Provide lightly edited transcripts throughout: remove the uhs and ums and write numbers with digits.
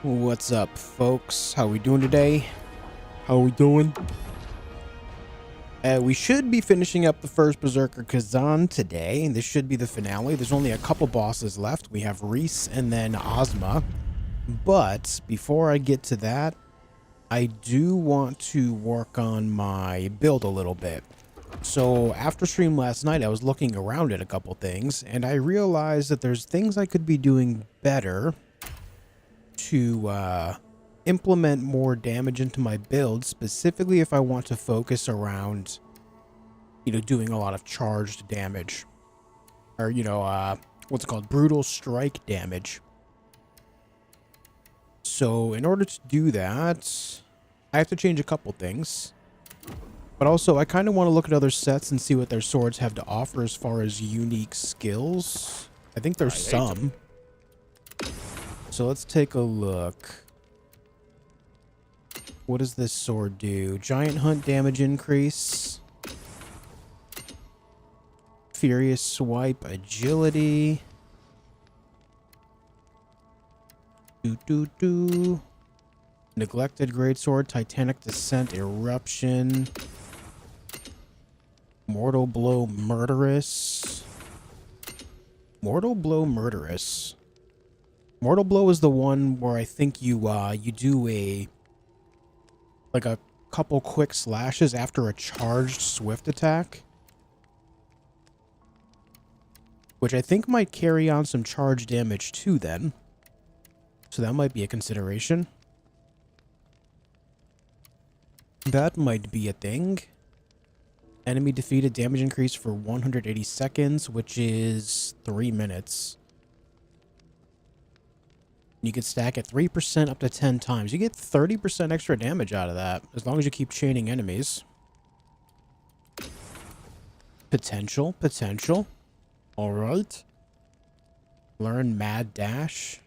What's up, folks? How we doing today? How we doing? We should be finishing up the first Berserker Khazan today. This should be the finale. There's only a couple bosses left. We have Reese and then Osma. But before I get to that, I do want to work on my build a little bit. So after stream last night, I was looking around at a couple things, and I realized that there's things I could be doing better to implement more damage into my build, specifically if I want to focus around, doing a lot of charged damage. Or, what's it called? Brutal strike damage. So in order to do that, I have to change a couple things. But also, I kind of want to look at other sets and see what their swords have to offer as far as unique skills. I think there's some. So let's take a look. What does this sword do? Giant hunt damage increase. Furious swipe agility. Neglected greatsword, Titanic descent, eruption. Mortal blow murderous. Mortal blow murderous. Mortal blow is the one where I think you do a couple quick slashes after a charged swift attack, which I think might carry on some charge damage too then. So that might be a consideration. That might be a thing. Enemy defeated, damage increase for 180 seconds, which is 3 minutes. You can stack it 3% up to 10 times. You get 30% extra damage out of that, as long as you keep chaining enemies. Potential. Alright. Learn Mad Dash.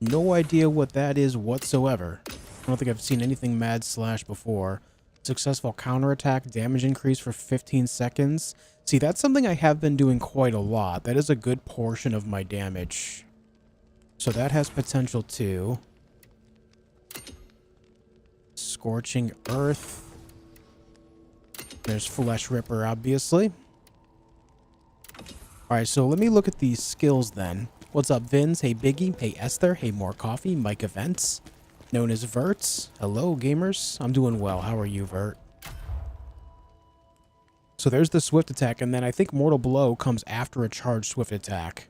No idea what that is whatsoever. I don't think I've seen anything Mad Slash before. Successful counterattack, damage increase for 15 seconds. See, that's something I have been doing quite a lot. That is a good portion of my damage. So that has potential too. Scorching Earth. There's Flesh Ripper, obviously. Alright, so let me look at these skills then. What's up, Vins? Hey, Biggie. Hey, Esther. Hey, More Coffee. Mike Events. Known as Verts. Hello, gamers. I'm doing well. How are you, Vert? So there's the swift attack, and then I think Mortal Blow comes after a charged swift attack.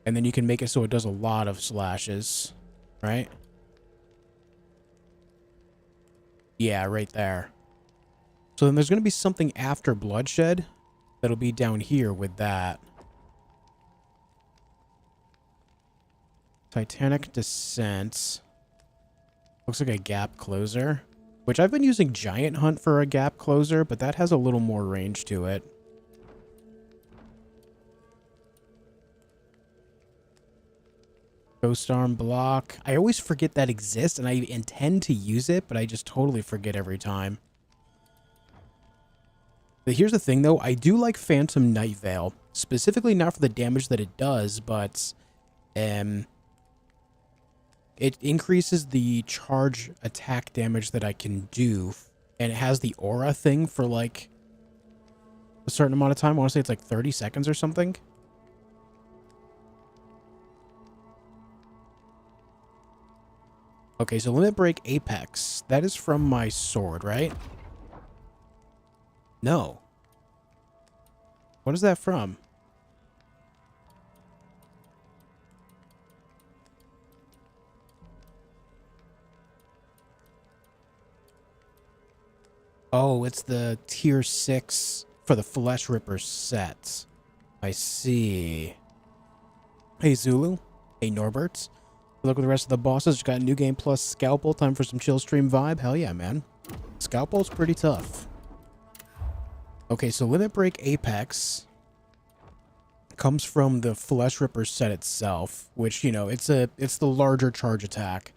And then you can make it so it does a lot of slashes, right? Yeah, right there. So then there's going to be something after Bloodshed that'll be down here with that. Titanic Descent. Looks like a gap closer, which I've been using Giant Hunt for a gap closer, but that has a little more range to it. Ghost Arm block. I always forget that exists, and I intend to use it, but I just totally forget every time. But here's the thing, though. I do like Phantom Night Veil. Specifically not for the damage that it does, but it increases the charge attack damage that I can do. And it has the aura thing for, like, a certain amount of time. I want to say it's like 30 seconds or something. Okay, so Limit Break Apex. That is from my sword, right? No. What is that from? Oh, it's the tier 6 for the Flesh Ripper set. I see. Hey, Zulu. Hey, Norbert. Good luck with the rest of the bosses. Just got New Game Plus Scalpel. Time for some chill stream vibe. Hell yeah, man. Scalpel's pretty tough. Okay, so Limit Break Apex comes from the Flesh Ripper set itself, which, it's the larger charge attack,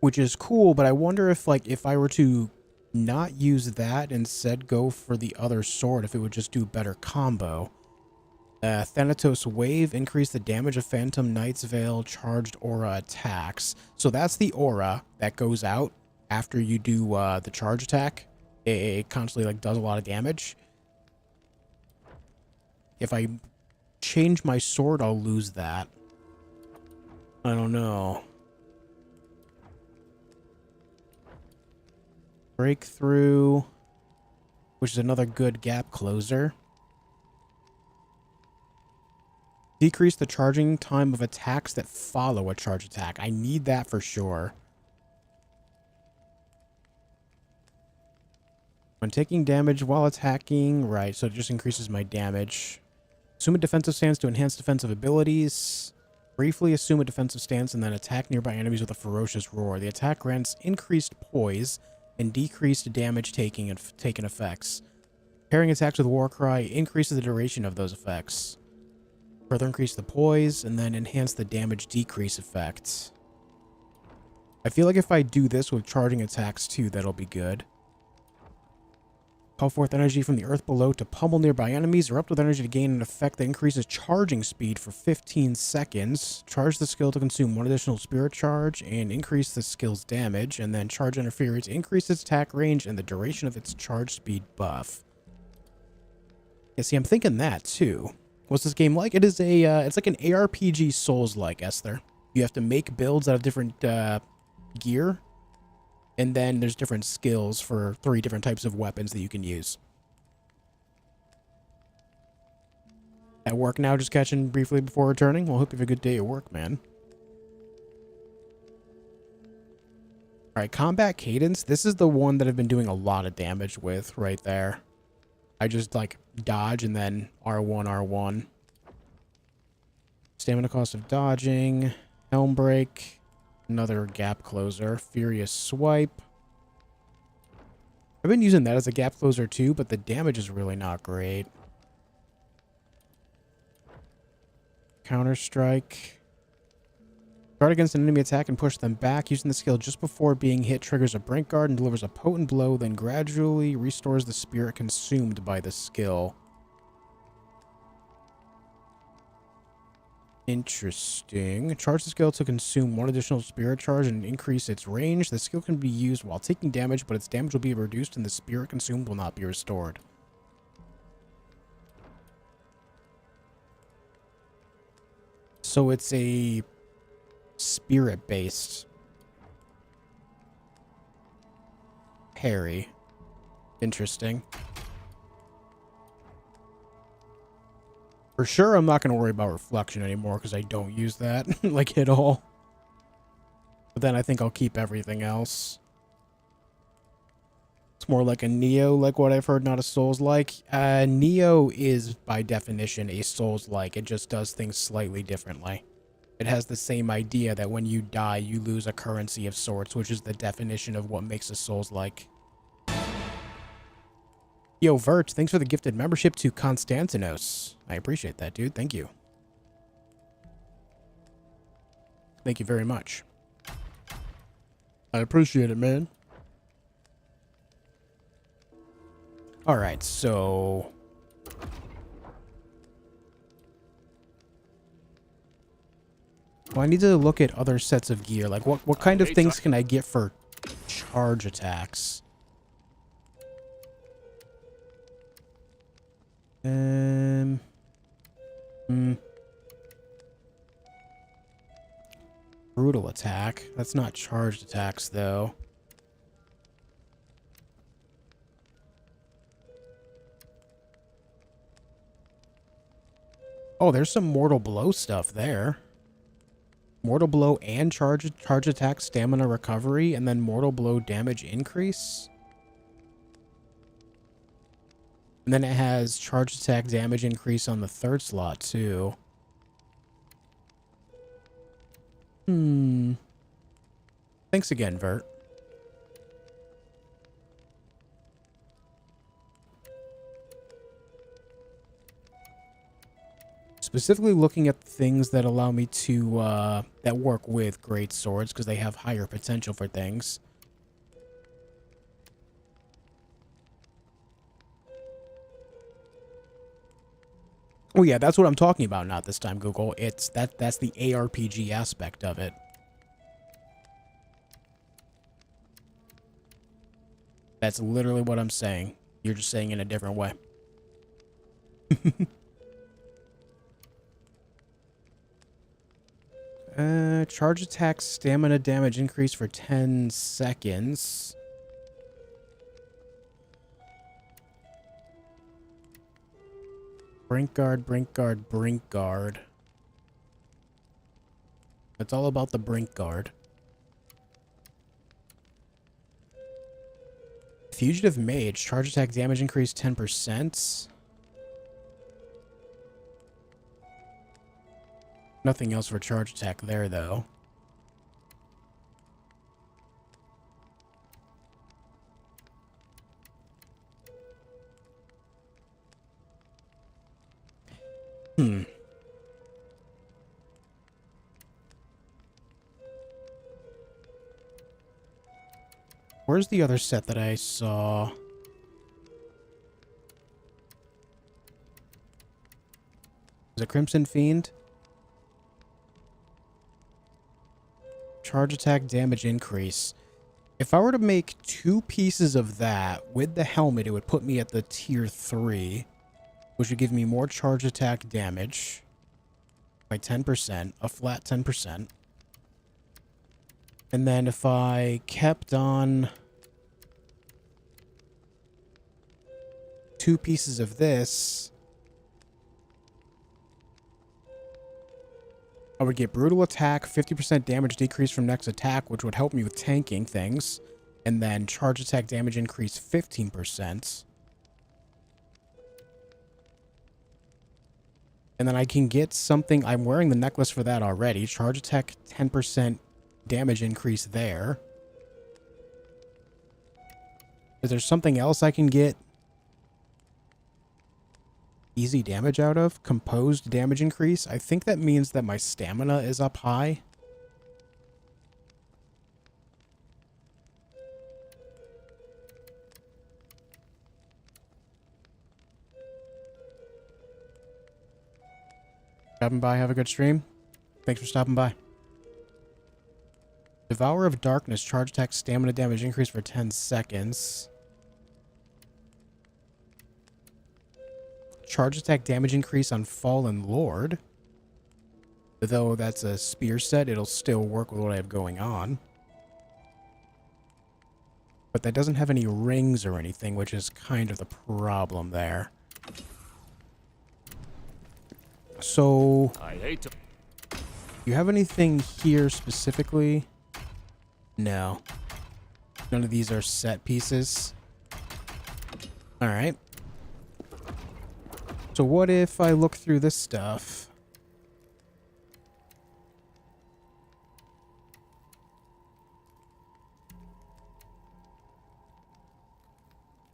which is cool, but I wonder if I were to not use that, instead go for the other sword, if it would just do better combo. Thanatos Wave, increase the damage of Phantom Knight's Veil charged aura attacks. So that's the aura that goes out after you do the charge attack. It constantly like does a lot of damage. If I change my sword, I'll lose that. I don't know. Breakthrough, which is another good gap closer. Decrease the charging time of attacks that follow a charge attack. I need that for sure. When taking damage while attacking, right, so it just increases my damage. Assume a defensive stance to enhance defensive abilities. Briefly assume a defensive stance and then attack nearby enemies with a ferocious roar. The attack grants increased poise and decreased damage taken effects. Pairing attacks with Warcry increases the duration of those effects. Further increase the poise and then enhance the damage decrease effect. I feel like if I do this with charging attacks too, that'll be good. Call forth energy from the earth below to pummel nearby enemies. Erupt with energy to gain an effect that increases charging speed for 15 seconds. Charge the skill to consume one additional spirit charge and increase the skill's damage. And then charge interference, increase its attack range and the duration of its charge speed buff. Yeah, see, I'm thinking that too. What's this game like? It is a, it's like an ARPG Souls-like, Esther. You have to make builds out of different gear. And then there's different skills for 3 different types of weapons that you can use. At work now, just catching briefly before returning. Well, hope you have a good day at work, man. Alright, combat cadence. This is the one that I've been doing a lot of damage with right there. I just, like, dodge and then R1, R1. Stamina cost of dodging. Helm break. Another gap closer. Furious swipe. I've been using that as a gap closer too, but the damage is really not great. Counter strike. Guard against an enemy attack and push them back. Using the skill just before being hit triggers a brink guard and delivers a potent blow, then gradually restores the spirit consumed by the skill. Interesting. Charge the skill to consume 1 additional spirit charge and increase its range. The skill can be used while taking damage, but its damage will be reduced and the spirit consumed will not be restored. So it's a spirit-based parry. Interesting. For sure, I'm not going to worry about reflection anymore because I don't use that, like, at all. But then I think I'll keep everything else. It's more like a Neo, like what I've heard, not a Souls-like. Neo is, by definition, a Souls-like. It just does things slightly differently. It has the same idea that when you die, you lose a currency of sorts, which is the definition of what makes a Souls-like. Yo, Vert, thanks for the gifted membership to Konstantinos. I appreciate that, dude. Thank you. Thank you very much. I appreciate it, man. Alright, so... well, I need to look at other sets of gear. Like, what kind of things can I get for charge attacks? Brutal attack. That's not charged attacks, though. Oh, there's some mortal blow stuff there. Mortal blow and charge attack stamina recovery, and then mortal blow damage increase. And then it has charge attack damage increase on the 3rd slot, too. Thanks again, Vert. Specifically looking at things that allow me to, that work with great swords, because they have higher potential for things. Oh yeah, that's what I'm talking about. Not this time, Google. It's that's the ARPG aspect of it. That's literally what I'm saying. You're just saying it in a different way. Charge attack stamina damage increase for 10 seconds. Brink guard, brink guard, brink guard. It's all about the brink guard. Fugitive mage, charge attack damage increase 10%. Nothing else for charge attack there, though. Where's the other set that I saw? Is it Crimson Fiend? Charge attack damage increase. If I were to make 2 pieces of that with the helmet, it would put me at the tier 3, which would give me more charge attack damage by 10%, a flat 10%. And then if I kept on 2 pieces of this, I would get brutal attack, 50% damage decrease from next attack, which would help me with tanking things. And then charge attack damage increase 15%. And then I can get something, I'm wearing the necklace for that already. Charge attack 10% damage increase there. Is there something else I can get easy damage out of? Composed damage increase. I think that means that my stamina is up high. Stopping by, have a good stream. Thanks for stopping by. Devourer of Darkness, charge attack stamina damage increase for 10 seconds. Charge attack damage increase on Fallen Lord. Though that's a spear set, it'll still work with what I have going on. But that doesn't have any rings or anything, which is kind of the problem there. So, I hate to... you have anything here specifically? No. None of these are set pieces. Alright. So what if I look through this stuff?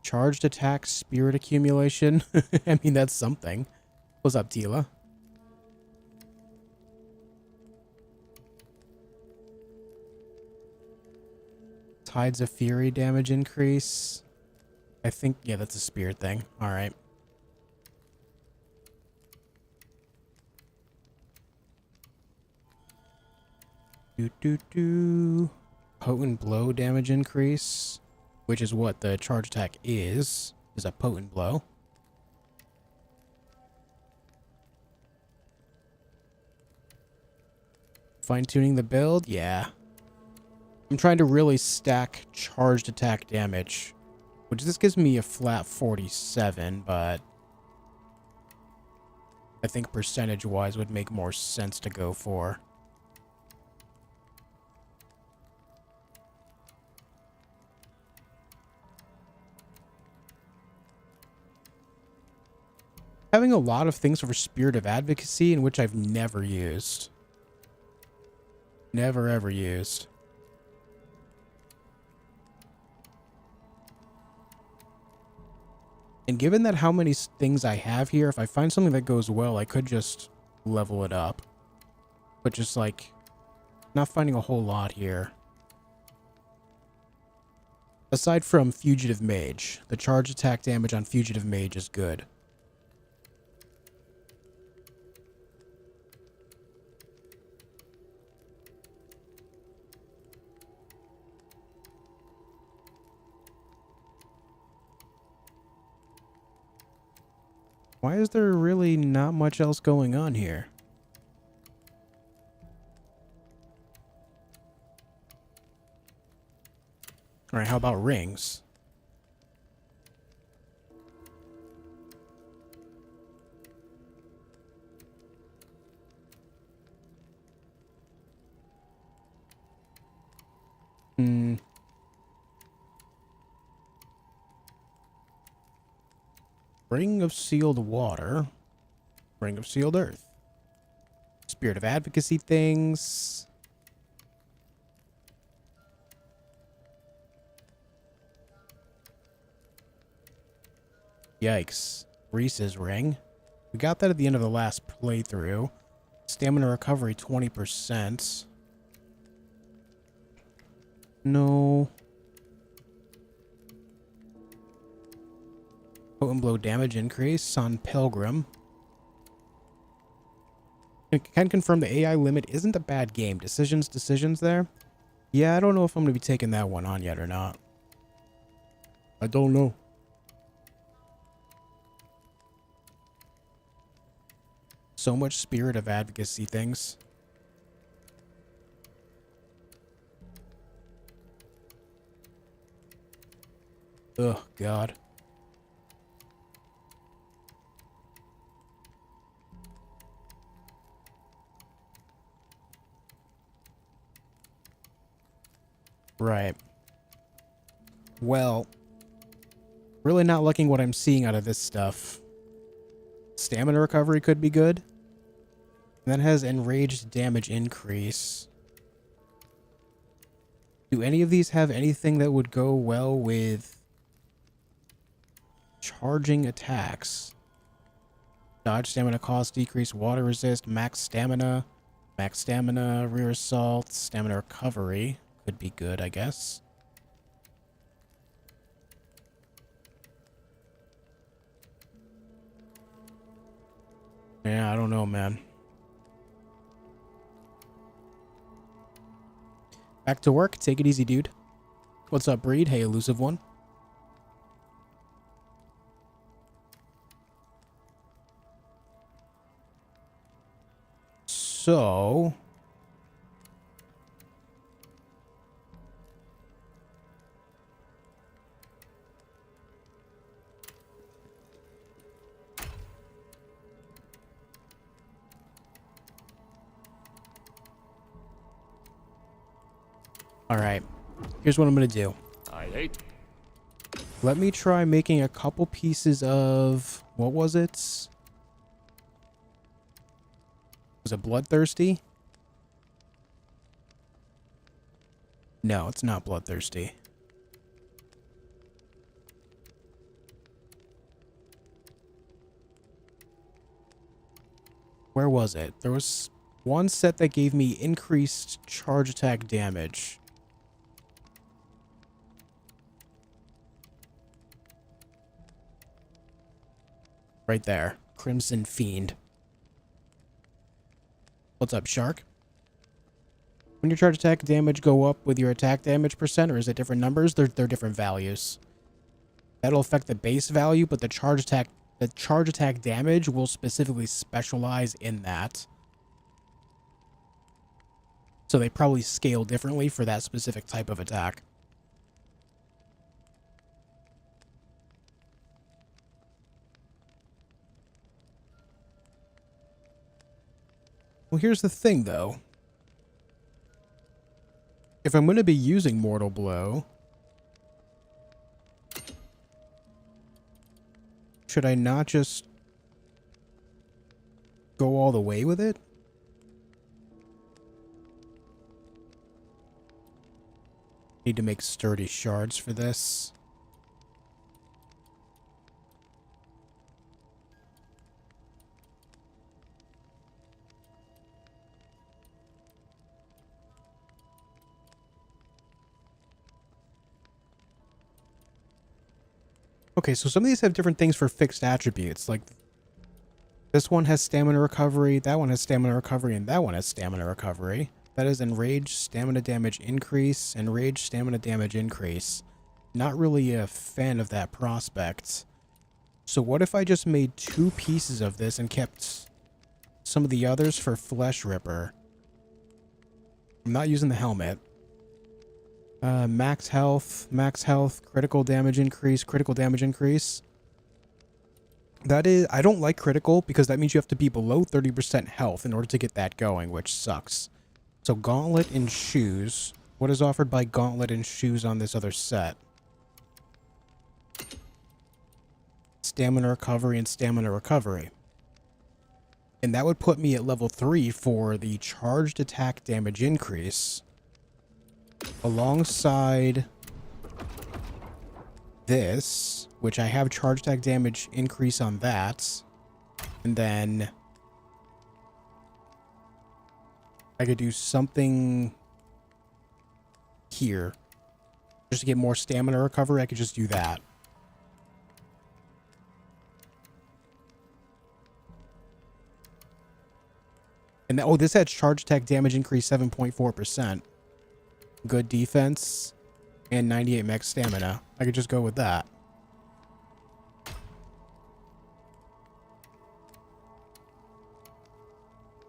Charged attack, spirit accumulation. I mean, that's something. What's up, Tila? Tides of Fury damage increase. I think, yeah, that's a spirit thing. Alright. Potent blow damage increase, which is what the charge attack is a potent blow. Fine-tuning the build? Yeah. I'm trying to really stack charged attack damage, which this gives me a flat 47, but I think percentage-wise would make more sense to go for. Having a lot of things for Spirit of Advocacy, in which I've never used. Never ever used. And given that how many things I have here, if I find something that goes well, I could just level it up. But just like, not finding a whole lot here. Aside from Fugitive Mage, the charge attack damage on Fugitive Mage is good. Why is there really not much else going on here? Alright, how about rings? Ring of sealed water. Ring of sealed earth. Spirit of advocacy things. Yikes. Reese's ring. We got that at the end of the last playthrough. Stamina recovery 20%. No. Potent blow damage increase on Pilgrim. I can confirm the AI limit isn't a bad game. Decisions there. Yeah, I don't know if I'm going to be taking that one on yet or not. I don't know. So much spirit of advocacy things. Ugh, God. Right. Well, really not liking what I'm seeing out of this stuff. Stamina recovery could be good. And that has enraged damage increase. Do any of these have anything that would go well with charging attacks? Dodge stamina cost decrease, water resist, max stamina, rear assault, stamina recovery. Could be good, I guess. Yeah, I don't know, man. Back to work. Take it easy, dude. What's up, Breed? Hey, elusive one. So... Alright, here's what I'm going to do. Let me try making a couple pieces of... What was it? Was it bloodthirsty? No, it's not bloodthirsty. Where was it? There was one set that gave me increased charge attack damage. Right there. Crimson Fiend. What's up, Shark? When your charge attack damage go up with your attack damage percent, or is it different numbers? They're different values. That'll affect the base value, but the charge attack damage will specifically specialize in that. So they probably scale differently for that specific type of attack. Well, here's the thing, though. If I'm going to be using Mortal Blow, should I not just go all the way with it? Need to make sturdy shards for this. Okay, so some of these have different things for fixed attributes. Like, this one has stamina recovery, that one has stamina recovery, and that one has stamina recovery. That is enraged stamina damage increase, enraged stamina damage increase. Not really a fan of that prospect. So what if I just made 2 pieces of this and kept some of the others for Flesh Ripper? I'm not using the helmet. Max health, critical damage increase. That is, I don't like critical because that means you have to be below 30% health in order to get that going, which sucks. So gauntlet and shoes. What is offered by gauntlet and shoes on this other set? Stamina recovery and stamina recovery. And that would put me at level 3 for the charged attack damage increase. Alongside this, which I have charged attack damage increase on that. And then I could do something here. Just to get more stamina recovery, I could just do that. And oh, this had charge attack damage increase 7.4%. Good defense and 98 max stamina. I could just go with that.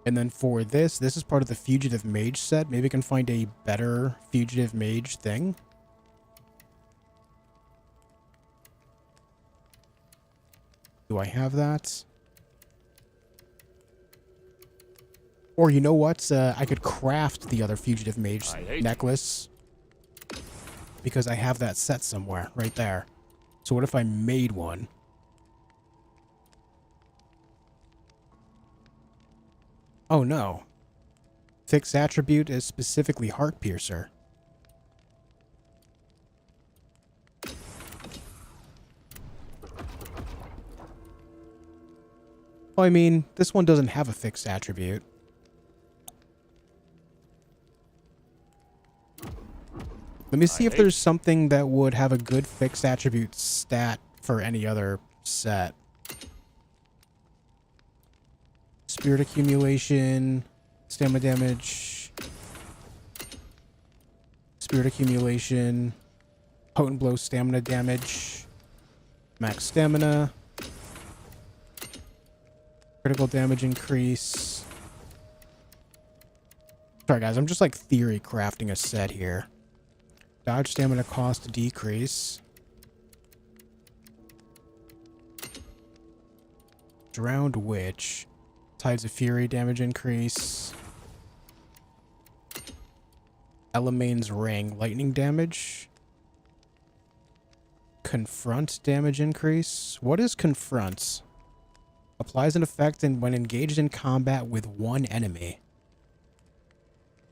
And then for this is part of the Fugitive Mage set. Maybe I can find a better Fugitive Mage thing. Do I have that? Or you know what? I could craft the other Fugitive Mage necklace. Because I have that set somewhere, right there. So what if I made one? Oh no. Fixed attribute is specifically Heart Piercer. Well, I mean, this one doesn't have a fixed attribute. Let me see if there's something that would have a good fixed attribute stat for any other set. Spirit accumulation, stamina damage, spirit accumulation, potent blow stamina damage, max stamina, critical damage increase. Sorry guys, I'm just like theory crafting a set here. Dodge stamina cost decrease. Drowned Witch. Tides of Fury damage increase. Elamane's Ring. Lightning damage. Confront damage increase. What is Confront? Applies an effect when engaged in combat with one enemy.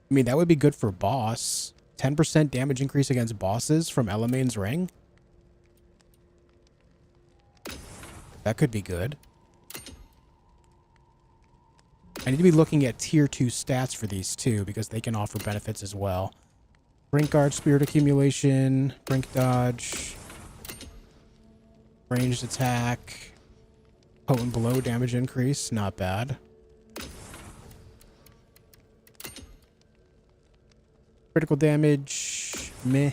I mean, that would be good for boss. 10% damage increase against bosses from Elamane's Ring. That could be good. I need to be looking at tier 2 stats for these too, because they can offer benefits as well. Brink Guard, Spirit Accumulation, Brink Dodge, Ranged Attack, Potent Blow damage increase, not bad. Critical damage, meh.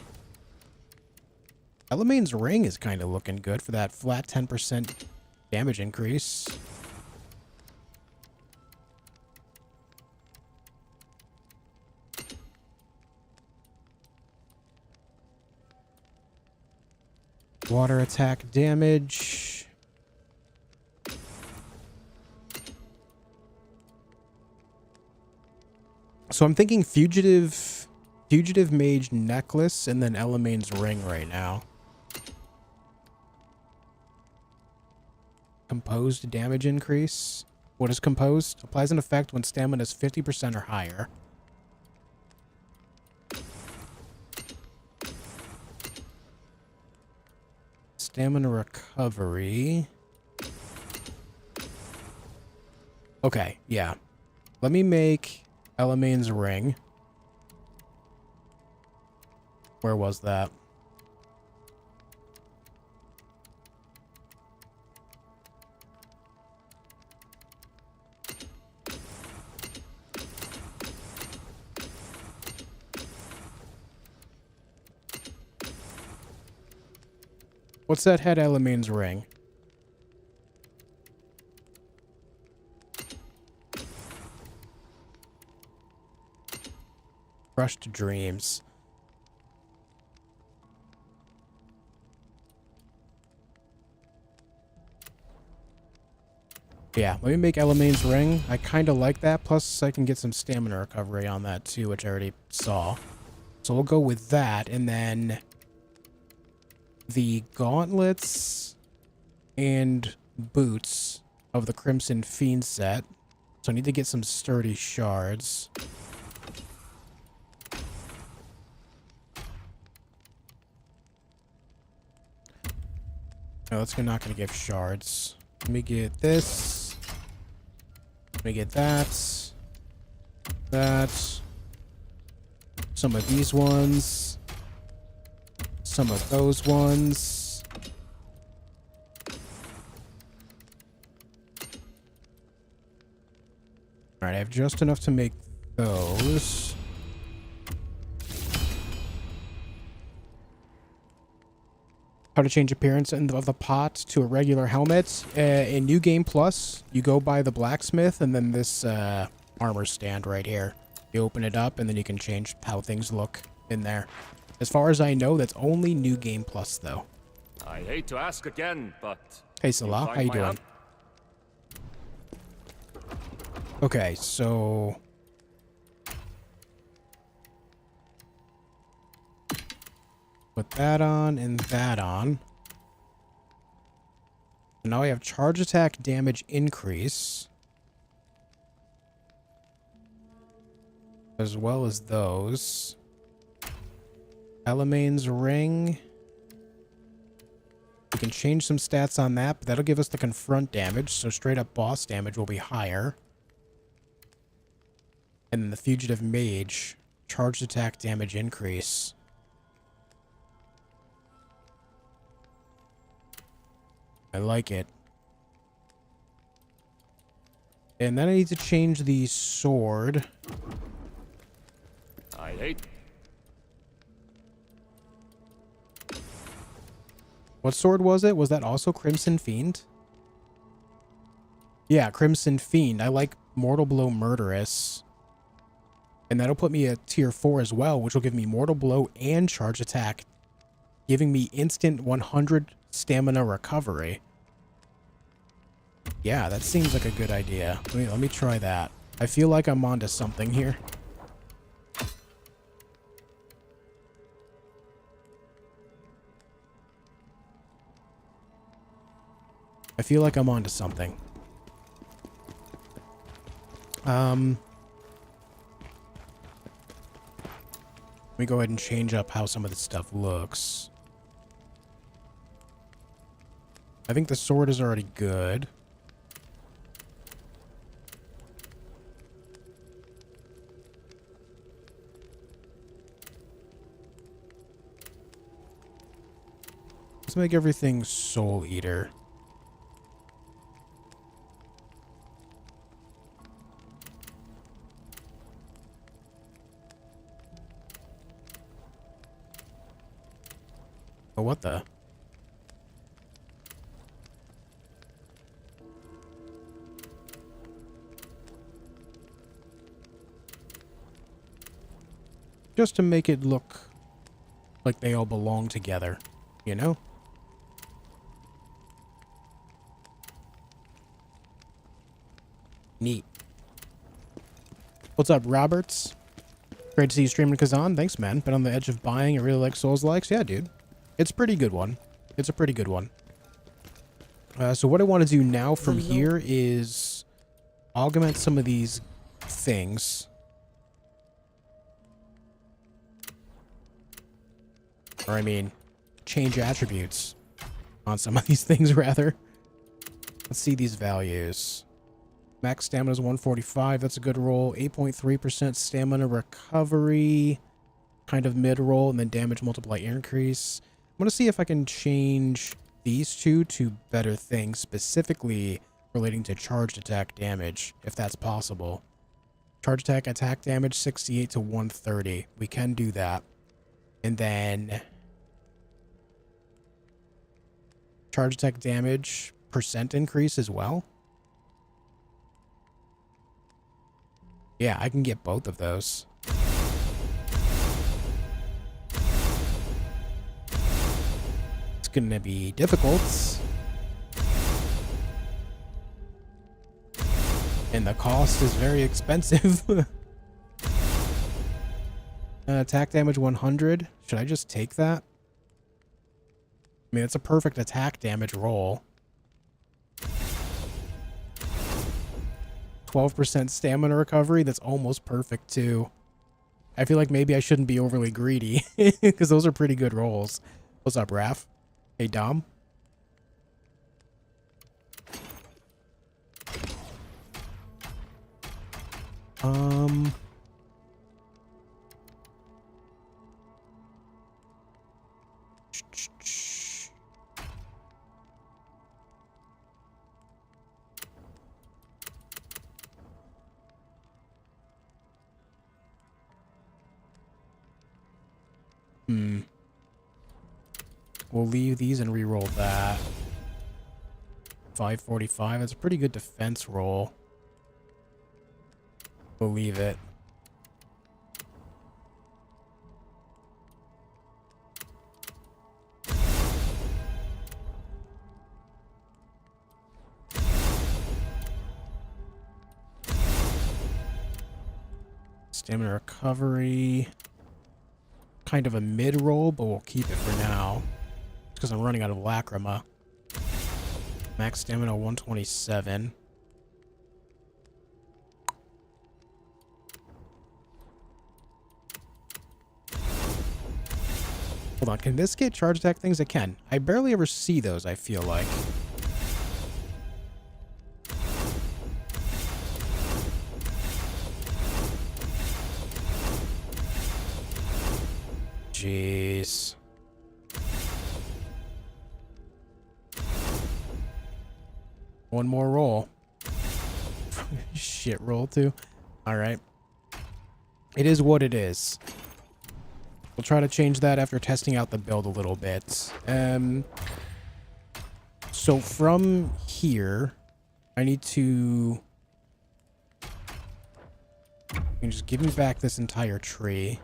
Elamane's Ring is kind of looking good for that flat 10% damage increase. Water attack damage. So I'm thinking Fugitive Mage necklace and then Elamane's Ring right now. Composed damage increase. What is composed? Applies an effect when stamina is 50% or higher. Stamina recovery. Okay, yeah. Let me make Elamane's Ring. Where was that? What's that head Elamane's Ring? Crushed Dreams. Yeah, let me make Elamane's Ring. I kind of like that. Plus, I can get some stamina recovery on that too, which I already saw. So we'll go with that. And then the gauntlets and boots of the Crimson Fiend set. So I need to get some sturdy shards. No, that's not going to give shards. Let me get this. Let me get that. That. Some of these ones. Some of those ones. Alright, I have just enough to make those. How to change appearance of the pot to a regular helmet. In New Game Plus, you go by the blacksmith and then this armor stand right here. You open it up and then you can change how things look in there. As far as I know, that's only New Game Plus though. I hate to ask again, but... Hey Salah, how you doing? Okay, so... put that on and that on. Now I have charge attack damage increase. As well as those. Elamane's Ring. We can change some stats on that, but that'll give us the confront damage, so straight up boss damage will be higher. And then the Fugitive Mage, charged attack damage increase. I like it. And then I need to change the sword. I hate... What sword was it? Was that also Crimson Fiend? Yeah, Crimson Fiend. I like Mortal Blow Murderous. And that'll put me at tier 4 as well, which will give me Mortal Blow and Charge Attack, giving me instant 100 stamina recovery. Yeah, that seems like a good idea. Let me try that. I feel like I'm onto something here. I feel like I'm onto something. Let me go ahead and change up how some of this stuff looks. I think the sword is already good. Let's make everything Soul Eater. Oh, what the? Just to make it look like they all belong together, you know? Neat. What's up, Roberts? Great to see you streaming Khazan. Thanks, man. Been on the edge of buying. I really like Souls-likes. Yeah, dude. It's a pretty good one. It's a pretty good one. So what I want to do now from here is augment some of these things. Or, I mean, change attributes on some of these things, rather. Let's see these values. Max stamina is 145. That's a good roll. 8.3% stamina recovery. Kind of mid-roll. And then damage multiply increase. I'm going to see if I can change these two to better things, specifically relating to charged attack damage, if that's possible. Charge attack damage 68 to 130. We can do that. And then charge attack damage percent increase as well. Yeah, I can get both of those. gonna be difficult. And the cost is very expensive. Attack damage 100. Should I just take that? I mean, it's a perfect attack damage roll. 12% stamina recovery. That's almost perfect, too. I feel like maybe I shouldn't be overly greedy, because those are pretty good rolls. What's up, Raph? Hey, Dom? We'll leave these and re-roll that. 545. That's a pretty good defense roll. We'll leave it. Stamina recovery. Kind of a mid-roll, but we'll keep it for now. Because I'm running out of Lacrima. Max stamina 127. Hold on, can this get charge attack things? It can. I barely ever see those, I feel like. Jeez. One more roll. Shit roll too. Alright. It is what it is. We'll try to change that after testing out the build a little bit. So from here, I need to... You can just give me back this entire tree.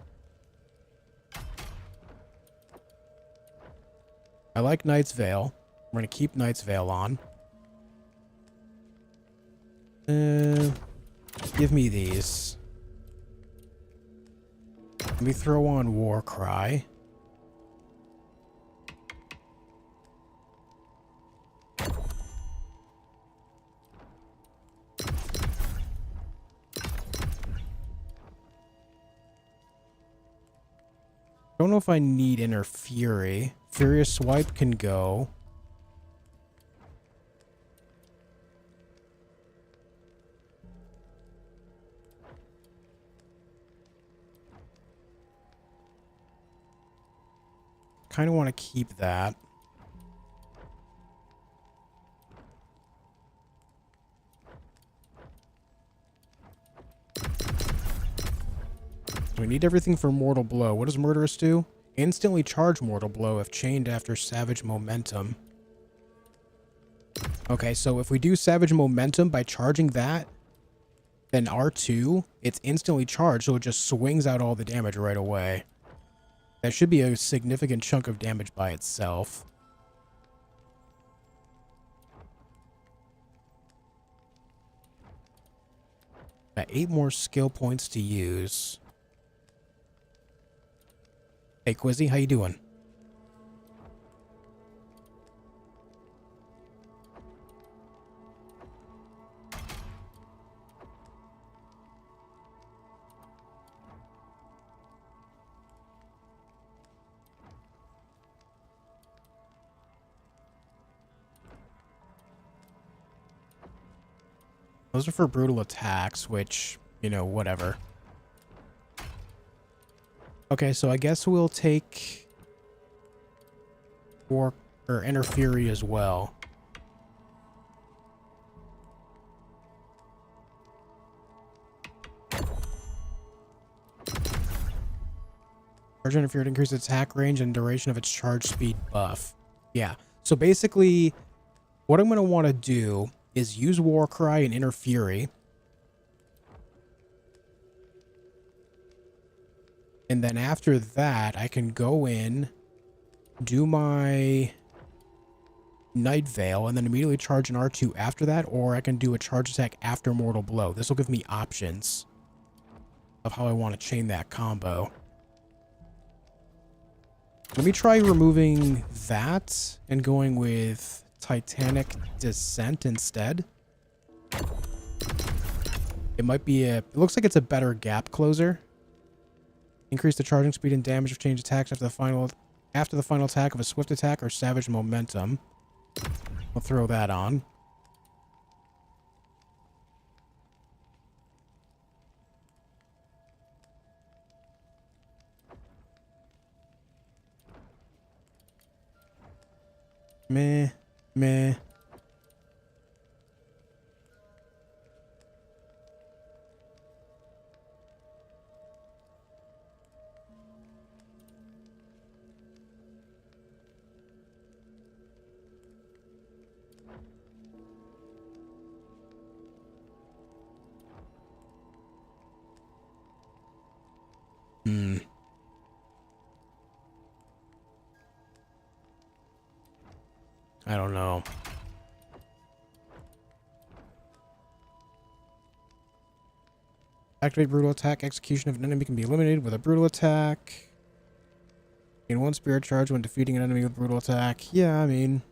I like Knight's Veil. We're going to keep Knight's Veil on. Give me these. Let me throw on War Cry. Don't know if I need Inner Fury. Furious Swipe can go. Kind of want to keep that. We need everything for Mortal Blow. What does Murderous do? Instantly charge Mortal Blow if chained after Savage Momentum. Okay, so if we do Savage Momentum by charging that, then R2, it's instantly charged, so it just swings out all the damage right away. That should be a significant chunk of damage by itself. Got 8 more skill points to use. Hey, Quizzy, how you doing? Those are for brutal attacks, which, you know, whatever. Okay, so I guess we'll take War or Inner Fury as well. Charge Inner Fury increases attack range and duration of its charge speed buff. Yeah. So basically, what I'm going to want to do is use War Cry and Inner Fury. And then after that, I can go in, do my Night Veil and then immediately charge an R2 after that, or I can do a charge attack after Mortal Blow. This will give me options of how I want to chain that combo. Let me try removing that and going with Titanic Descent instead. It might be it looks like it's a better gap closer. Increase the charging speed and damage of change attacks after the final attack of a swift attack or savage momentum. I'll throw that on. Meh. I don't know. Activate brutal attack. Execution of an enemy can be eliminated with a brutal attack. Gain 1 spirit charge when defeating an enemy with brutal attack. Yeah, I mean...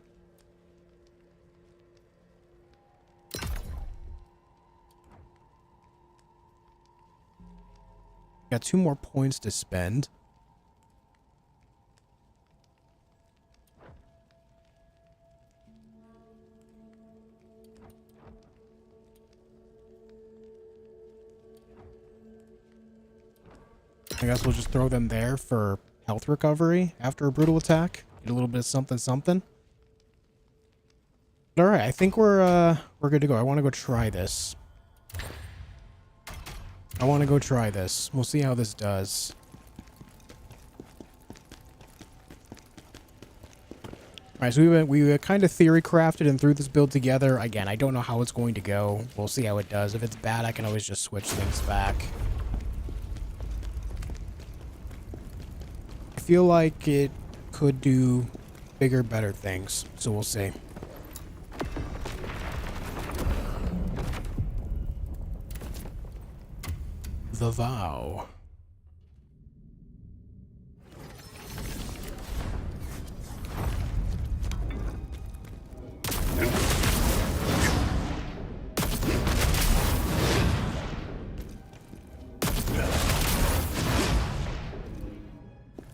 Got 2 more points to spend. I guess we'll just throw them there for health recovery after a brutal attack. Get a little bit of something, something. All right, I think we're good to go. I want to go try this. We'll see how this does. All right, so we kind of theory crafted and threw this build together. Again, I don't know how it's going to go. We'll see how it does. If it's bad, I can always just switch things back. I feel like it could do bigger, better things, so we'll see. The Vow.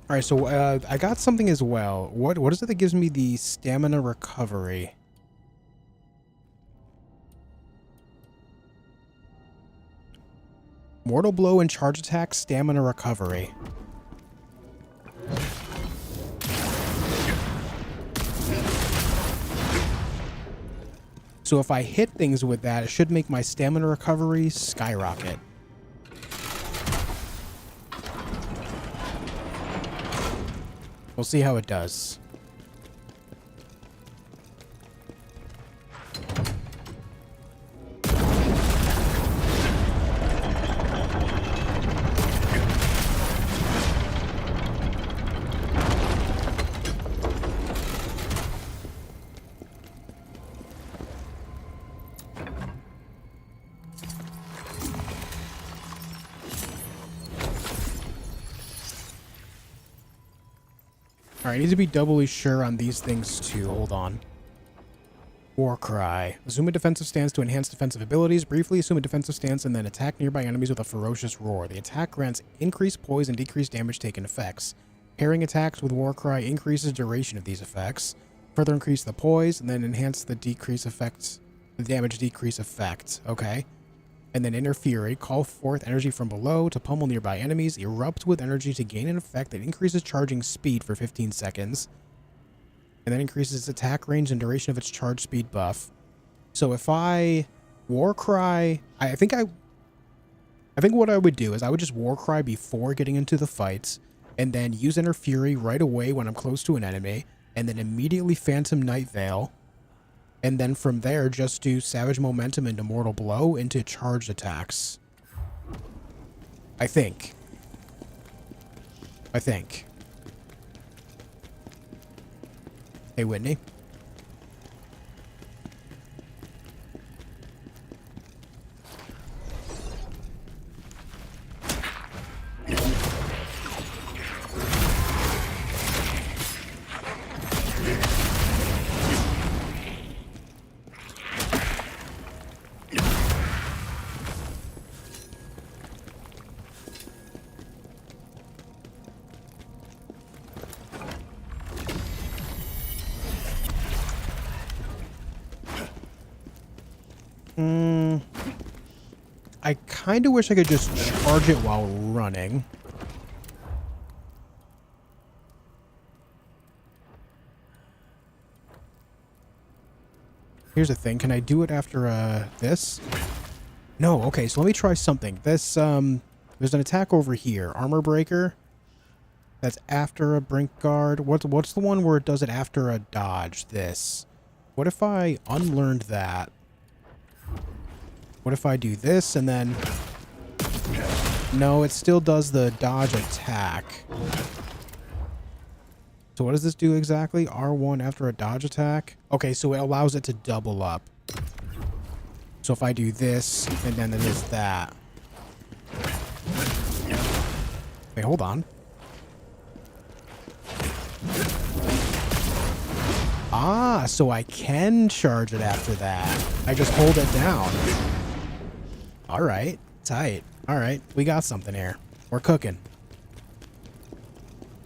All right, so I got something as well. What is it that gives me the stamina recovery? Mortal Blow and Charge Attack stamina recovery. So if I hit things with that, it should make my stamina recovery skyrocket. We'll see how it does. Alright, I need to be doubly sure on these things too. Hold on. Warcry. Assume a defensive stance to enhance defensive abilities. Briefly assume a defensive stance and then attack nearby enemies with a ferocious roar. The attack grants increased poise and decreased damage taken effects. Pairing attacks with Warcry increases duration of these effects. Further increase the poise and then enhance the decrease effect, the damage decrease effect. Okay. And then Inner Fury, call forth energy from below to pummel nearby enemies, erupt with energy to gain an effect that increases charging speed for 15 seconds, and then increases its attack range and duration of its charge speed buff. So if I Warcry, I think what I would do is I would just Warcry before getting into the fights, and then use Inner Fury right away when I'm close to an enemy, and then immediately Phantom Night Veil. And then from there, just do Savage Momentum into Mortal Blow into charged attacks. I think. Hey, Whitney. I kind of wish I could just charge it while running. Here's the thing. Can I do it after this? No. Okay, so let me try something. This there's an attack over here. Armor breaker. That's after a brink guard. What's the one where it does it after a dodge? This. What if I unlearned that? What if I do this and then... No, it still does the dodge attack. So what does this do exactly? R1 after a dodge attack? Okay, so it allows it to double up. So if I do this, and then it is that. Wait, hold on. Ah, so I can charge it after that. I just hold it down. Alright, tight. Alright, we got something here. We're cooking.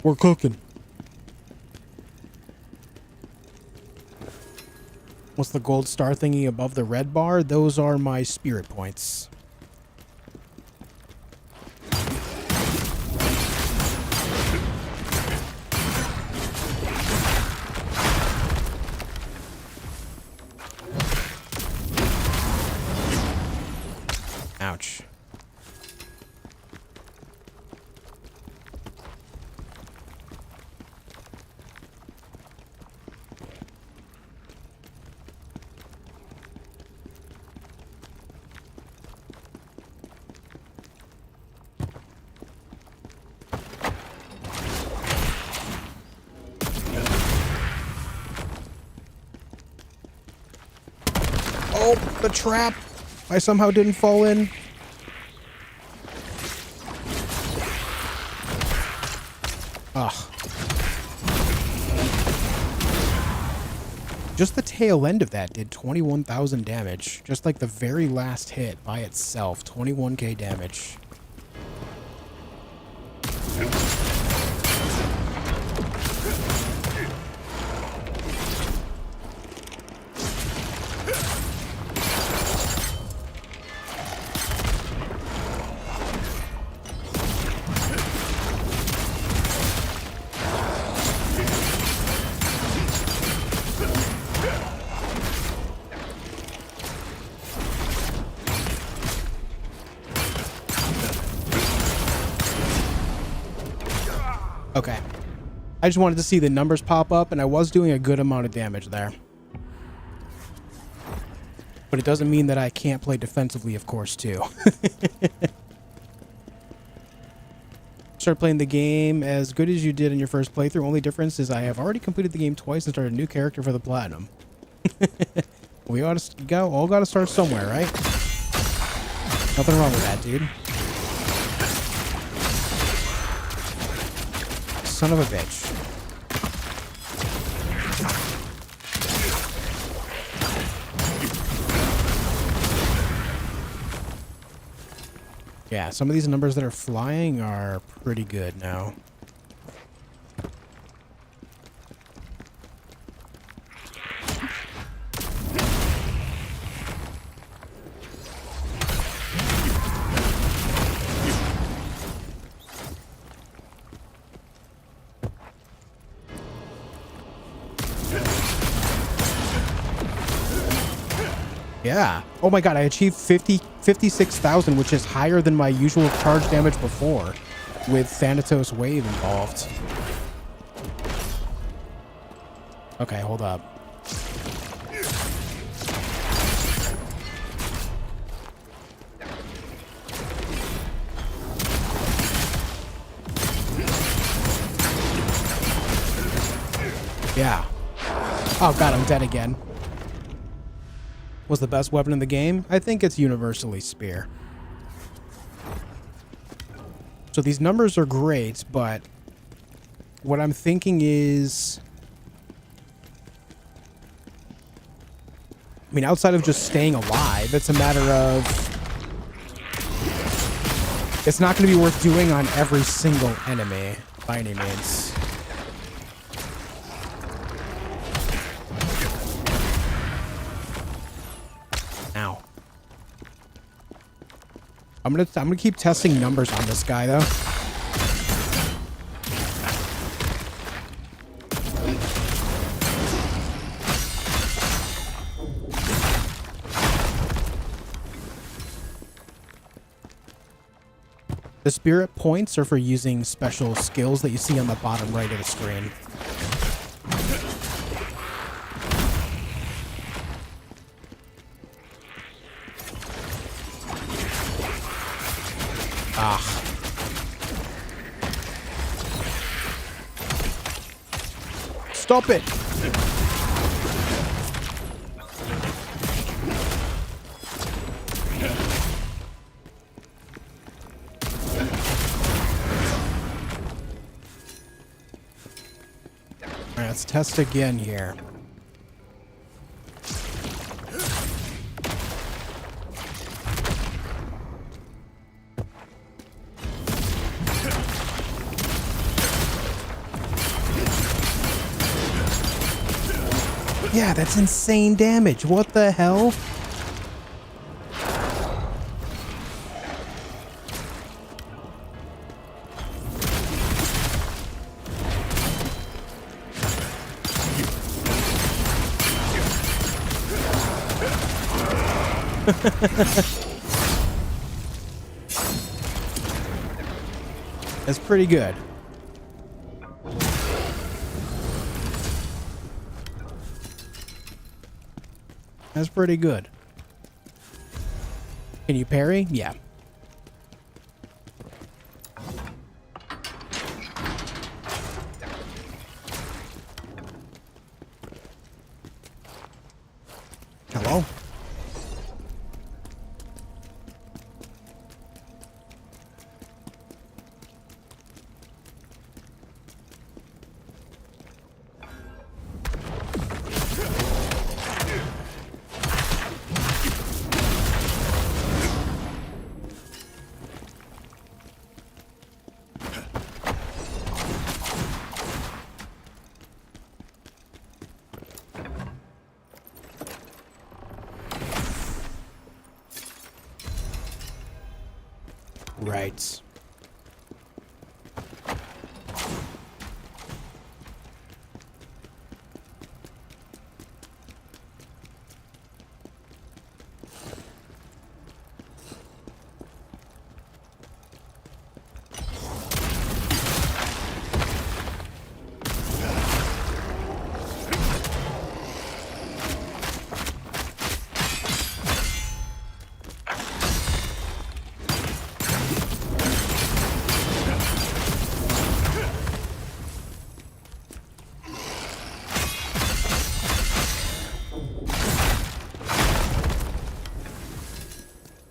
We're cooking. What's the gold star thingy above the red bar? Those are my spirit points. Ouch. Oh, the trap! I somehow didn't fall in. Ugh. Just the tail end of that did 21,000 damage. Just like the very last hit by itself. 21k damage. Okay. I just wanted to see the numbers pop up, and I was doing a good amount of damage there. But it doesn't mean that I can't play defensively, of course, too. Start playing the game as good as you did in your first playthrough. Only difference is I have already completed the game twice and started a new character for the platinum. We all got to start somewhere, right? Nothing wrong with that, dude. Son of a bitch. Yeah, some of these numbers that are flying are pretty good now. Yeah. Oh my god, I achieved 56,000, which is higher than my usual charge damage before, with Thanatos Wave involved. Okay, hold up. Yeah. Oh god, I'm dead again. Was the best weapon in the game? I think it's universally spear. So these numbers are great, but what I'm thinking is... I mean, outside of just staying alive, it's a matter of... It's not going to be worth doing on every single enemy, by any means. Ow. I'm gonna keep testing numbers on this guy though. The spirit points are for using special skills that you see on the bottom right of the screen. Ah. Stop it! Alright, let's test again here. Yeah, that's insane damage. What the hell? That's pretty good. That's pretty good. Can you parry? Yeah. Hello? Right.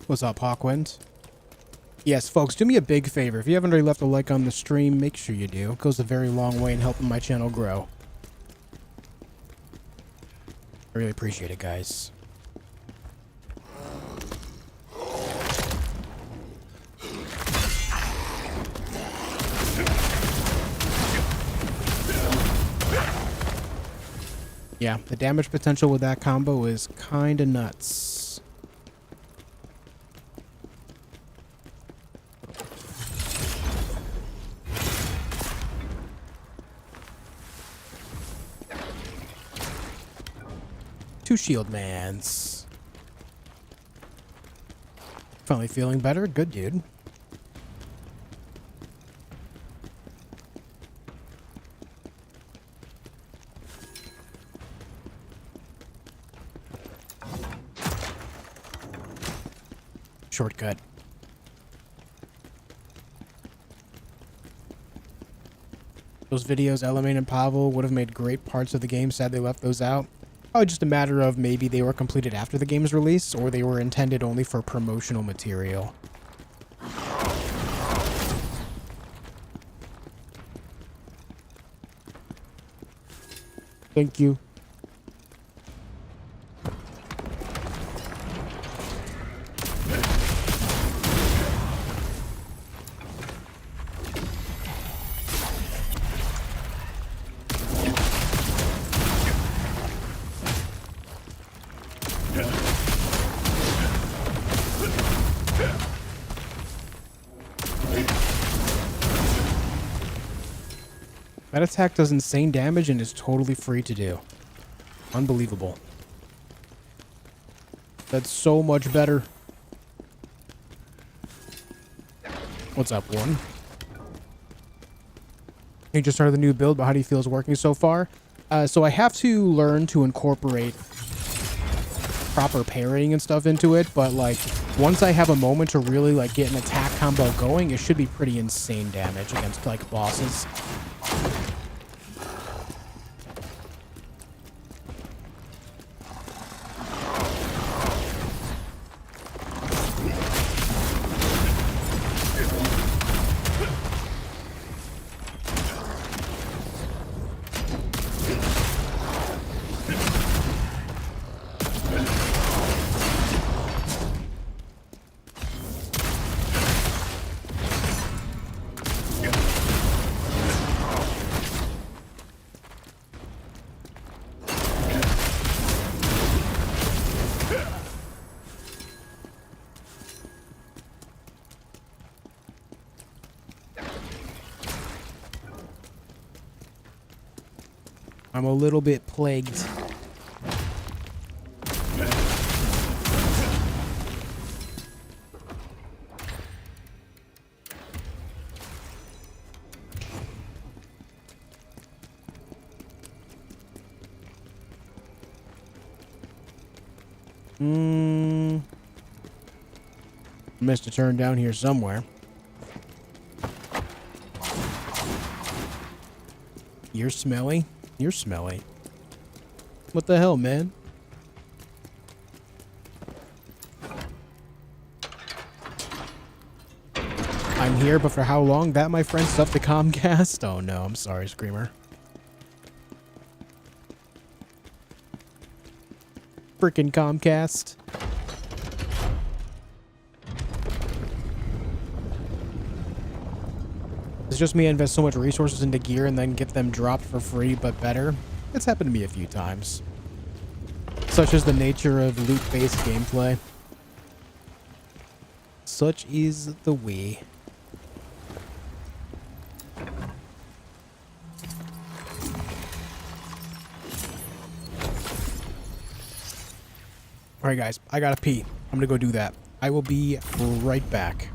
What's up, Hawkwind? Yes, folks, do me a big favor. If you haven't already left a like on the stream, make sure you do. It goes a very long way in helping my channel grow. I really appreciate it, guys. Yeah, the damage potential with that combo is kinda nuts. Two shield mans. Finally feeling better? Good, dude. Shortcut. Those videos, Element and Pavel would have made great parts of the game. Sad they left those out. Probably just a matter of maybe they were completed after the game's release, or they were intended only for promotional material. Thank you. That attack does insane damage and is totally free to do. Unbelievable. That's so much better. What's up, one? You just started the new build, but how do you feel it's working so far? So I have to learn to incorporate proper parrying and stuff into it, but like once I have a moment to really like get an attack combo going, it should be pretty insane damage against like bosses. I'm a little bit plagued. Missed a turn down here somewhere. You're smelly. You're smelly. What the hell, man? I'm here, but for how long? That, my friend, stuff the Comcast? Oh no, I'm sorry, Screamer. Freaking Comcast. It's just me. I invest so much resources into gear and then get them dropped for free, but better. It's happened to me a few times. Such is the nature of loot-based gameplay. Such is the way. Alright guys, I gotta pee. I'm gonna go do that. I will be right back.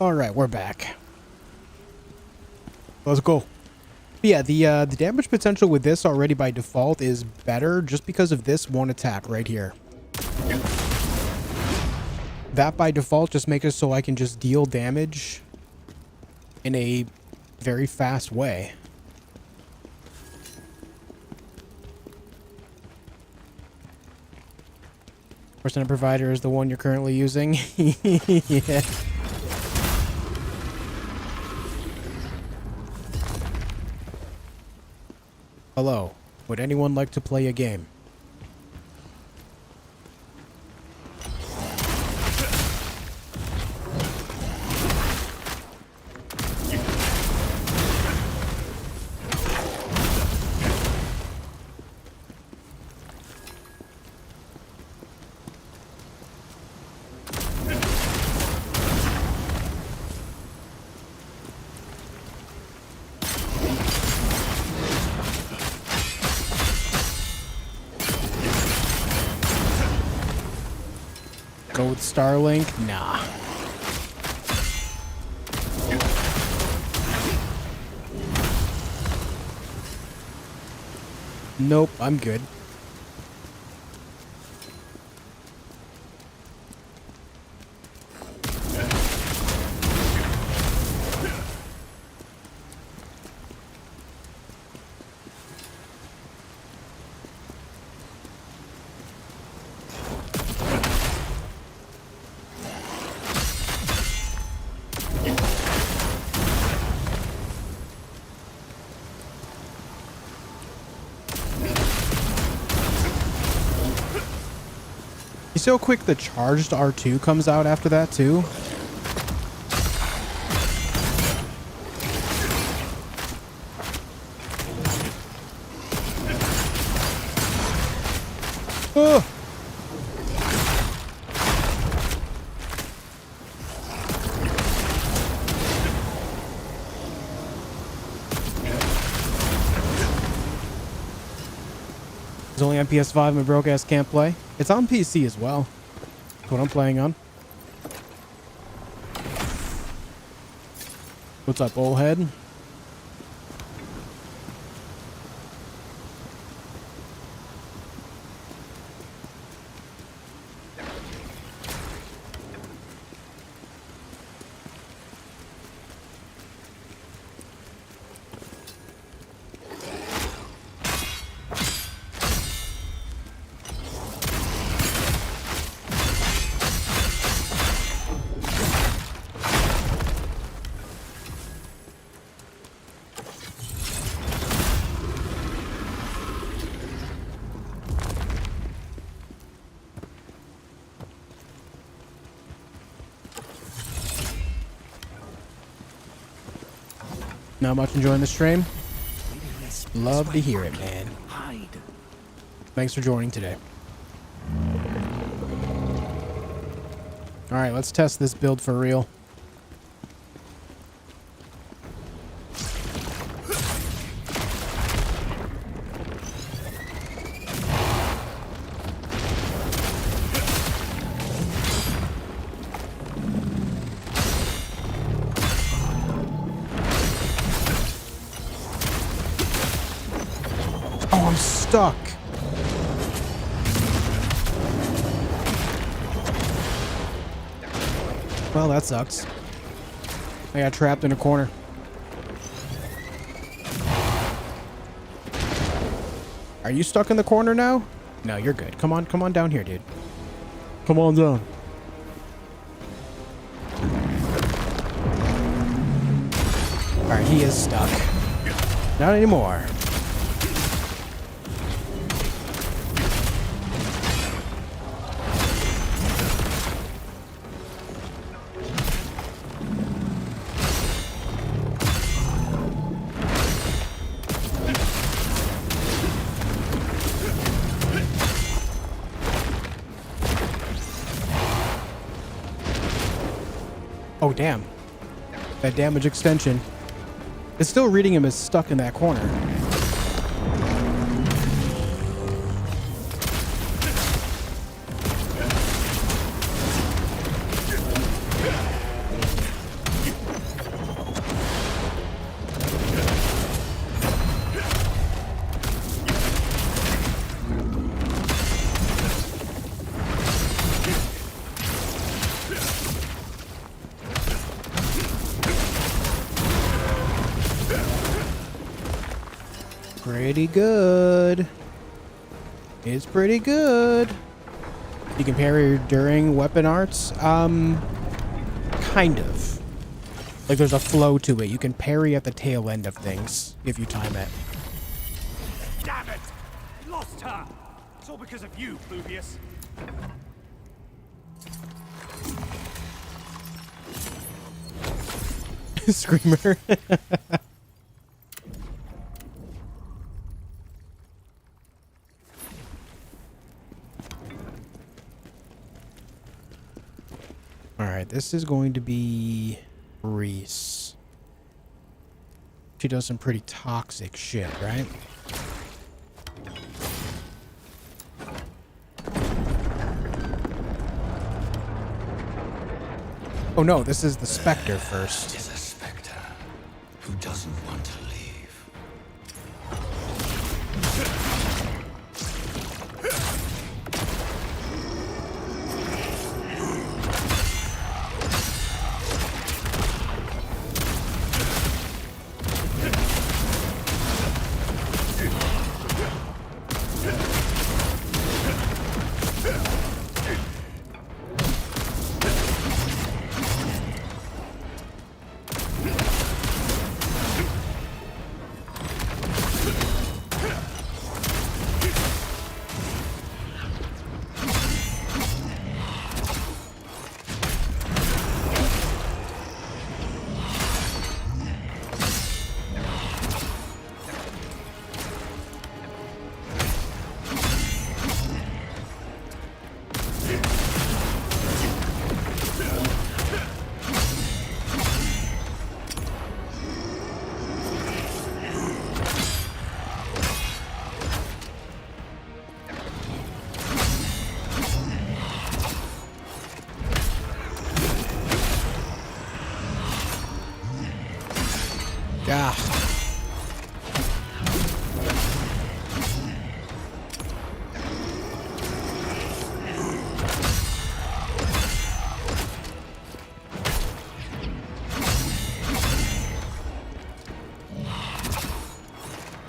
All right, we're back. Let's go. But yeah, the damage potential with this already by default is better just because of this one attack right here. That by default just makes it so I can just deal damage in a very fast way. Percent provider is the one you're currently using. Yeah. Hello. Would anyone like to play a game? Go with Starlink? Nah. Nope, I'm good. You see how quick the charged R2 comes out after that, too? Ugh. It's only on PS5 and broke ass can't play. It's on PC as well. That's what I'm playing on. What's up, old head? Not much enjoying the stream? Love to hear it, man. Thanks for joining today. Alright, let's test this build for real. Oh, I'm stuck. Well, that sucks. I got trapped in a corner. Are you stuck in the corner now? No, you're good. Come on down here, dude. Come on down. Alright, he is stuck. Not anymore. Oh, damn. That damage extension. It's still reading him as stuck in that corner. Pretty good. It's pretty good. You can parry during weapon arts? Kind of. Like there's a flow to it. You can parry at the tail end of things if you time it. lost her! It's all because of you, Pluvius. Screamer. Alright, this is going to be Reese. She does some pretty toxic shit, right? Oh no, this is the Spectre first. Is a spectre who doesn't want to leave. Ah.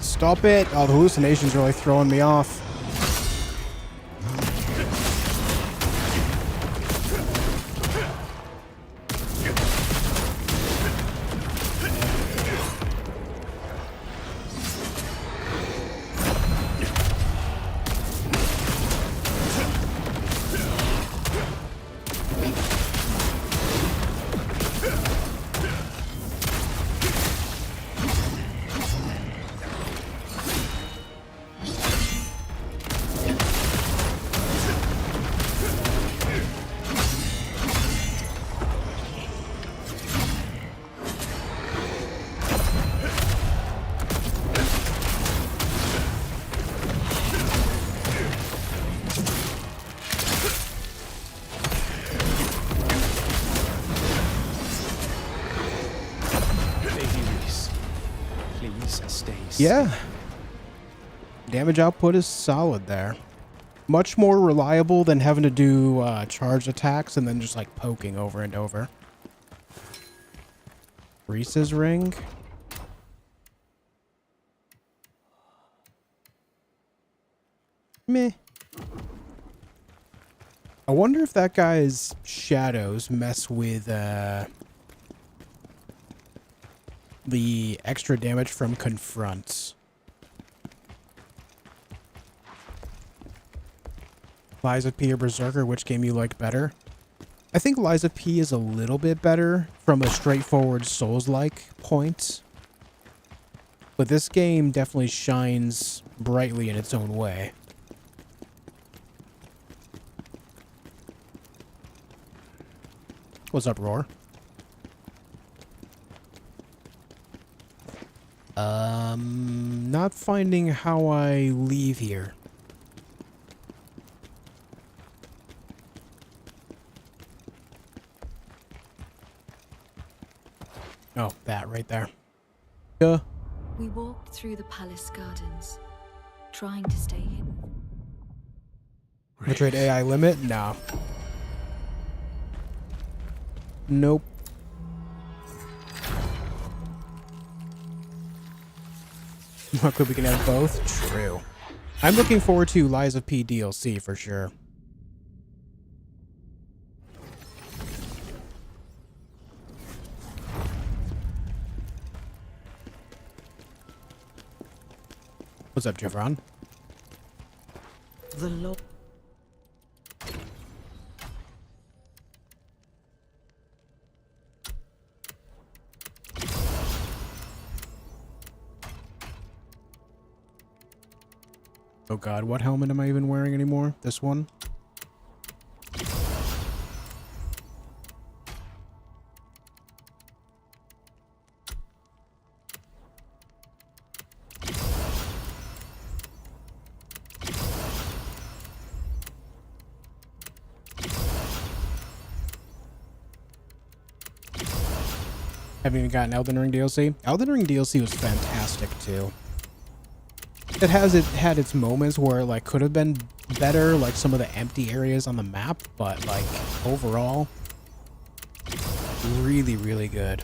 Stop it! Oh, the hallucination's really throwing me off. Yeah. Damage output is solid there. Much more reliable than having to do charge attacks and then just like poking over and over. Reese's ring. Meh. I wonder if that guy's shadows mess with the extra damage from confronts. Liza P or Berserker, which game you like better? I think Liza P is a little bit better from a straightforward Souls-like point. But this game definitely shines brightly in its own way. What's up, Roar? Not finding how I leave here. Oh, that right there. Yeah. We walked through the palace gardens, trying to stay hidden. Trade AI limit? No. Nope. Could we can have both? True. I'm looking forward to Liza P DLC for sure. What's up, Jeffron? The law. Oh god, what helmet am I even wearing anymore? This one? Haven't even gotten Elden Ring DLC. Elden Ring DLC was fantastic too. It had its moments where it like could have been better, like some of the empty areas on the map, but like overall, really, really good.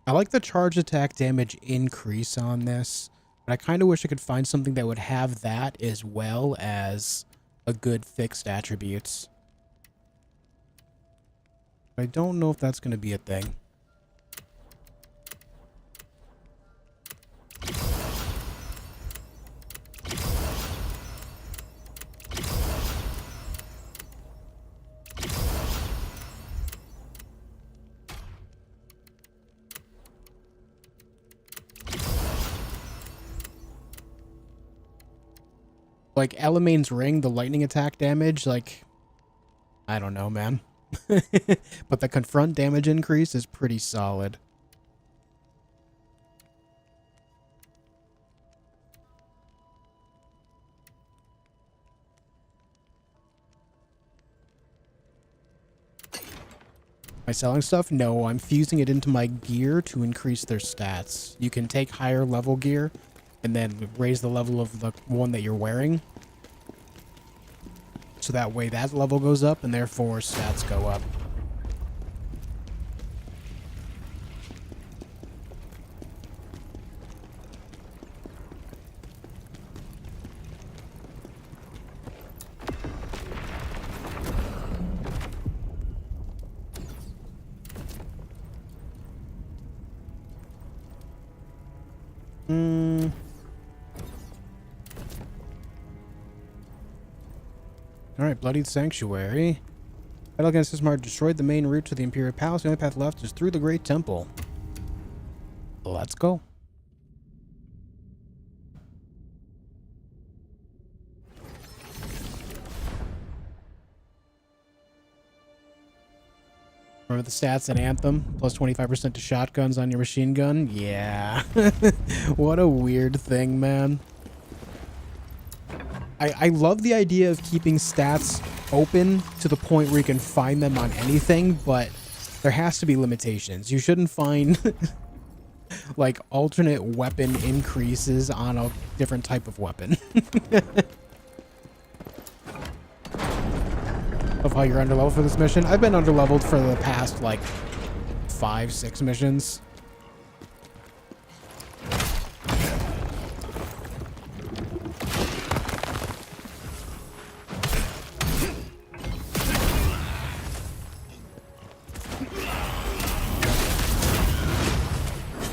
I like the charge attack damage increase on this, but I kind of wish I could find something that would have that as well as a good fixed attributes. I don't know if that's going to be a thing. Like Elamane's ring, the lightning attack damage, like, I don't know, man. But the confront damage increase is pretty solid. Am I selling stuff? No, I'm fusing it into my gear to increase their stats. You can take higher level gear and then raise the level of the one that you're wearing. So that way that level goes up and therefore stats go up. Alright, Bloodied Sanctuary. Battle against Ismar destroyed the main route to the Imperial Palace. The only path left is through the Great Temple. Let's go. Remember the stats in Anthem? Plus 25% to shotguns on your machine gun? Yeah. What a weird thing, man. I love the idea of keeping stats open to the point where you can find them on anything, but there has to be limitations. You shouldn't find like alternate weapon increases on a different type of weapon. Of how you're underleveled for this mission. I've been underleveled for the past like 5-6 missions.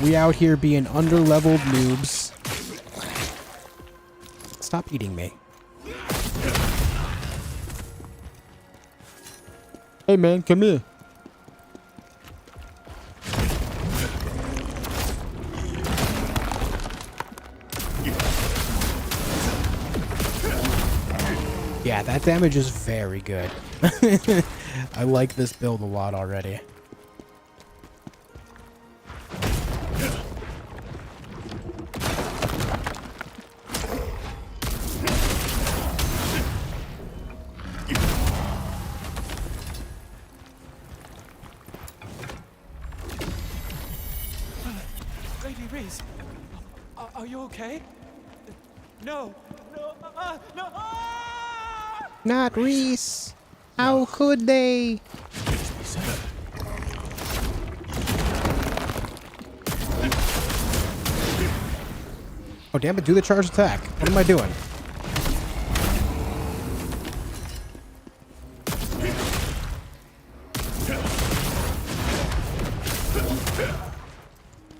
We out here being underleveled noobs. Stop eating me. Hey man, come here. Yeah, that damage is very good. I like this build a lot already. you okay? No. No. No. Not Reese. How could they? Oh, damn it. Do the charge attack. What am I doing?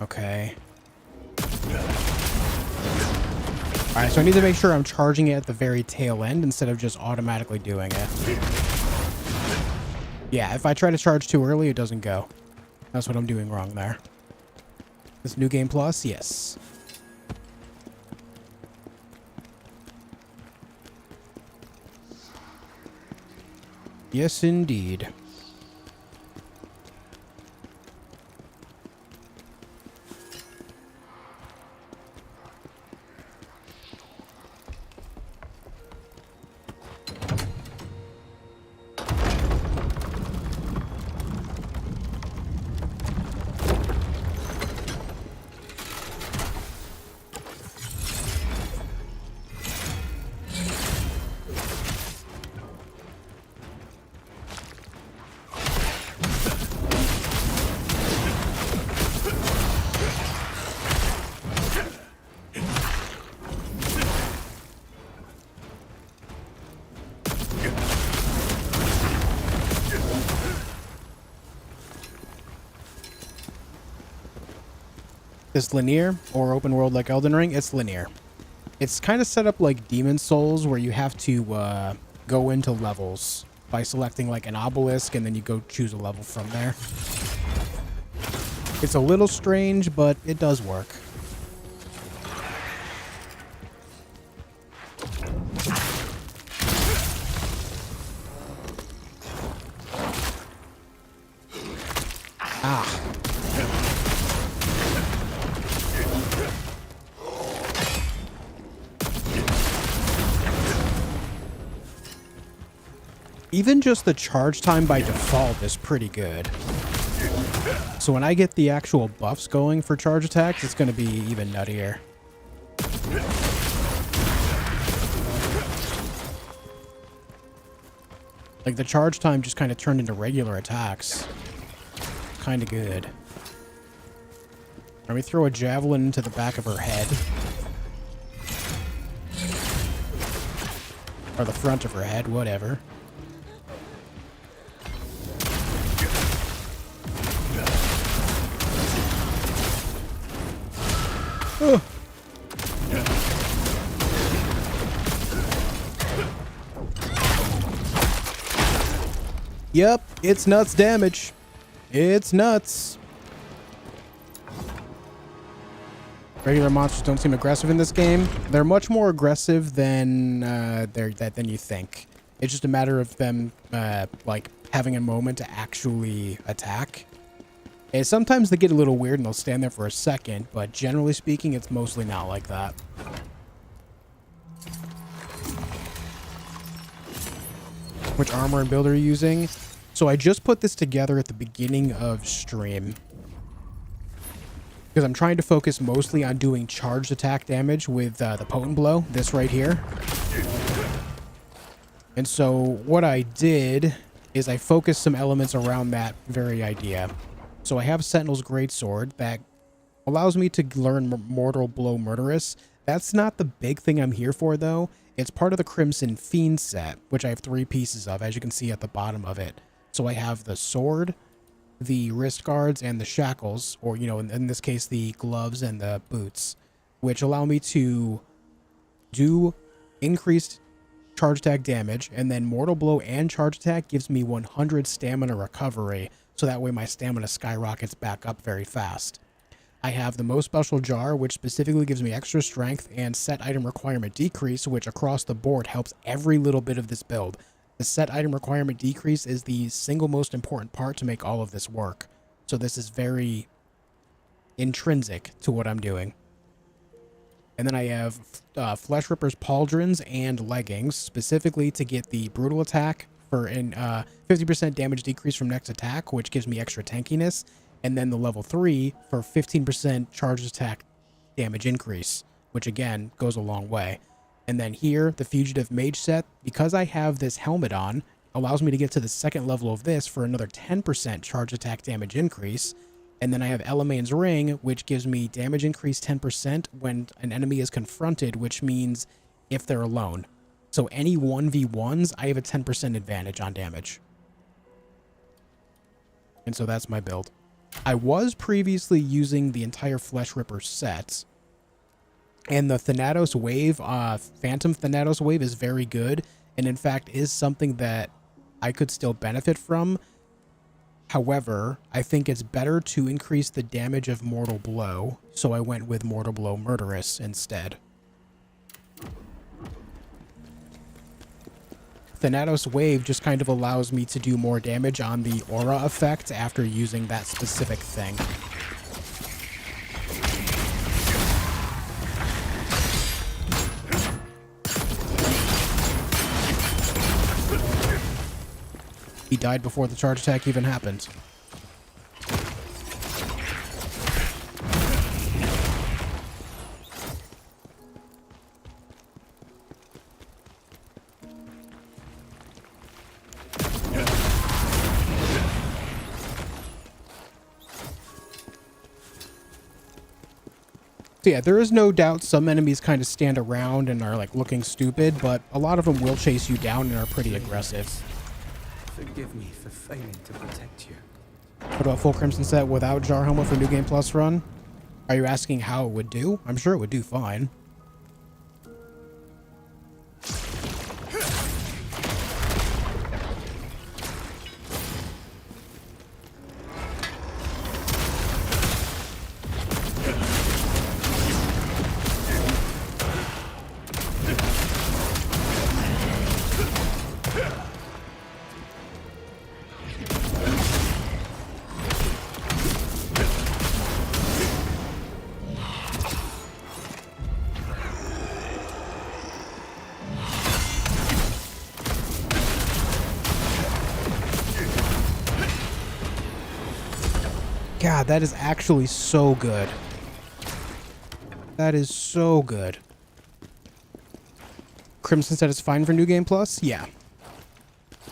Okay. Alright, so I need to make sure I'm charging it at the very tail end instead of just automatically doing it. Yeah, if I try to charge too early, it doesn't go. That's what I'm doing wrong there. This new game plus? Yes. Yes, indeed. Is linear or open world like Elden Ring? It's linear. It's kind of set up like Demon Souls where you have to go into levels by selecting like an obelisk and then you go choose a level from there. It's a little strange, but it does work. Ah. Even just the charge time by default is pretty good. So when I get the actual buffs going for charge attacks, it's going to be even nuttier. Like the charge time just kind of turned into regular attacks. Kind of good. Let me throw a javelin into the back of her head. Or the front of her head, whatever. Oh. Yep, it's nuts damage. It's nuts. Regular monsters don't seem aggressive in this game. They're much more aggressive than than you think. It's just a matter of them like having a moment to actually attack. And sometimes they get a little weird and they'll stand there for a second, but generally speaking, it's mostly not like that. Which armor and build are you using? So I just put this together at the beginning of stream. Because I'm trying to focus mostly on doing charged attack damage with the potent blow, this right here. And so what I did is I focused some elements around that very idea. So I have Sentinel's Greatsword that allows me to learn Mortal Blow Murderous. That's not the big thing I'm here for, though. It's part of the Crimson Fiend set, which I have 3 pieces of, as you can see at the bottom of it. So I have the sword, the wrist guards, and the shackles, or, you know, in this case, the gloves and the boots, which allow me to do increased charge attack damage, and then Mortal Blow and charge attack gives me 100 stamina recovery, so that way my stamina skyrockets back up very fast. I have the most special jar, which specifically gives me extra strength, and set item requirement decrease, which across the board helps every little bit of this build. The set item requirement decrease is the single most important part to make all of this work. So this is very intrinsic to what I'm doing. And then I have Flesh Ripper's Pauldrons and Leggings, specifically to get the brutal attack for an 50% damage decrease from next attack, which gives me extra tankiness. And then the level 3 for 15% charge attack damage increase, which again goes a long way. And then here, the Fugitive Mage set, because I have this helmet on, allows me to get to the second level of this for another 10% charge attack damage increase. And then I have Elamain's Ring, which gives me damage increase 10% when an enemy is confronted, which means if they're alone. So any 1v1s, I have a 10% advantage on damage. And so that's my build. I was previously using the entire Flesh Ripper set, and the Thanatos Wave, Phantom Thanatos Wave is very good, and in fact is something that I could still benefit from. However, I think it's better to increase the damage of Mortal Blow, so I went with Mortal Blow Murderous instead. Thanatos Wave just kind of allows me to do more damage on the aura effect after using that specific thing. He died before the charge attack even happened. So yeah, there is no doubt some enemies kind of stand around and are like looking stupid, but a lot of them will chase you down and are pretty aggressive. Forgive me for failing to protect you. What about full Crimson set without Jar Helmet for New Game Plus run? Are you asking how it would do? I'm sure it would do fine. God, that is actually so good. That is so good. Crimson set is fine for New Game Plus? Yeah.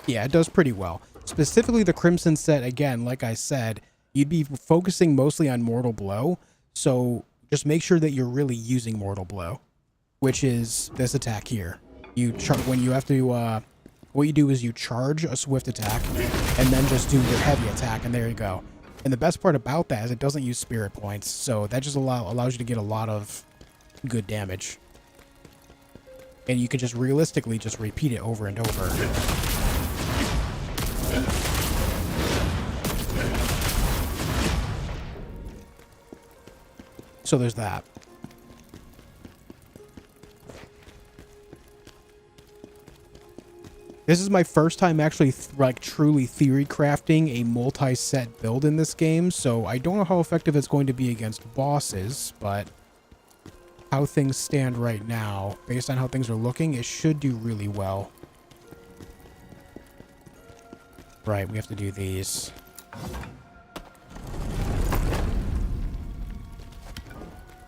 Yeah, it does pretty well. Specifically the Crimson set, again, like I said, you'd be focusing mostly on Mortal Blow, so just make sure that you're really using Mortal Blow, which is this attack here. When you have to, what you do is you charge a swift attack, and then just do your heavy attack, and there you go. And the best part about that is it doesn't use spirit points, so that just allows you to get a lot of good damage. And you can just realistically just repeat it over and over. So there's that. This is my first time actually truly theory crafting a multi-set build in this game, so I don't know how effective it's going to be against bosses, but how things stand right now, based on how things are looking, it should do really well. Right, we have to do these.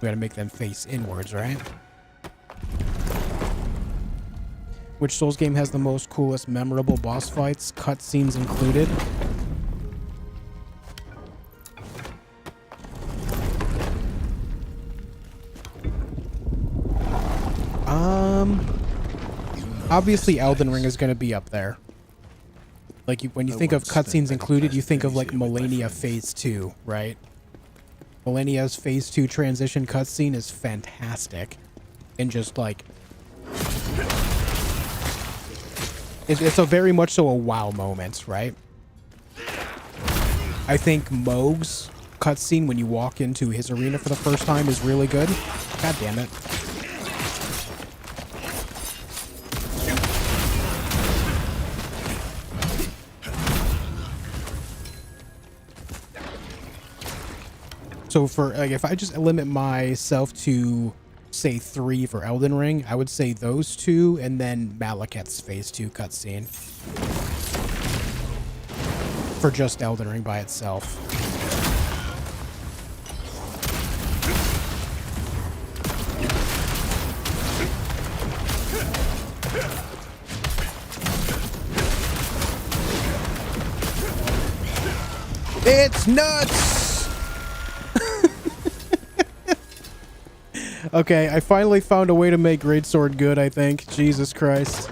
We gotta make them face inwards, right? Which Souls game has the most coolest memorable boss fights, cutscenes included? Obviously Elden Ring is going to be up there. Like, when you think of cutscenes included, you think of like Millennia Phase 2, right? Millennia's Phase 2 transition cutscene is fantastic. And just like... It's a very much so a wow moment, right? I think Mohg's cutscene when you walk into his arena for the first time is really good. God damn it. So for, like, if I just limit myself to, say, 3 for Elden Ring, I would say those 2, and then Malekith's Phase 2 cutscene. For just Elden Ring by itself. It's nuts! Okay, I finally found a way to make greatsword good, I think. Jesus Christ.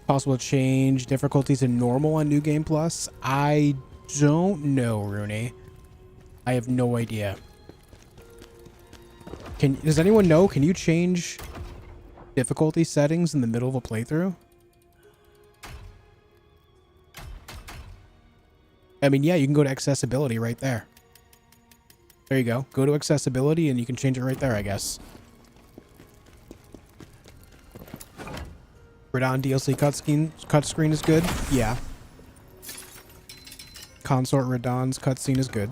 Possible to change difficulties in normal on New Game Plus? I don't know, Rooney. I have no idea. Does anyone know? Can you change difficulty settings in the middle of a playthrough? I mean, yeah, you can go to accessibility right there. There you go. Go to accessibility and you can change it right there, I guess. Radon DLC cutscreen is good. Yeah. Consort Radon's cutscene is good.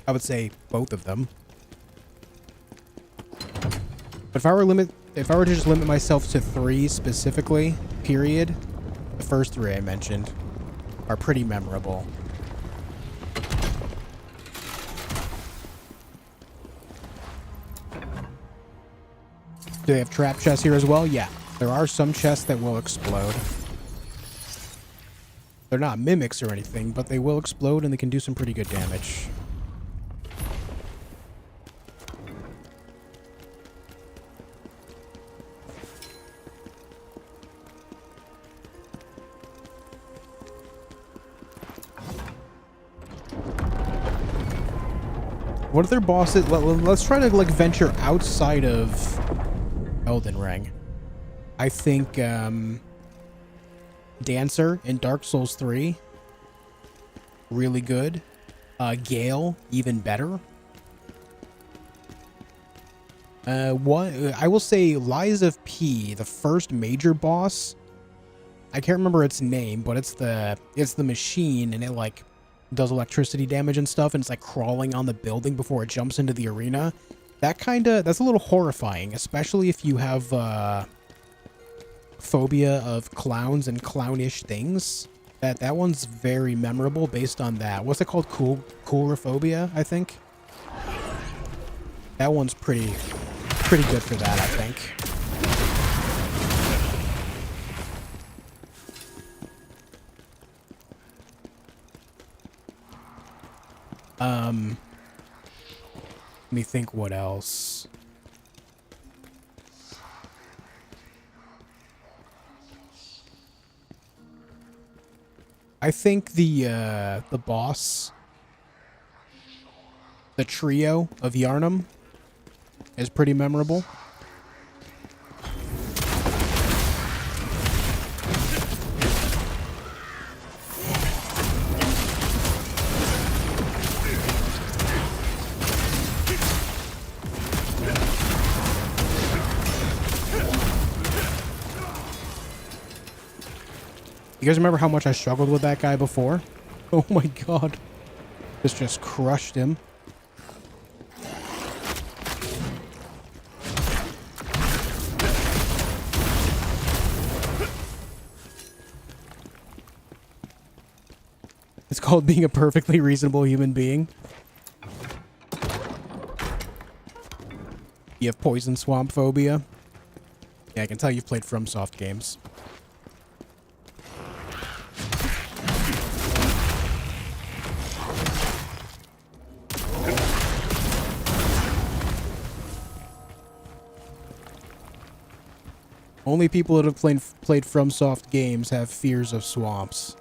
I would say both of them. But if I were to just limit myself to 3 specifically, period, the first 3 I mentioned are pretty memorable. Do they have trap chests here as well? Yeah. There are some chests that will explode. They're not mimics or anything, but they will explode and they can do some pretty good damage. What other bosses? Let's try to like venture outside of Elden Ring. I think Dancer in Dark Souls 3, really good. Gale, even better. I will say Lies of P, the first major boss. I can't remember its name, but it's the machine, and it like does electricity damage and stuff, and it's like crawling on the building before it jumps into the arena. That's a little horrifying, especially if you have phobia of clowns and clownish things. That one's very memorable based on that. What's it called? Coulrophobia, I think. That one's pretty good for that, I think. Let me think what else. I think the boss, the trio of Yarnum, is pretty memorable. You guys remember how much I struggled with that guy before? Oh my god. This just crushed him. It's called being a perfectly reasonable human being. You have poison swamp phobia? Yeah, I can tell you've played FromSoft games. Only people that have played FromSoft games have fears of swamps.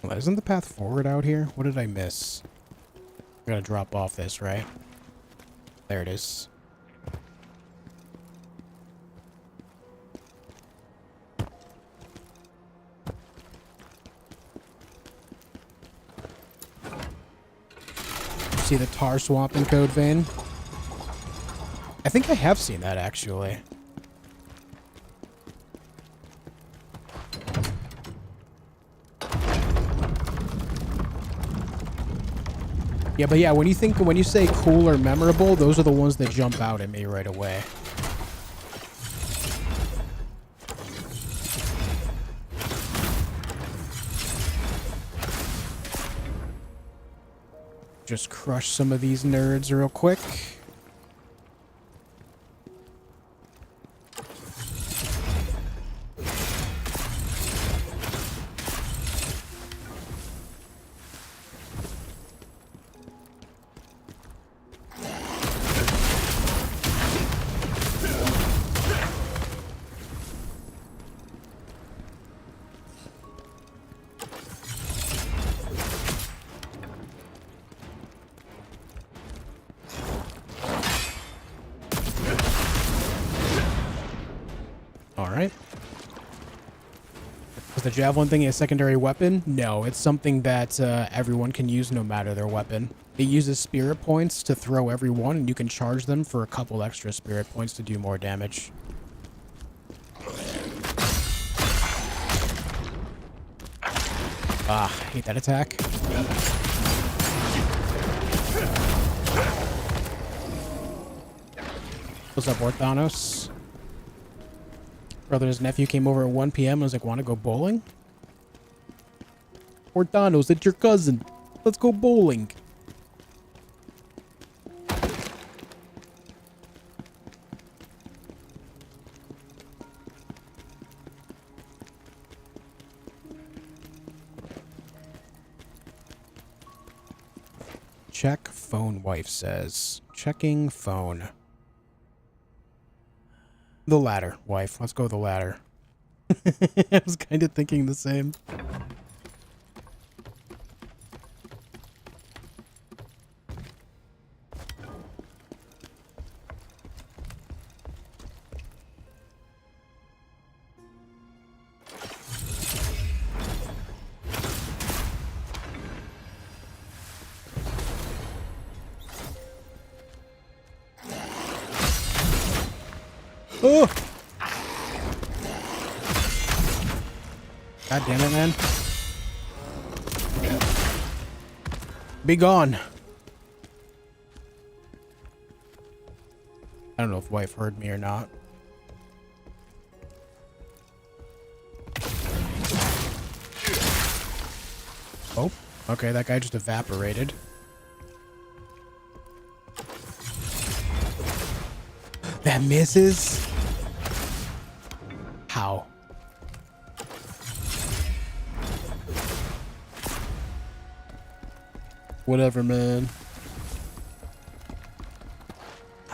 Well, isn't the path forward out here? What did I miss? I gotta drop off this, right? There it is. See the tar swamp in Code Vein? I think I have seen that, actually. Yeah, but yeah, when you say cool or memorable, those are the ones that jump out at me right away. Just crush some of these nerds real quick. Alright. Is the javelin thing a secondary weapon? No, it's something that everyone can use no matter their weapon. It uses spirit points to throw everyone, and you can charge them for a couple extra spirit points to do more damage. Ah, hate that attack. What's up, Orthanos? Brother and his nephew came over at 1 p.m. and was like, want to go bowling? Orthanos, it's your cousin. Let's go bowling. Check phone, wife says. Checking phone. The ladder, wife. Let's go with the ladder. I was kind of thinking the same. Oh! God damn it, man. Be gone. I don't know if wife heard me or not. Oh, okay, that guy just evaporated. That misses? How? Whatever, man.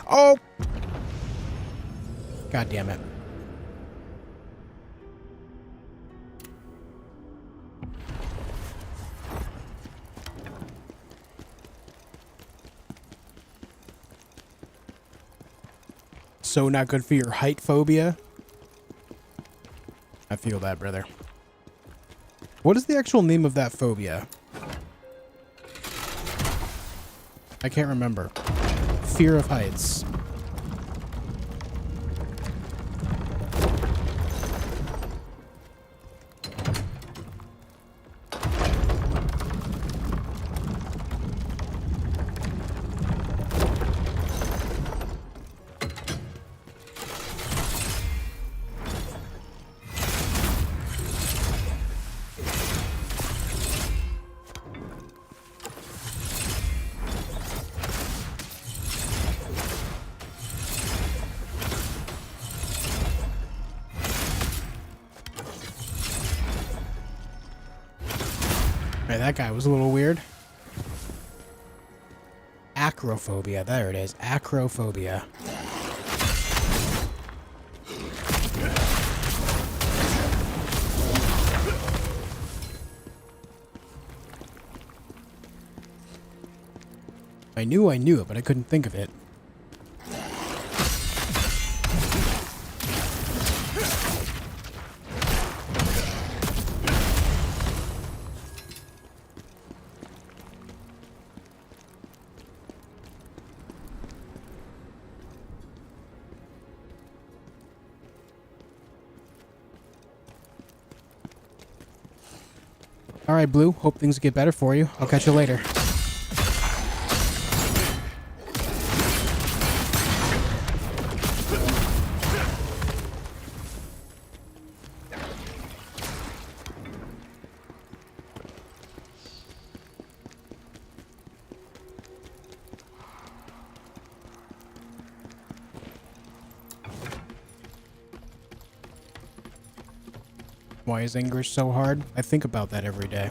Oh! God damn it. So not good for your height phobia. I feel that, brother. What is the actual name of that phobia? I can't remember. Fear of heights. That guy was a little weird. Acrophobia. There it is. Acrophobia. I knew it, but I couldn't think of it. Alright, Blue. Hope things get better for you. I'll catch you later. Why is English so hard? I think about that every day.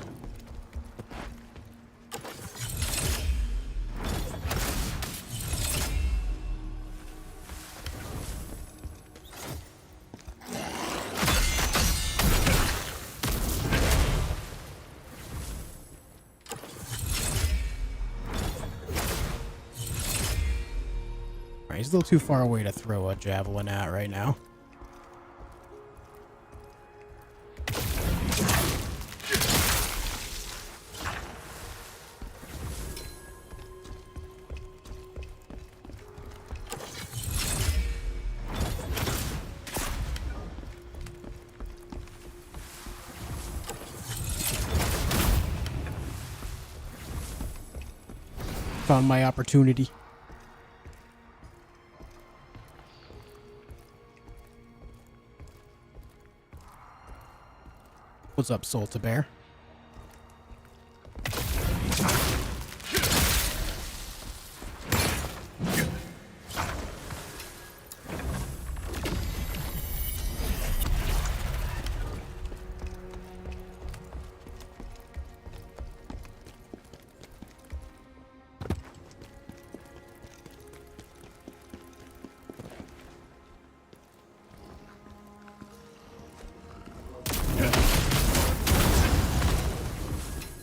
He's a little too far away to throw a javelin at right now. Found my opportunity. What's up, Soul to Bear?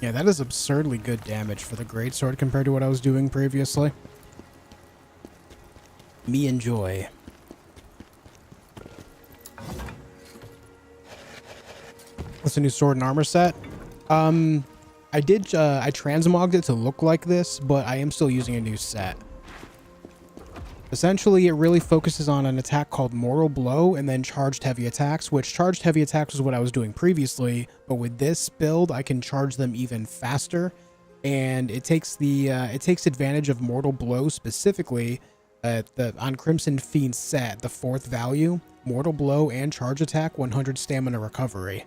Yeah, that is absurdly good damage for the greatsword compared to what I was doing previously. Me enjoy. What's a new sword and armor set? I transmogged it to look like this, but I am still using a new set. Essentially, it really focuses on an attack called Mortal Blow and then charged heavy attacks, which charged heavy attacks was what I was doing previously, but with this build, I can charge them even faster, and it takes advantage of Mortal Blow specifically on Crimson Fiend's set, the 4th value, Mortal Blow and charge attack, 100 stamina recovery.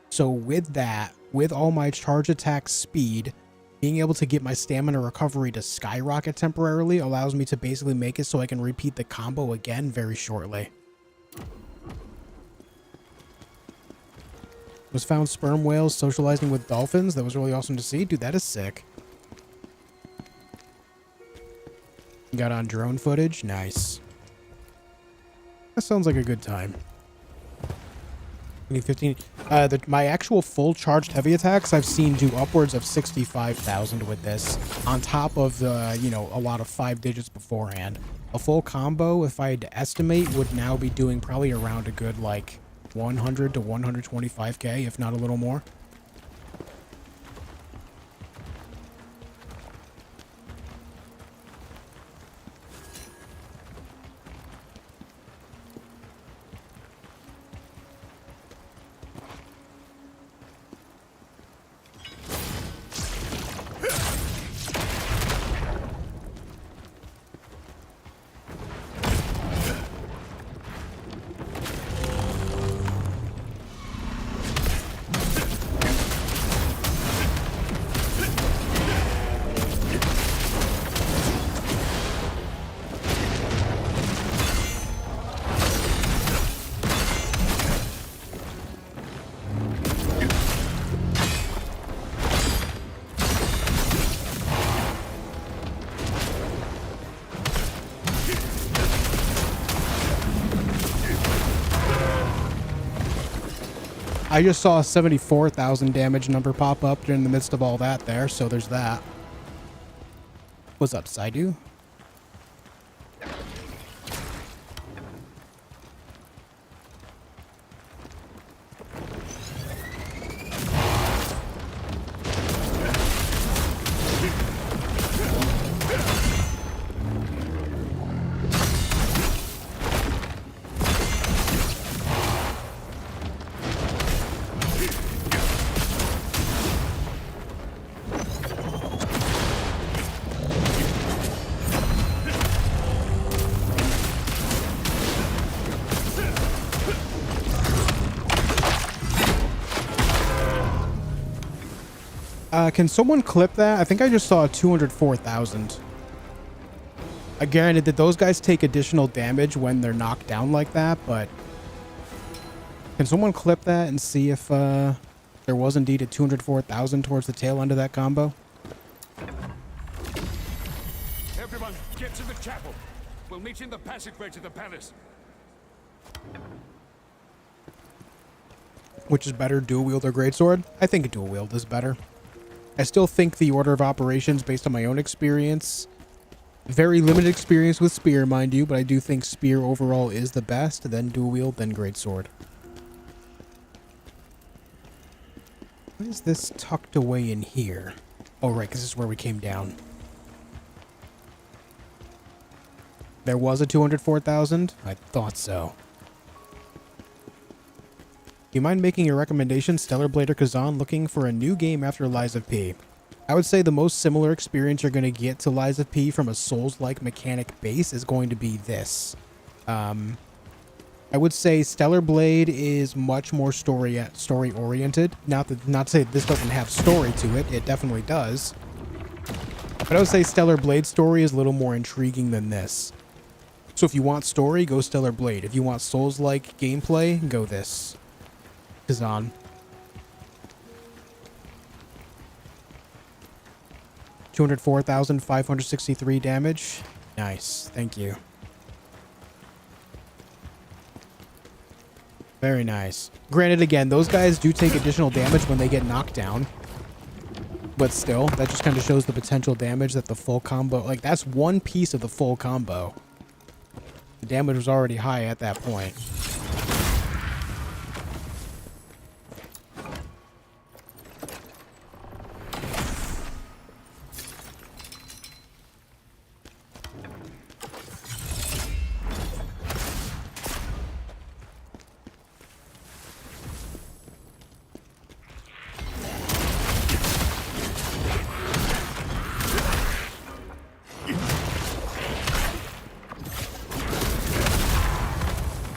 So with that, with all my charge attack speed, being able to get my stamina recovery to skyrocket temporarily allows me to basically make it so I can repeat the combo again very shortly. Was found sperm whales socializing with dolphins. That was really awesome to see. Dude, that is sick. Got on drone footage. Nice. That sounds like a good time. 15. My actual full charged heavy attacks I've seen do upwards of 65,000 with this, on top of the, you know, a lot of 5 digits beforehand. A full combo, if I had to estimate, would now be doing probably around a good like 100 to 125k, if not a little more. I just saw a 74,000 damage number pop up during the midst of all that there, so there's that. What's up, Saidu? Can someone clip that? I think I just saw 204,000. Again, did those guys take additional damage when they're knocked down like that? But Can someone clip that and see if there was indeed a 204,000 towards the tail end of that combo? Everyone, get to the chapel. We'll meet in the passageway to the palace. Which is better, dual wield or greatsword? I think a dual wield is better. I still think the order of operations, based on my own experience, very limited experience with spear, mind you, but I do think spear overall is the best, then dual wield, then greatsword. What is this tucked away in here? Oh, right, because this is where we came down. There was a 204,000? I thought so. Do you mind making a recommendation, Stellar Blade or Khazan, looking for a new game after Lies of P? I would say the most similar experience you're going to get to Lies of P from a Souls-like mechanic base is going to be this. I would say Stellar Blade is much more story-oriented. Not to say this doesn't have story to it. It definitely does. But I would say Stellar Blade story is a little more intriguing than this. So if you want story, go Stellar Blade. If you want Souls-like gameplay, go this. Khazan. 204,563 damage. Nice. Thank you. Very nice. Granted, again, those guys do take additional damage when they get knocked down. But still, that just kind of shows the potential damage that the full combo... Like, that's one piece of the full combo. The damage was already high at that point.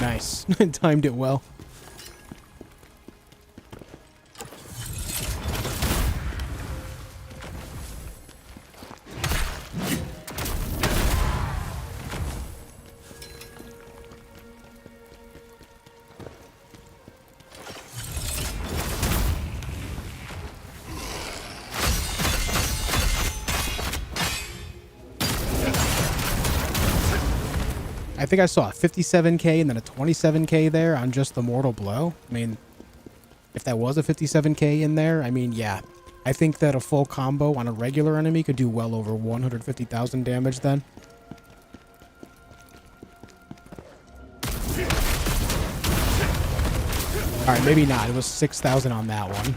Nice. Timed it well. I think I saw a 57k and then a 27k there on just the mortal blow. I mean, if that was a 57k in there, I mean, yeah. I think that a full combo on a regular enemy could do well over 150,000 damage then. Alright, maybe not. It was 6,000 on that one.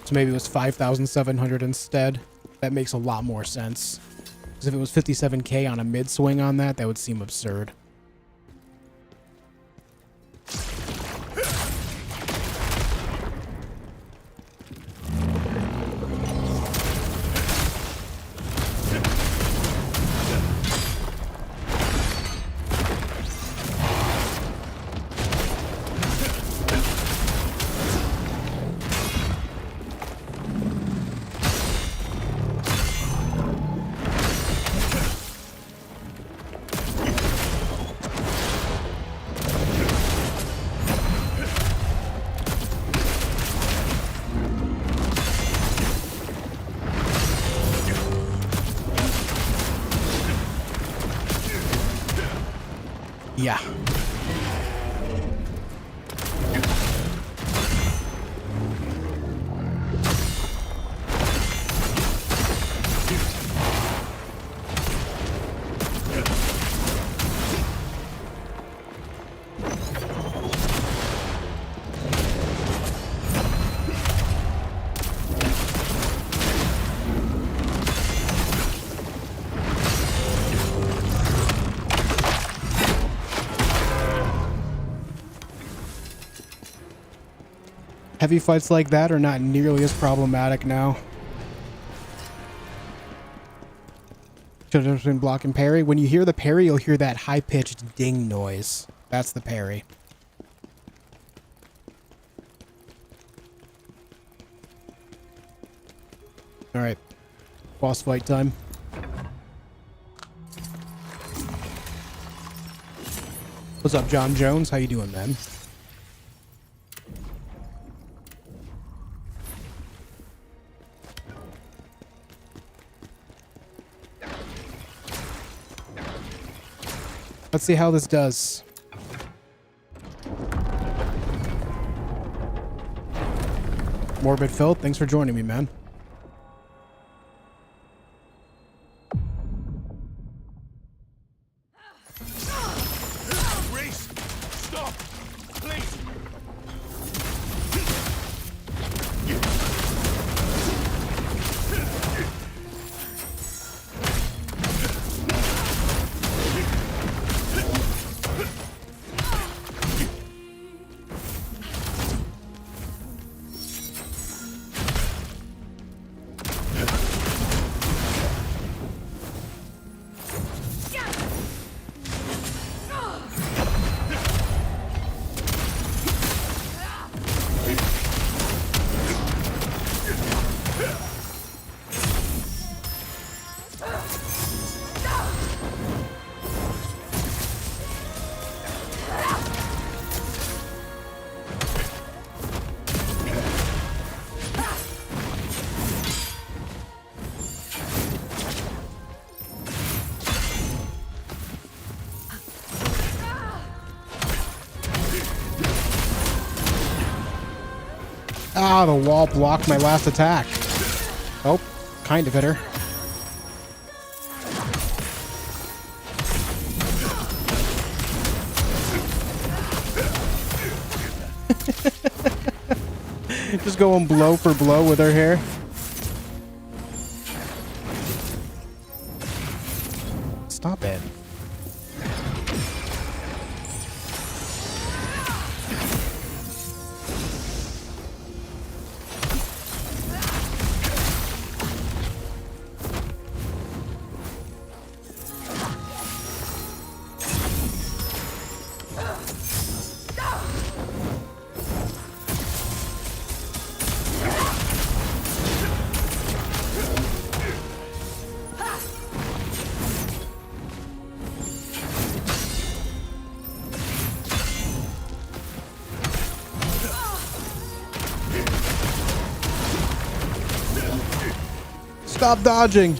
So maybe it was 5,700 instead. That makes a lot more sense. Because if it was 57k on a mid swing on that, that would seem absurd. Yeah. Heavy fights like that are not nearly as problematic now. Should have been block and parry. When you hear the parry, you'll hear that high-pitched ding noise. That's the parry. All right, boss fight time. What's up, John Jones? How you doing, man? Let's see how this does. Morbid Phil, thanks for joining me, man. Reese, stop! Please! Ah, the wall blocked my last attack. Oh, kind of hit her. Just going blow for blow with her hair. Stop it. Stop dodging.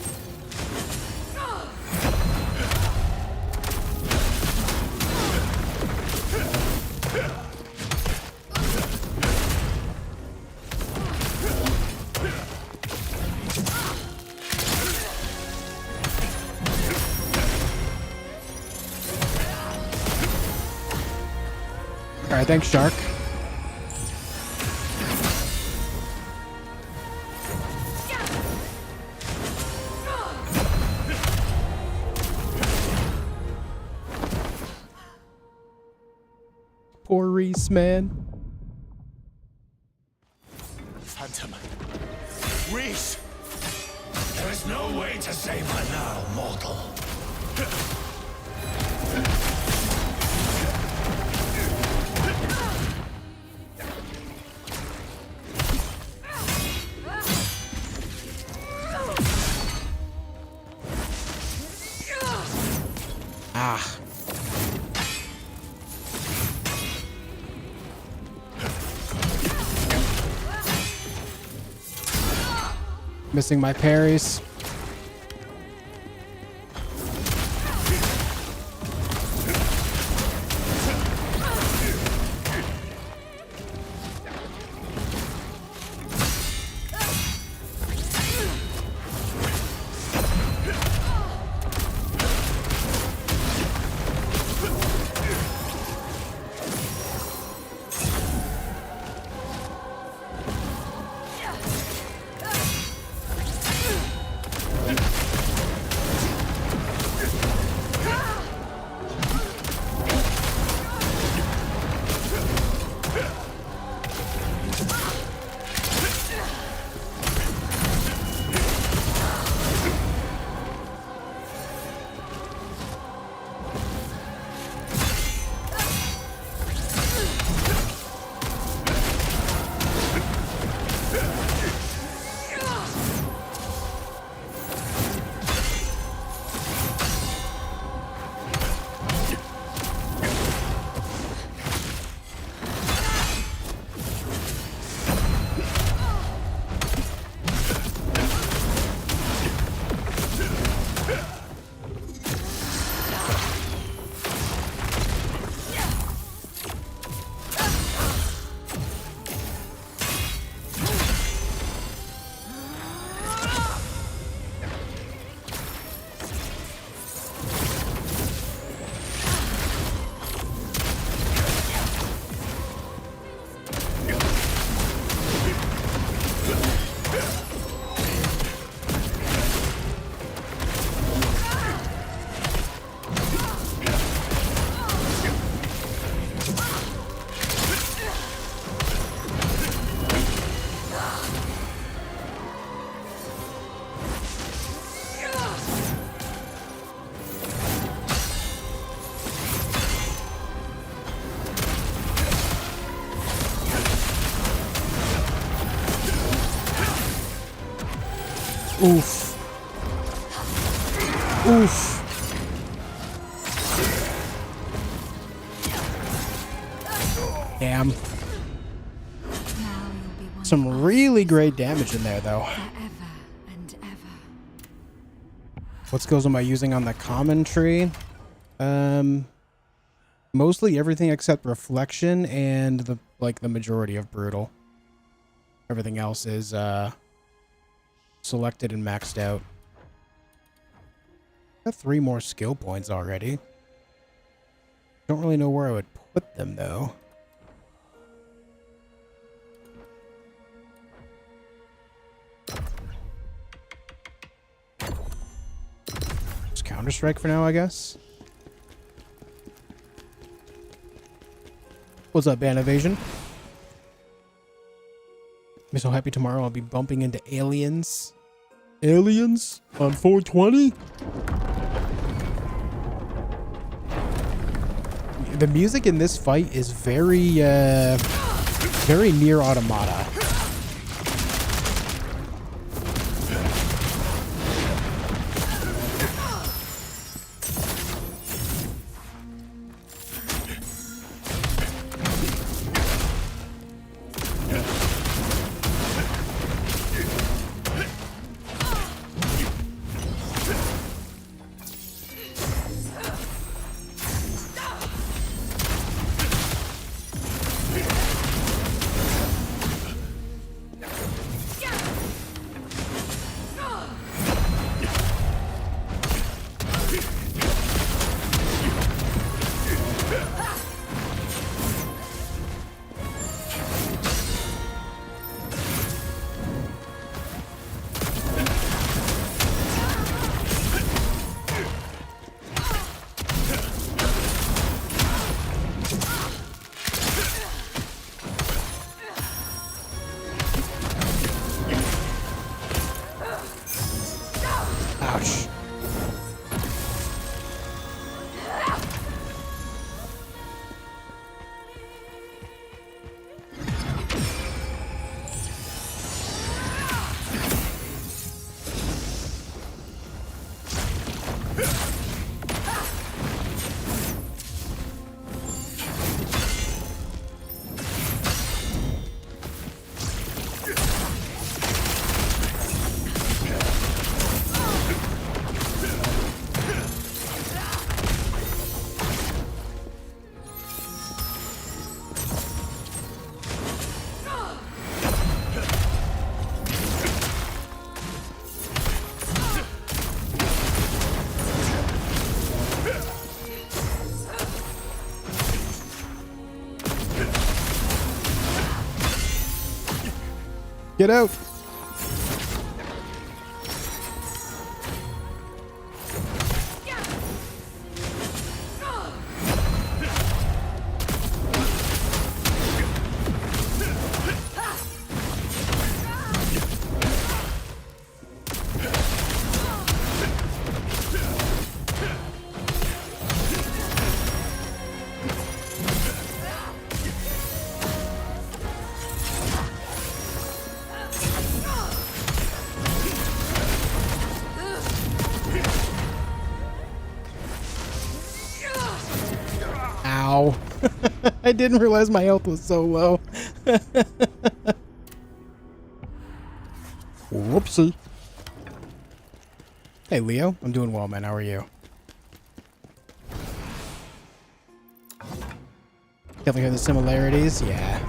All right, thanks, Shark. Poor Reese, man. Phantom. Reese! There is no way to save her now, mortal. Ah. Missing my parries. Oof. Oof. Damn. Now you'll be one Some of really us great damage in there, though. forever and ever. What skills am I using on the common tree? Mostly everything except reflection and the majority of brutal. Everything else is selected and maxed out. Got 3 more skill points already. Don't really know where I would put them though. Just Counter-Strike for now, I guess. What's up, Band Evasion? I'm so happy tomorrow I'll be bumping into aliens. Aliens? On 420? The music in this fight is very, very near Automata. Ouch. Get out! Ow. I didn't realize my health was so low. Whoopsie. Hey, Leo. I'm doing well, man. How are you? Definitely hear the similarities. Yeah.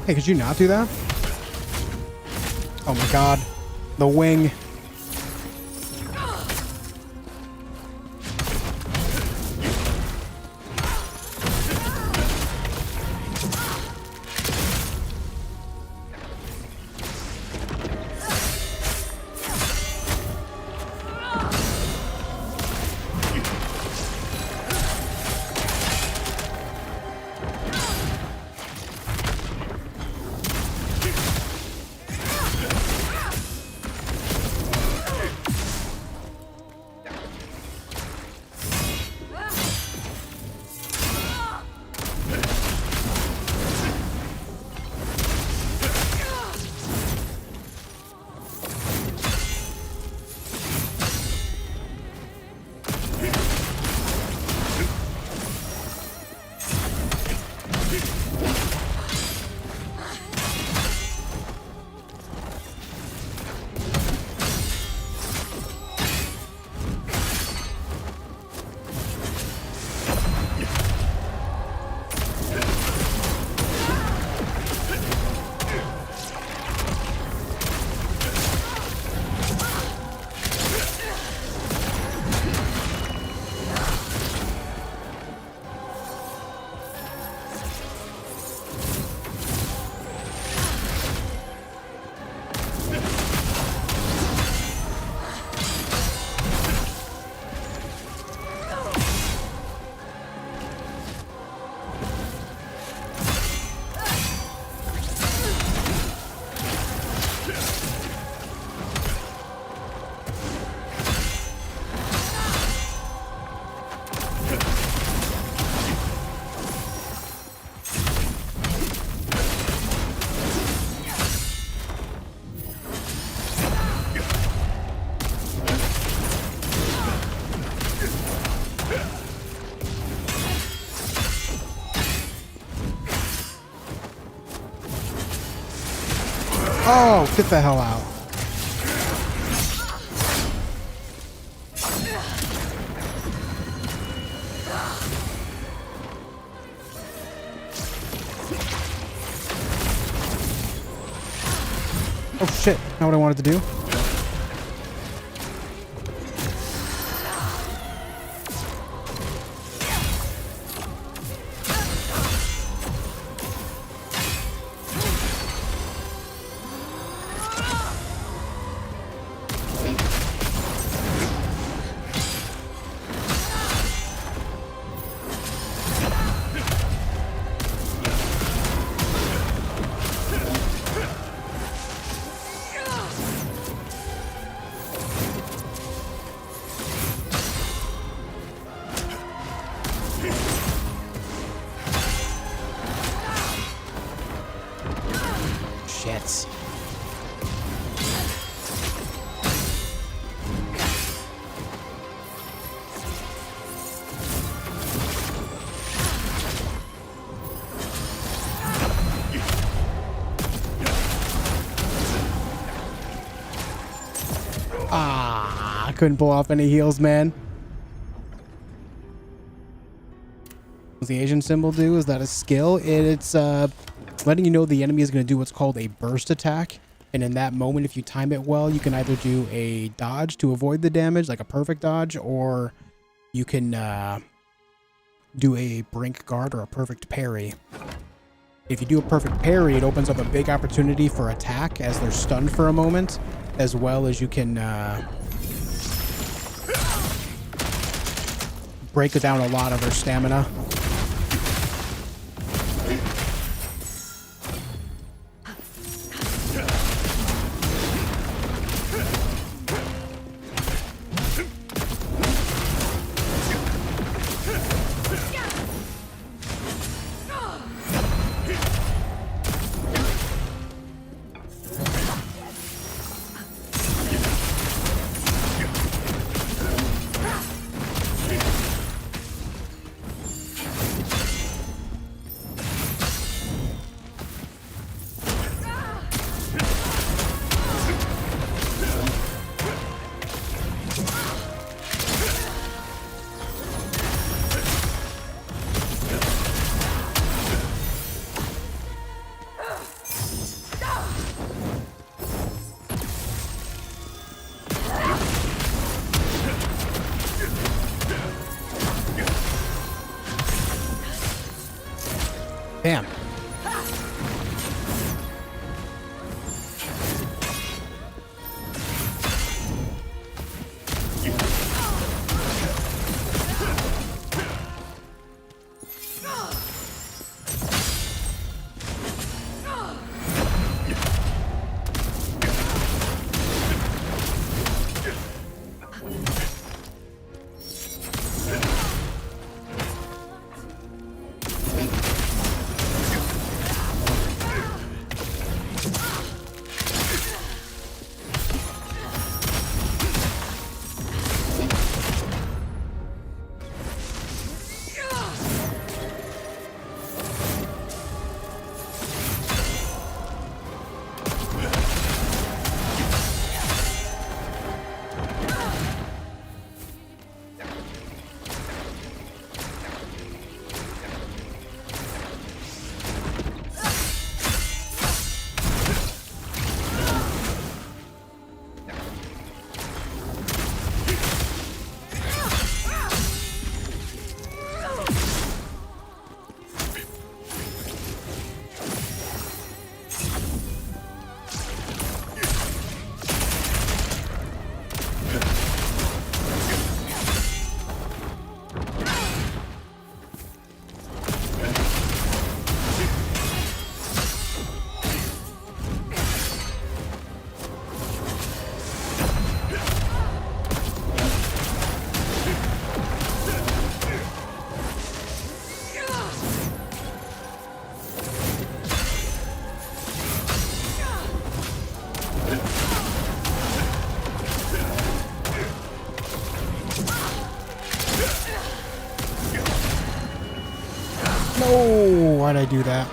Hey, could you not do that? Oh my god. The wing. Oh, get the hell out. Oh shit, not what I wanted to do. Shit. Ah, I couldn't pull off any heals, man. What the Asian symbol do? Is that a skill? It's letting you know the enemy is going to do what's called a burst attack. And in that moment, if you time it well, you can either do a dodge to avoid the damage, like a perfect dodge, or you can do a brink guard or a perfect parry. If you do a perfect parry, it opens up a big opportunity for attack as they're stunned for a moment, as well as you can break down a lot of their stamina. No, why'd I do that?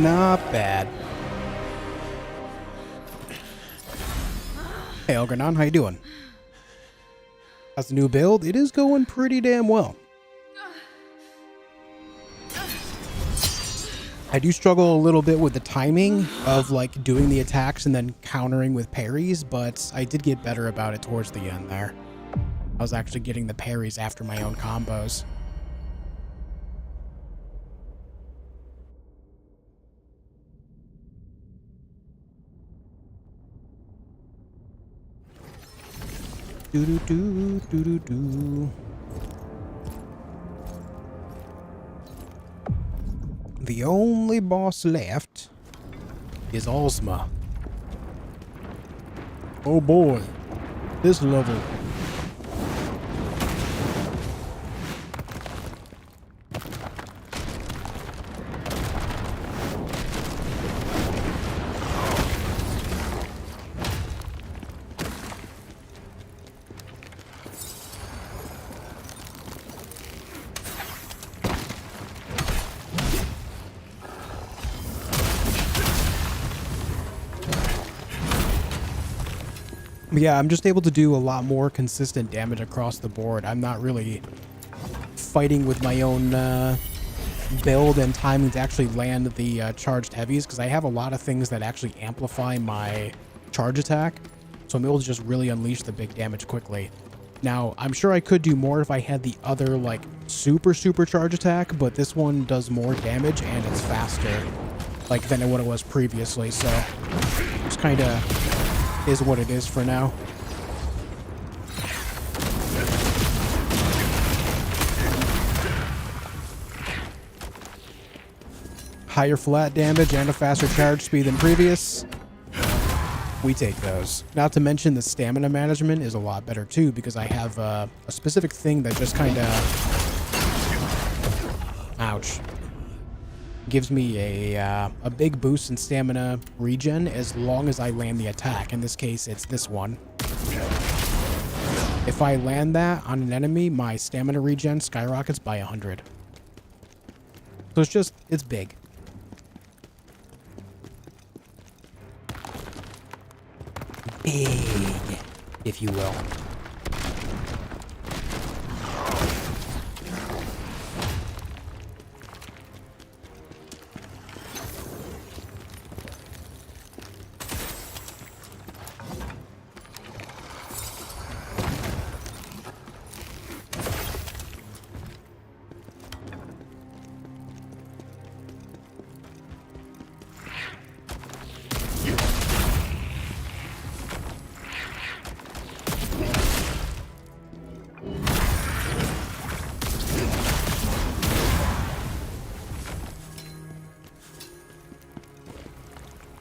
Not bad. Hey, Elgranon, how you doing? How's the new build? It is going pretty damn well. I do struggle a little bit with the timing of like doing the attacks and then countering with parries, but I did get better about it towards the end there. I was actually getting the parries after my own combos. Do do do do do do. The only boss left is Osma. Oh boy, this level. Yeah, I'm just able to do a lot more consistent damage across the board. I'm not really fighting with my own build and timing to actually land the charged heavies, because I have a lot of things that actually amplify my charge attack, so I'm able to just really unleash the big damage quickly. Now, I'm sure I could do more if I had the other, like, super charge attack, but this one does more damage and it's faster, like, than what it was previously, so it's kind of is what it is for now. Higher flat damage and a faster charge speed than previous. We take those. Not to mention the stamina management is a lot better too, because I have a specific thing that just kind of... Ouch. Gives me a big boost in stamina regen as long as I land the attack. In this case, it's this one. If I land that on an enemy, my stamina regen skyrockets by 100. So it's big. Big, if you will.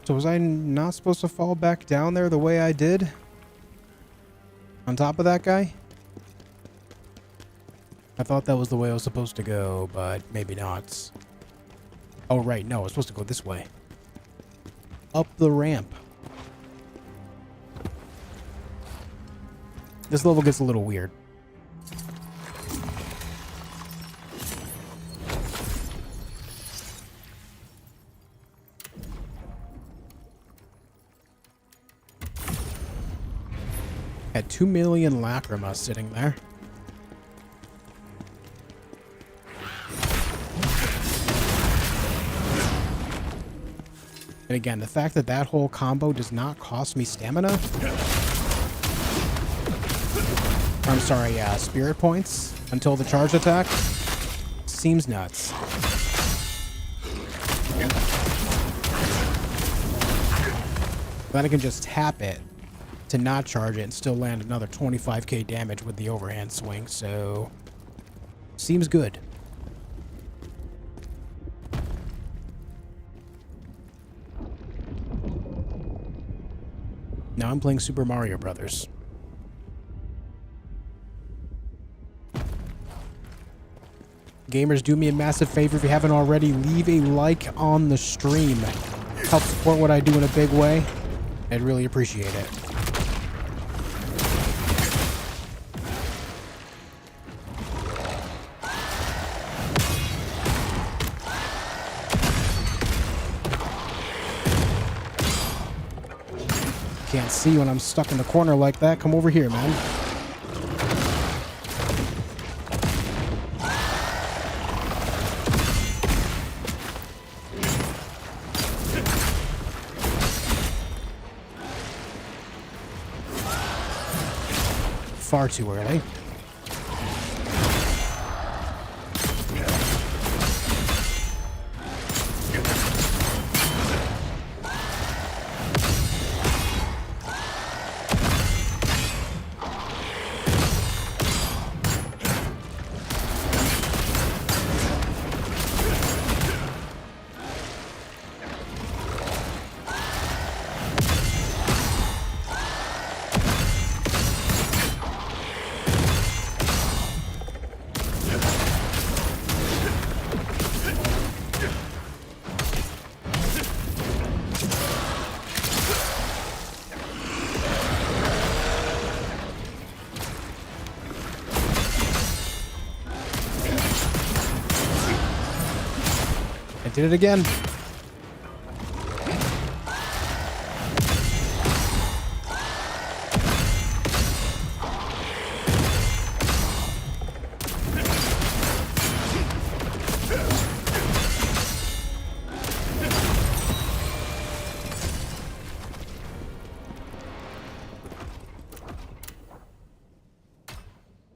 So was I not supposed to fall back down there the way I did? On top of that guy? I thought that was the way I was supposed to go, but maybe not. Oh, right. No, I was supposed to go this way. Up the ramp. This level gets a little weird. Had 2 million lacrima sitting there. And again, the fact that that whole combo does not cost me stamina. I'm sorry, spirit points until the charge attack seems nuts. Then I can just tap it to not charge it and still land another 25k damage with the overhand swing, so seems good. Now I'm playing Super Mario Brothers. Gamers, do me a massive favor if you haven't already, leave a like on the stream. Help support what I do in a big way. I'd really appreciate it. Can't see when I'm stuck in the corner like that. Come over here, man. Far too early. I did it again.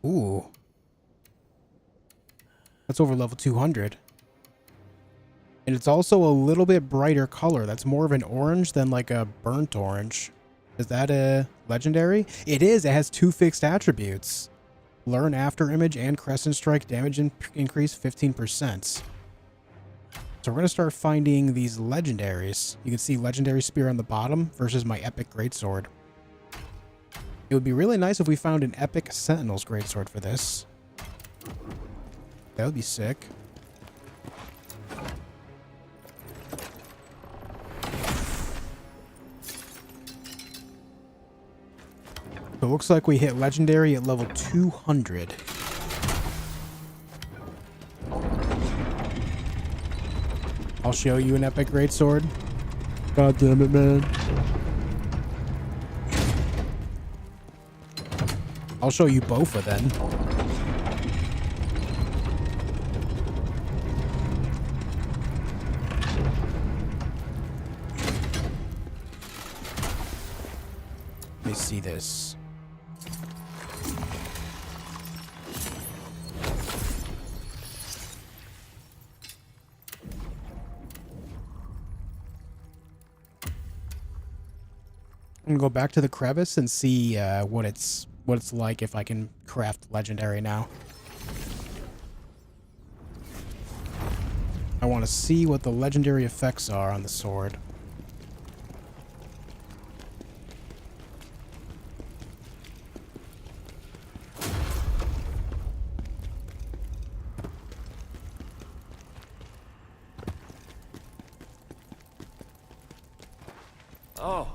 Ooh. That's over level 200. And it's also a little bit brighter color. That's more of an orange than like a burnt orange. Is that a legendary? It is. It has 2 fixed attributes. Learn after image and crescent strike damage increase 15%. So we're going to start finding these legendaries. You can see legendary spear on the bottom versus my epic greatsword. It would be really nice if we found an epic sentinel's greatsword for this. That would be sick. So it looks like we hit legendary at level 200. I'll show you an epic greatsword. God damn it, man. I'll show you both of them. Let me see this. I'm gonna go back to the crevice and see what it's like if I can craft legendary now. I want to see what the legendary effects are on the sword. Oh.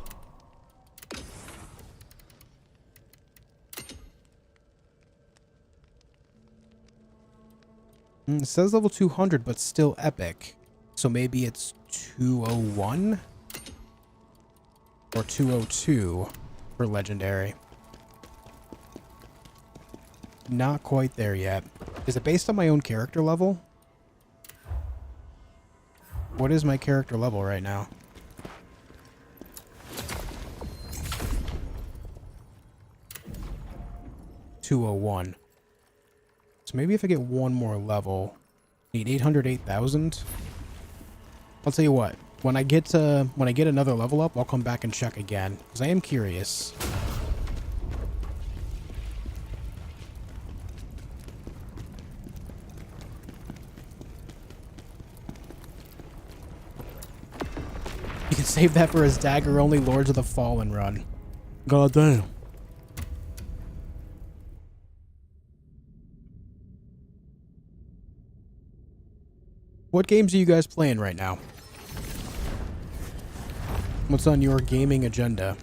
It says level 200, but still epic. So maybe it's 201 or 202 for legendary. Not quite there yet. Is it based on my own character level? What is my character level right now? $201. So maybe if I get one more level, need 808,000. I'll tell you what. When I get another level up, I'll come back and check again because I am curious. You can save that for his dagger-only Lords of the Fallen run. God damn. What games are you guys playing right now? What's on your gaming agenda?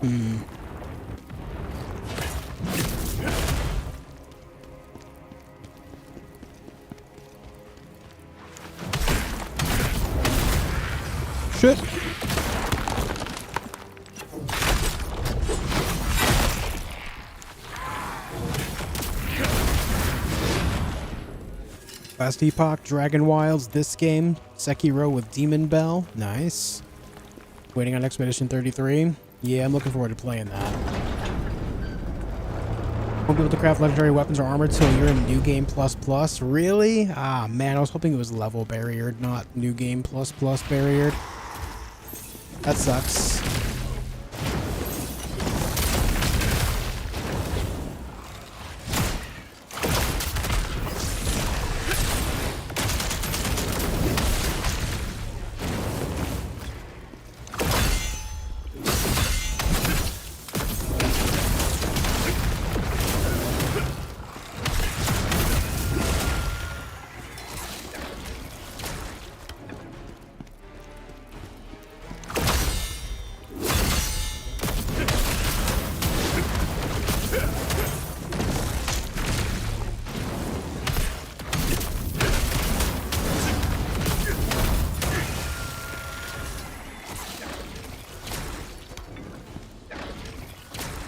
Shit. Last Epoch, Dragon Wilds, this game, Sekiro with Demon Bell, nice. Waiting on Expedition 33. Yeah, I'm looking forward to playing that. Won't be able to craft legendary weapons or armor till you're in New Game Plus Plus. Really? Ah, man, I was hoping it was level barriered, not New Game Plus Plus barriered. That sucks.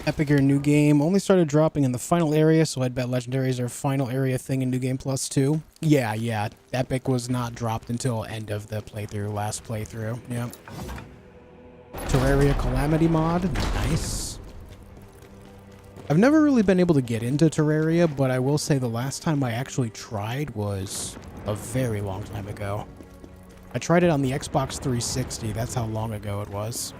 Epic Gear New Game only started dropping in the final area, so I'd bet legendaries are final area thing in New Game Plus 2. Yeah. Epic was not dropped until end of the playthrough, last playthrough. Yep. Terraria Calamity mod, nice. I've never really been able to get into Terraria, but I will say the last time I actually tried was a very long time ago. I tried it on the Xbox 360, that's how long ago it was.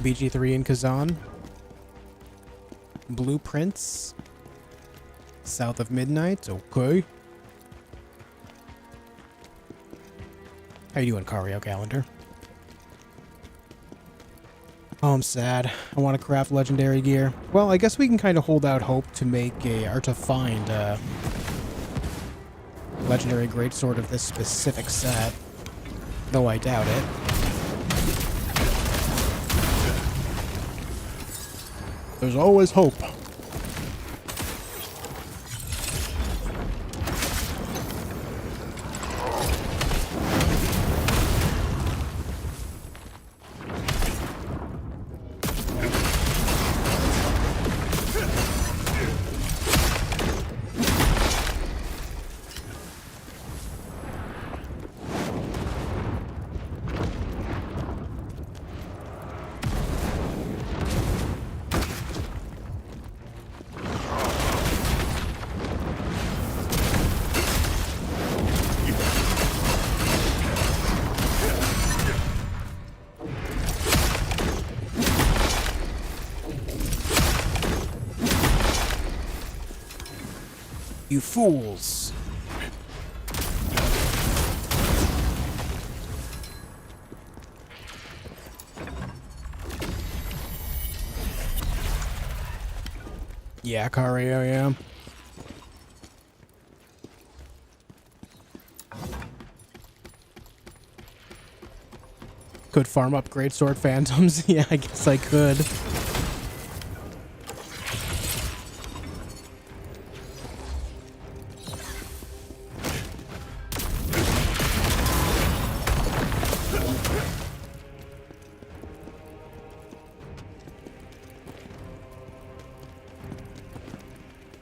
BG3 in Khazan. Blueprints. South of Midnight. Okay. How you doing, Cario Calendar? Oh, I'm sad. I want to craft legendary gear. Well, I guess we can kind of hold out hope to make or to find legendary greatsword of this specific set. Though I doubt it. There's always hope. You fools. Yeah, Cario, yeah. Could farm up greatsword phantoms. Yeah, I guess I could.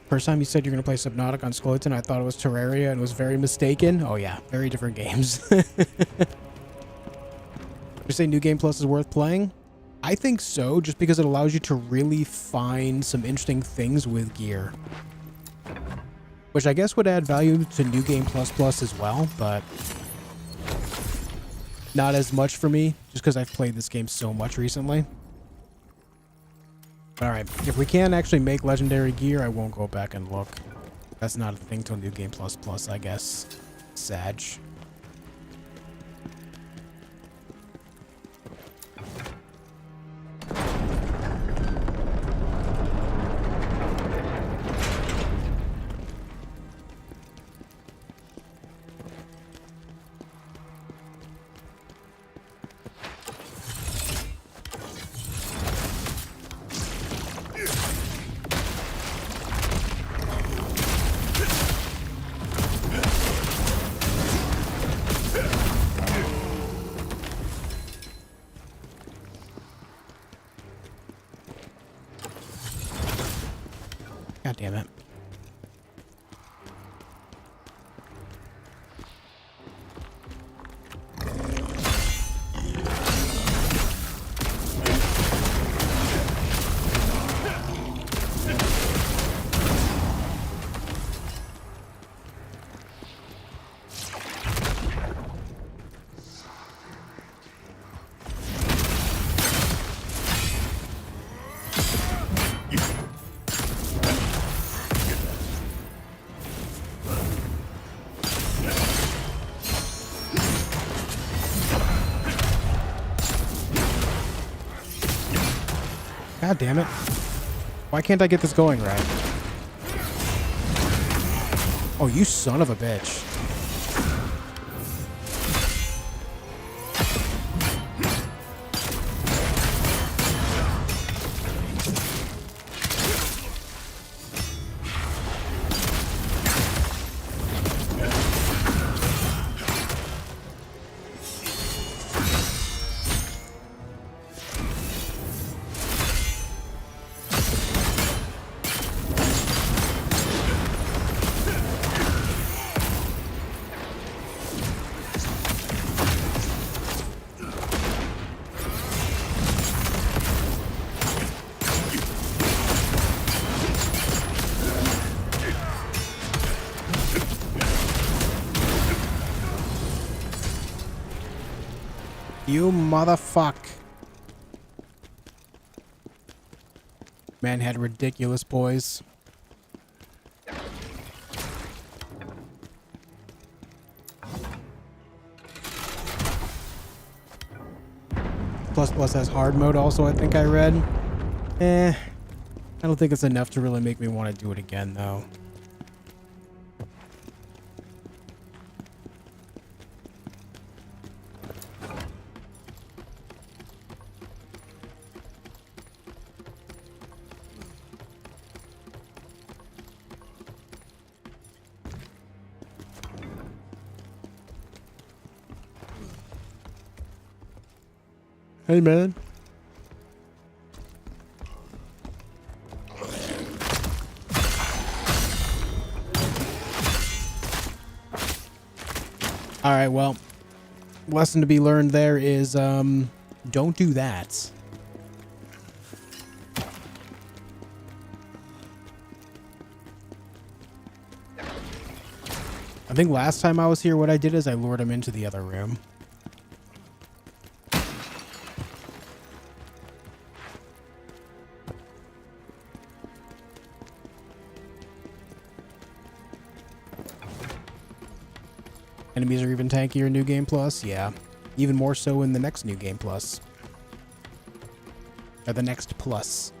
First time you said you're going to play Subnautica on Skeleton, I thought it was Terraria and was very mistaken. Oh yeah, very different games. You say New Game Plus is worth playing? I think so, just because it allows you to really find some interesting things with gear. Which I guess would add value to New Game Plus Plus as well, but not as much for me, just because I've played this game so much recently. Alright, if we can actually make legendary gear, I won't go back and look. That's not a thing till New Game Plus Plus, I guess. Sag. God damn it. God damn it. Why can't I get this going right? Oh, you son of a bitch. You motherfuck. Man had ridiculous poise. Plus has hard mode also, I think I read. I don't think it's enough to really make me want to do it again, though. Hey, man. All right, well, lesson to be learned there is don't do that. I think last time I was here, what I did is I lured him into the other room. Enemies are even tankier in New Game Plus? Yeah. Even more so in the next New Game Plus. Or the next plus.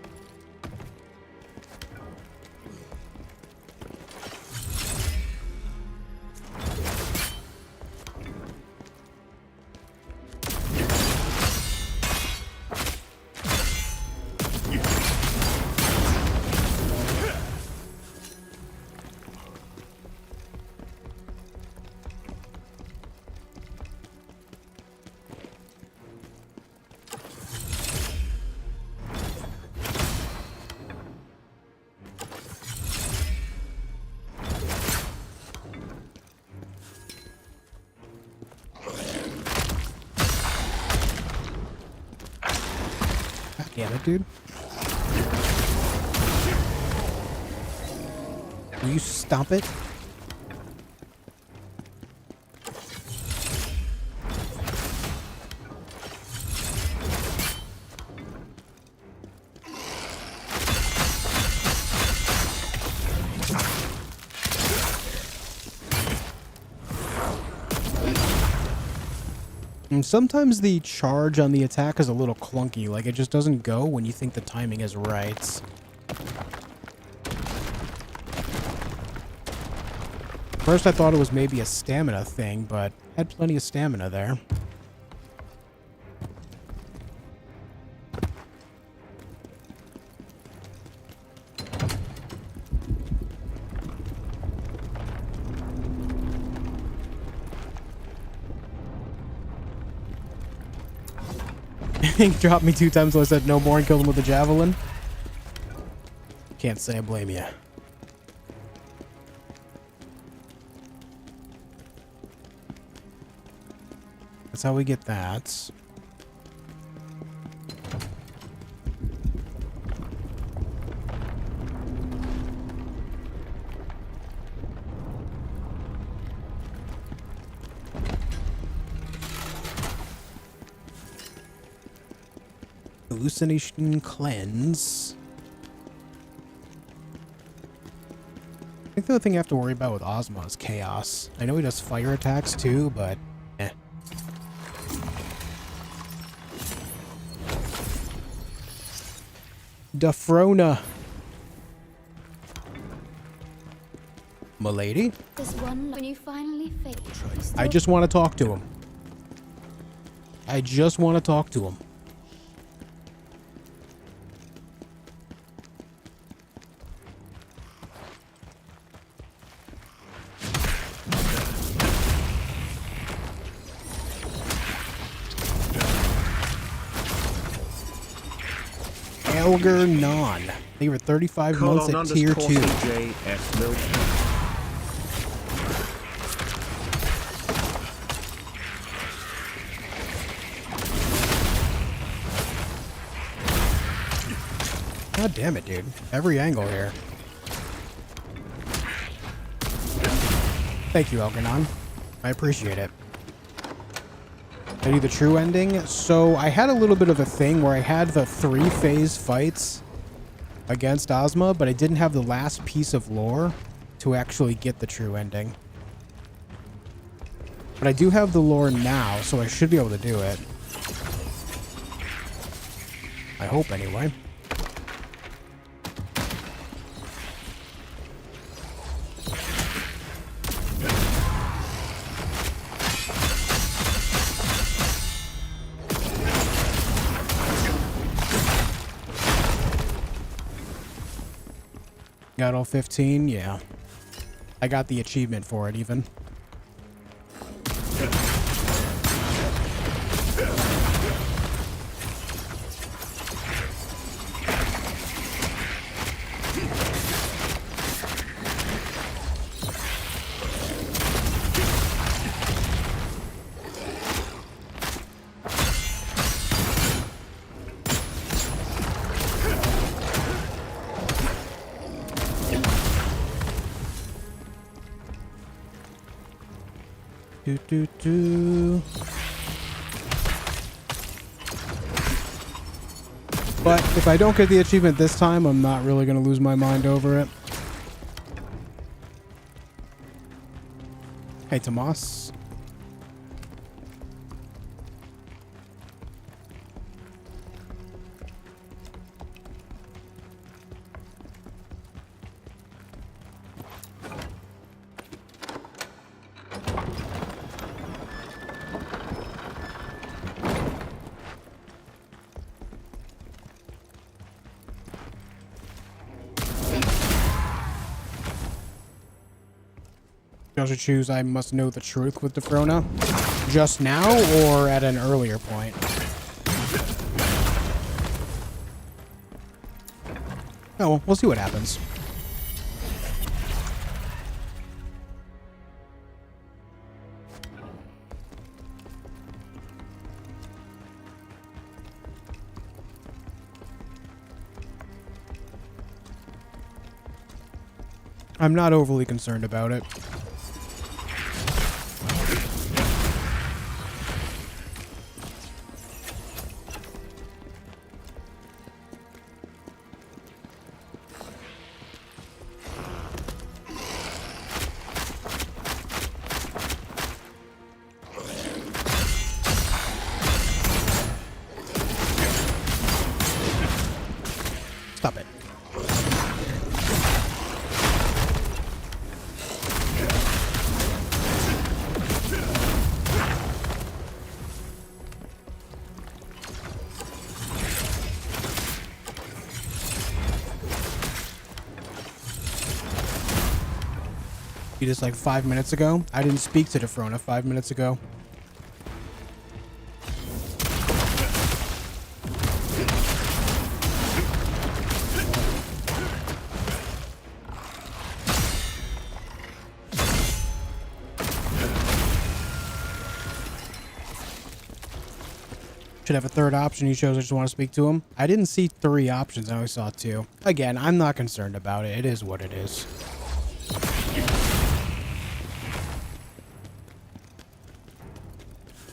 Damn it, dude. Will you stop it? And sometimes the charge on the attack is a little clunky, like it just doesn't go when you think the timing is right. First I thought it was maybe a stamina thing, but had plenty of stamina there. He dropped me 2 times, so I said no more and killed him with a javelin. Can't say I blame you. That's how we get that. Hallucination cleanse. I think the other thing I have to worry about with Osma is chaos. I know he does fire attacks too, but eh. Dafrona. Milady? There's one when you finally fade. I just want to talk to him. I just want to talk to him. Elgar Non. They were 35 months at tier 2. God damn it, dude. Every angle here. Thank you, Elganon. I appreciate it. I do the true ending. So I had a little bit of a thing where I had the 3-phase fights against Osma, but I didn't have the last piece of lore to actually get the true ending. But I do have the lore now, so I should be able to do it. I hope, anyway. Got all 15? Yeah. I got the achievement for it, even. But if I don't get the achievement this time, I'm not really going to lose my mind over it. Hey, Tomas. I should choose I must know the truth with Dafrona. Just now or at an earlier point? Oh, well, we'll see what happens. I'm not overly concerned about it. Stop it. Just like 5 minutes ago. I didn't speak to Dafrona 5 minutes ago. should have a third option. He shows I just want to speak to him. I didn't see 3 options. I only saw 2. Again, I'm not concerned about it. It is what it is.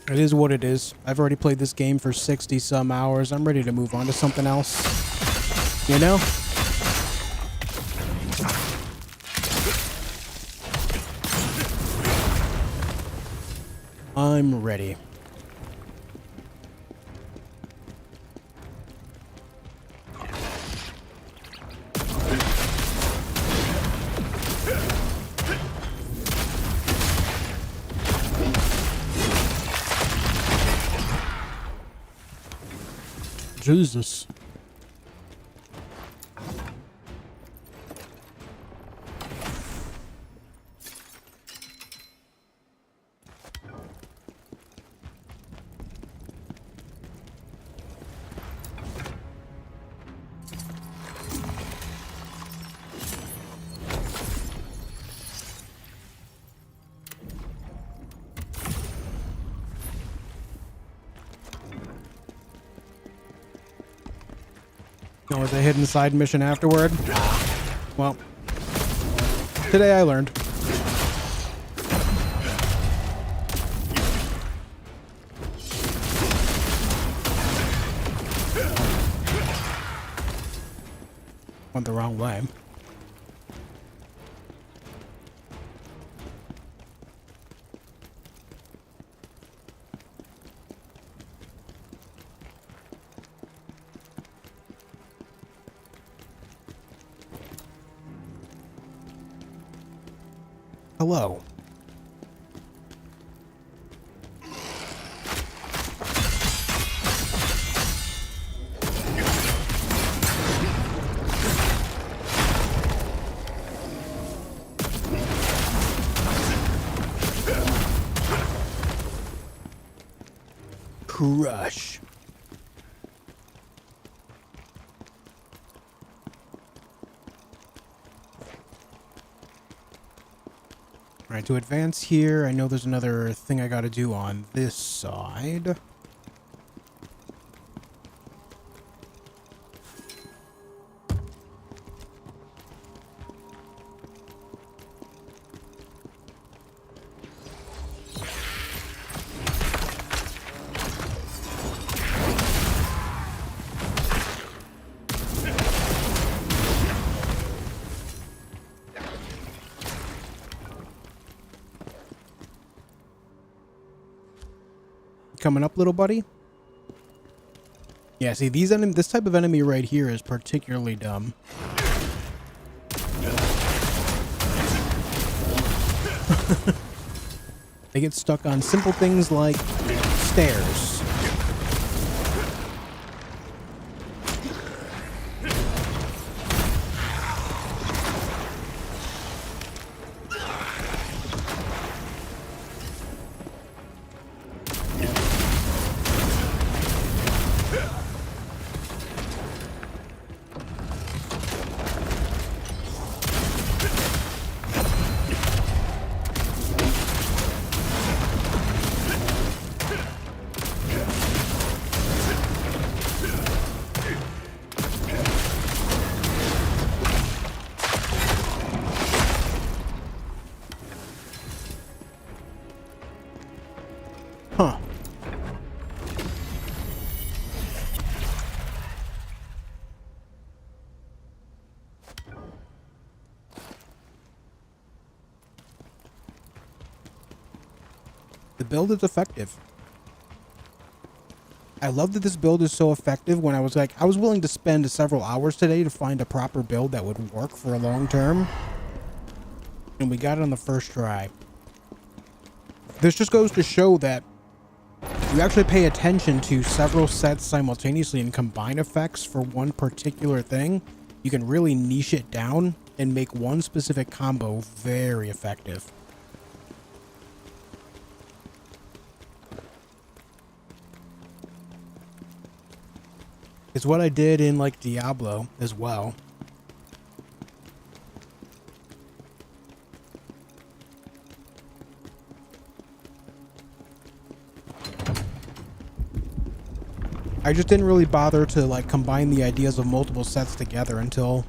It is what it is. I've already played this game for 60 some hours. I'm ready to move on to something else. You know? I'm ready. Jesus. Oh, was a hidden side mission afterward? Well, today I learned. Went the wrong way. Hello. Crush. Alright, to advance here, I know there's another thing I gotta do on this side. Coming up, little buddy. Yeah, see, this type of enemy right here is particularly dumb. They get stuck on simple things like stairs. Huh. The build is effective. I love that this build is so effective. When I was willing to spend several hours today to find a proper build that would work for a long term. And we got it on the first try. This just goes to show that you actually pay attention to several sets simultaneously and combine effects for one particular thing. You can really niche it down and make one specific combo very effective. It's what I did in like Diablo as well. I just didn't really bother to like combine the ideas of multiple sets together until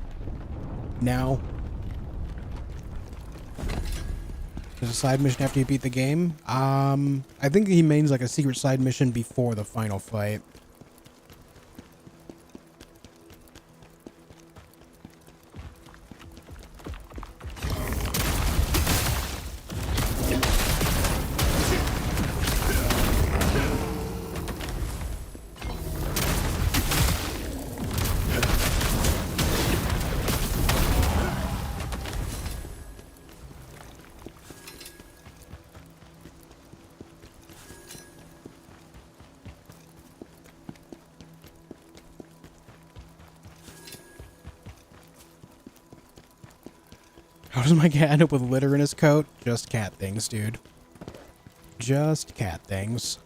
now. There's a side mission after you beat the game. I think he means like a secret side mission before the final fight. How does my cat end up with litter in his coat? Just cat things, dude. Just cat things.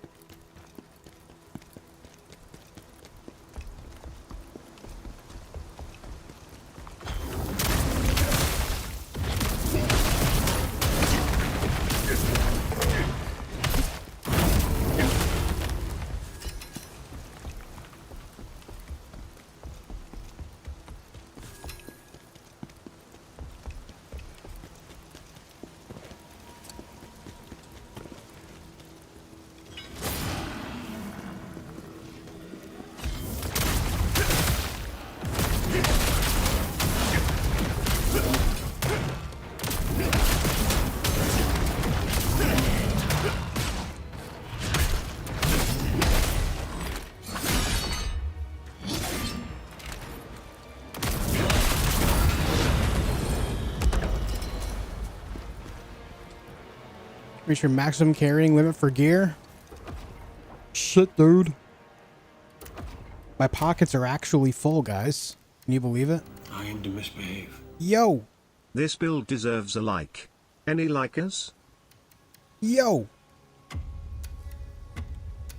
Reach your maximum carrying limit for gear. Shit, dude. My pockets are actually full, guys. Can you believe it? I aim to misbehave. Yo! This build deserves a like. Any likers? Yo!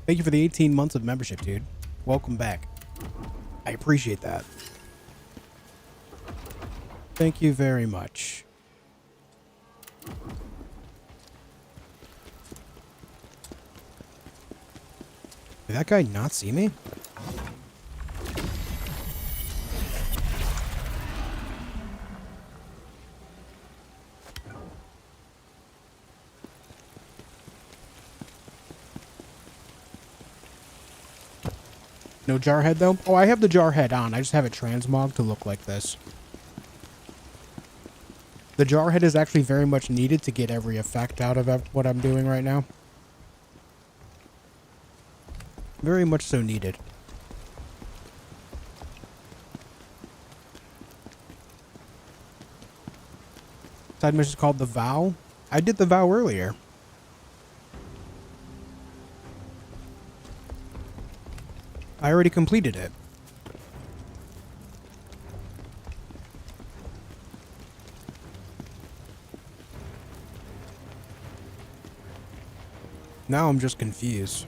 Thank you for the 18 months of membership, dude. Welcome back. I appreciate that. Thank you very much. Did that guy not see me? No jar head though? Oh, I have the jar head on. I just have it transmog to look like this. The jar head is actually very much needed to get every effect out of what I'm doing right now. Very much so needed. Side mission is called The Vow. I did The Vow earlier. I already completed it. Now I'm just confused.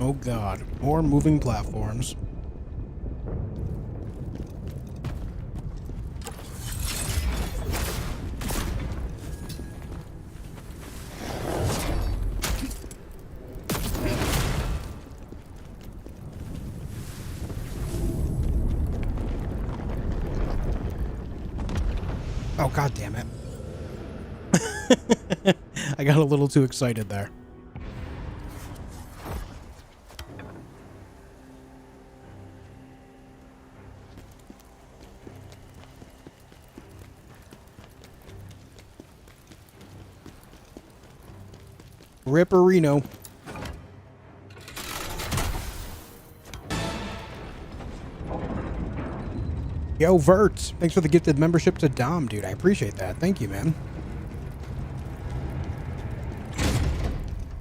Oh god, more moving platforms. Oh god damn it. I got a little too excited there. Ripperino. Yo, Vert, thanks for the gifted membership to Dom, dude. I appreciate that. Thank you, man.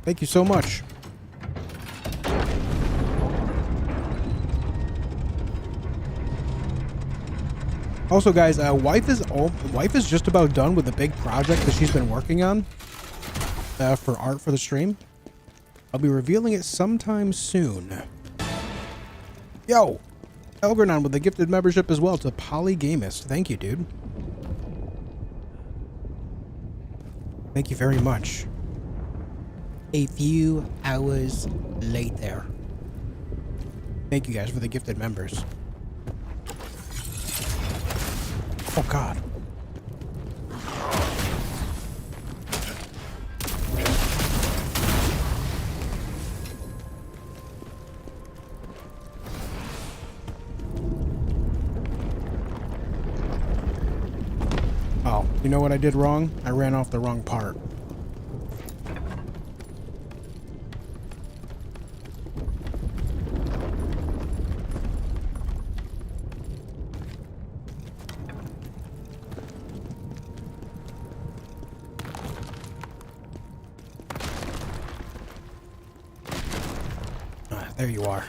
Thank you so much. Also, guys, wife is just about done with the big project that she's been working on for art for the stream. I'll be revealing it sometime soon. Yo, Elgranon with the gifted membership as well to Polygamist. Thank you, dude. Thank you very much. A few hours later. Thank you guys for the gifted members. Oh God. Oh, you know what I did wrong? I ran off the wrong part. There you are.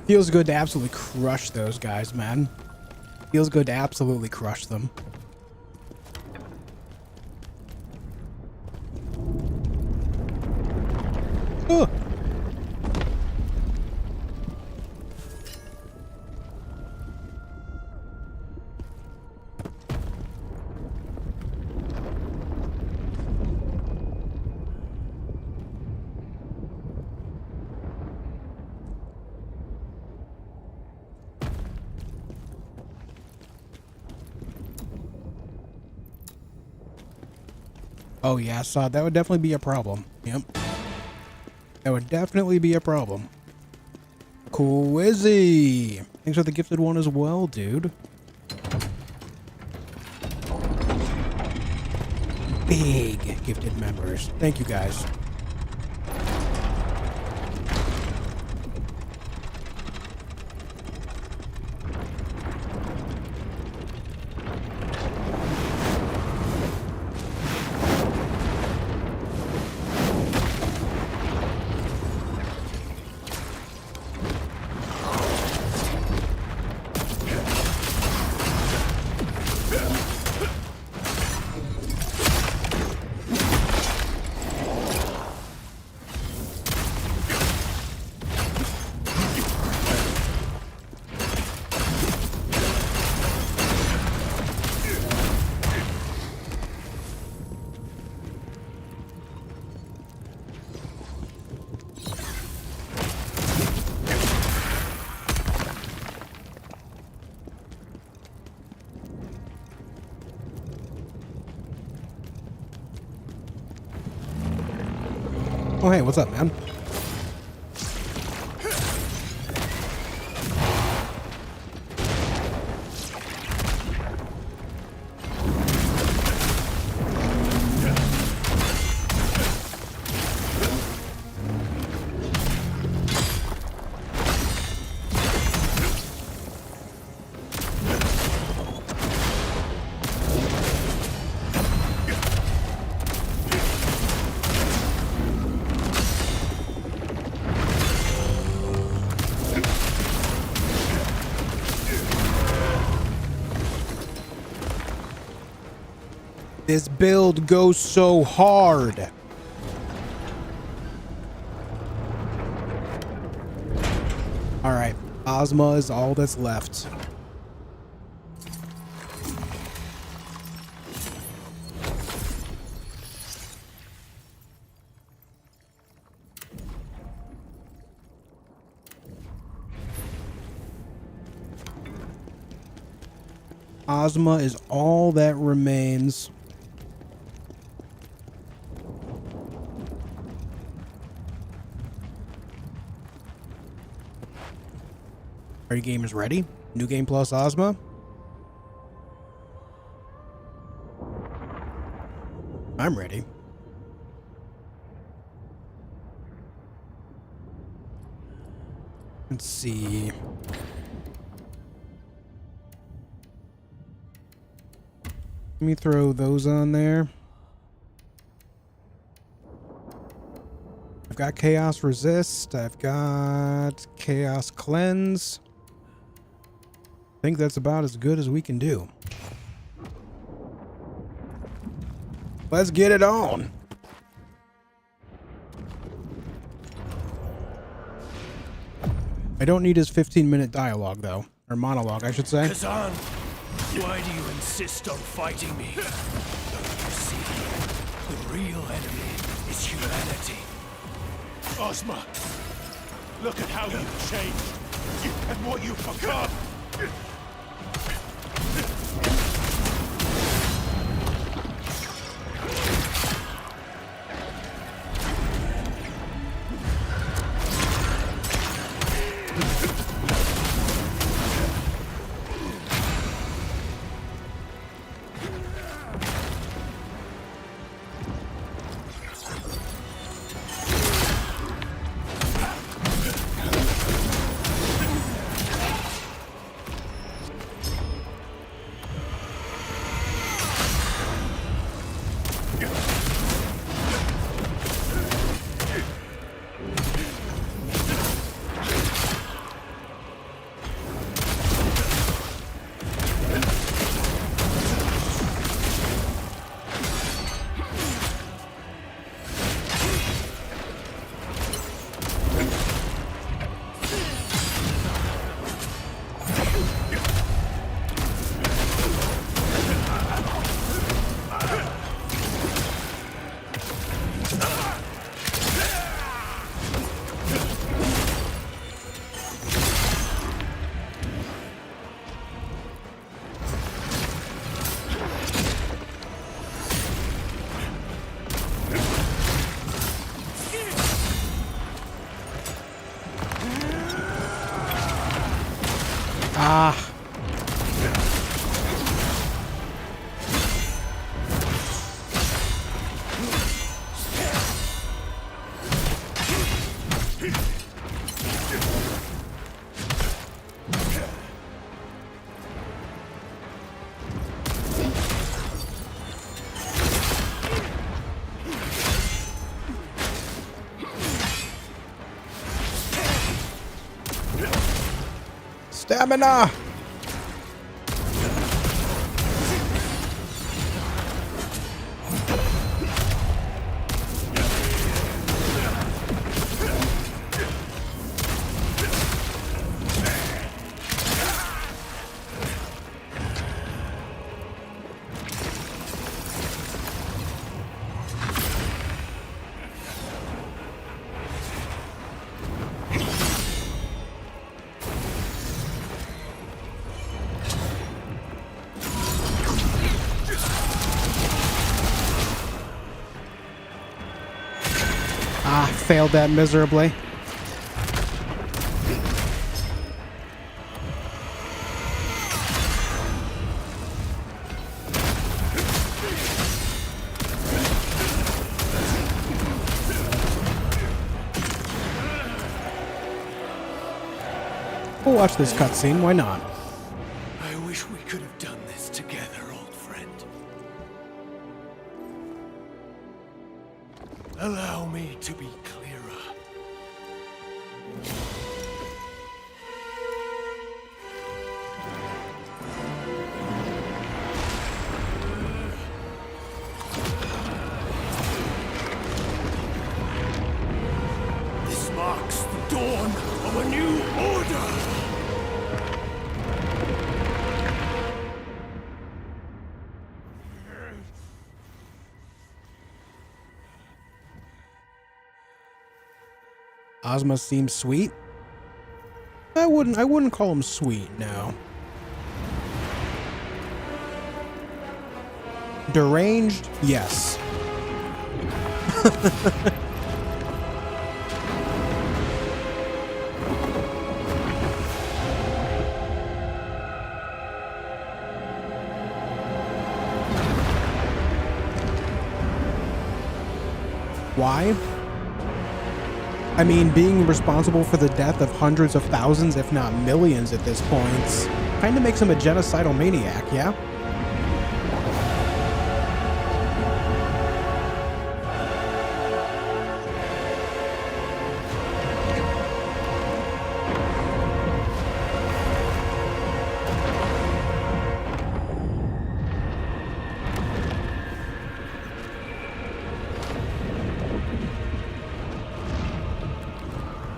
Feels good to absolutely crush those guys, man. Feels good to absolutely crush them. Ugh. Oh yeah, so that would definitely be a problem. Yep. That would definitely be a problem. Quizzy! Thanks for the gifted one as well, dude. Big gifted members. Thank you guys. Oh, hey, what's up, man? This build goes so hard. All right, Osma is all that's left. Osma is all that remains. Are you gamers ready? New Game Plus Osma? I'm ready. Let's see. Let me throw those on there. I've got Chaos Resist. I've got Chaos Cleanse. I think that's about as good as we can do. Let's get it on. I don't need his 15-minute dialogue, though. Or monologue, I should say. Khazan, why do you insist on fighting me? You see, the real enemy is humanity. Osma, look at how you've changed and what you've become. Ah. Stamina! Failed that miserably. We'll watch this cutscene, why not? I wish we could have done this together, old friend. Allow me to be clearer. This marks the dawn of a new order. Osma seems sweet. I wouldn't call him sweet, no. Deranged? Yes. Why? I mean, being responsible for the death of hundreds of thousands, if not millions at this point, kind of makes him a genocidal maniac, yeah?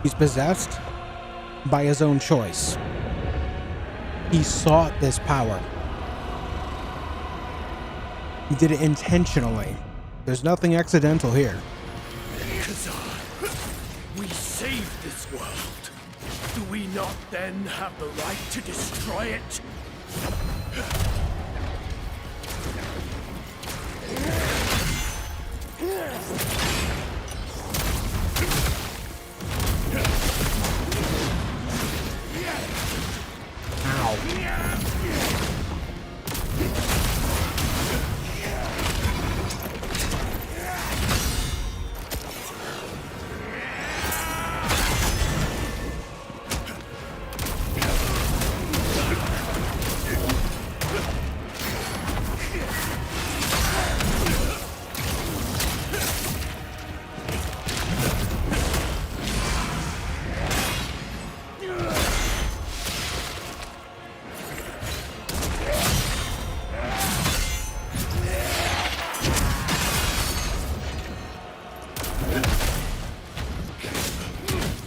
He's possessed by his own choice. He sought this power. He did it intentionally. There's nothing accidental here. Khazan, we saved this world. Do we not then have the right to destroy it?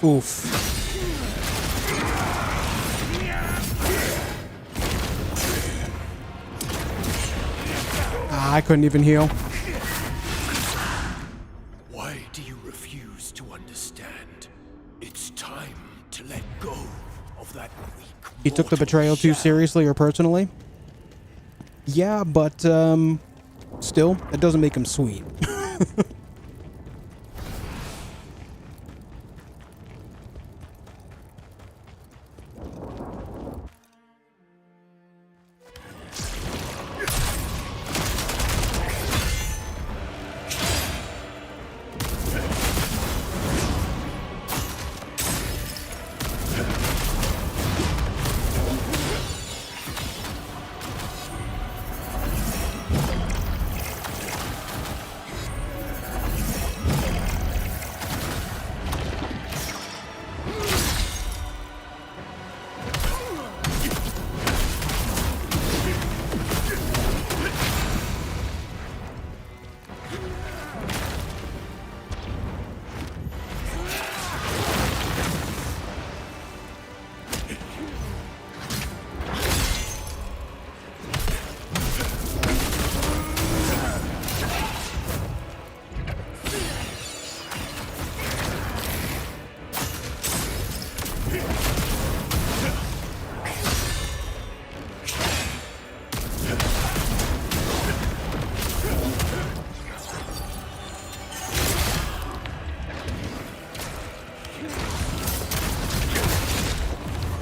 Oof. I couldn't even heal. Why do you refuse to understand? It's time to let go of that weak. He took the betrayal too seriously or personally? Yeah, but still, that doesn't make him sweet.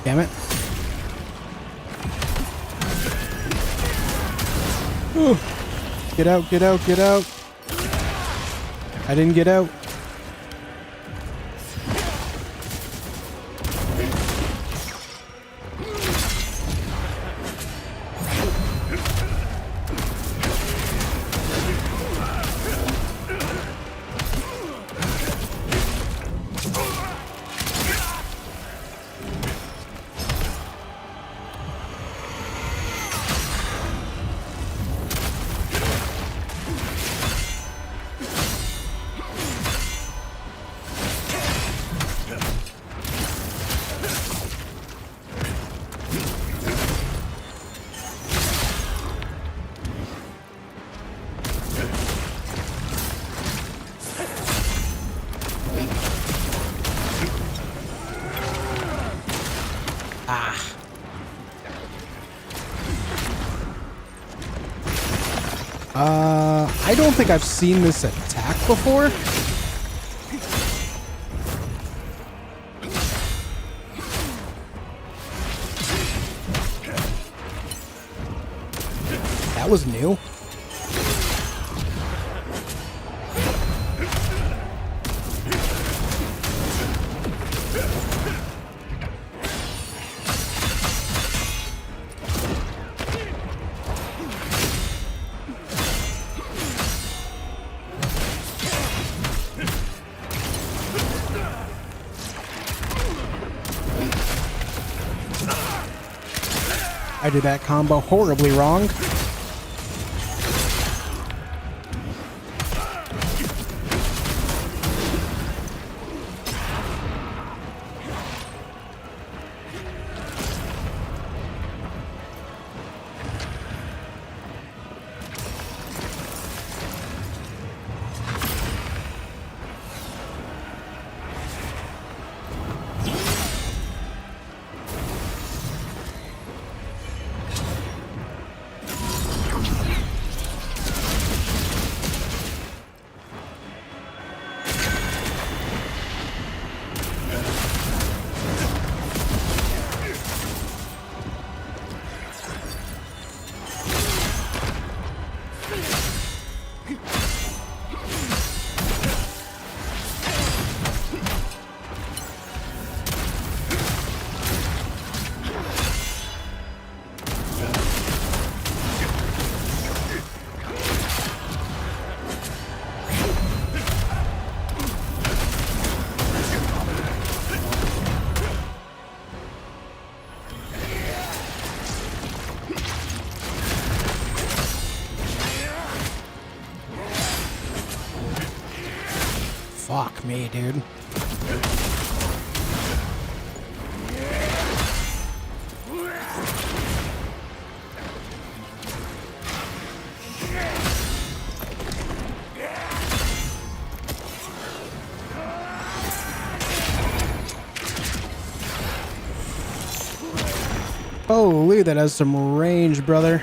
Damn it. Ooh. Get out, get out, get out. I didn't get out. I don't think I've seen this attack before. That was new. I did that combo horribly wrong. Fuck me, dude. Holy, that has some range, brother.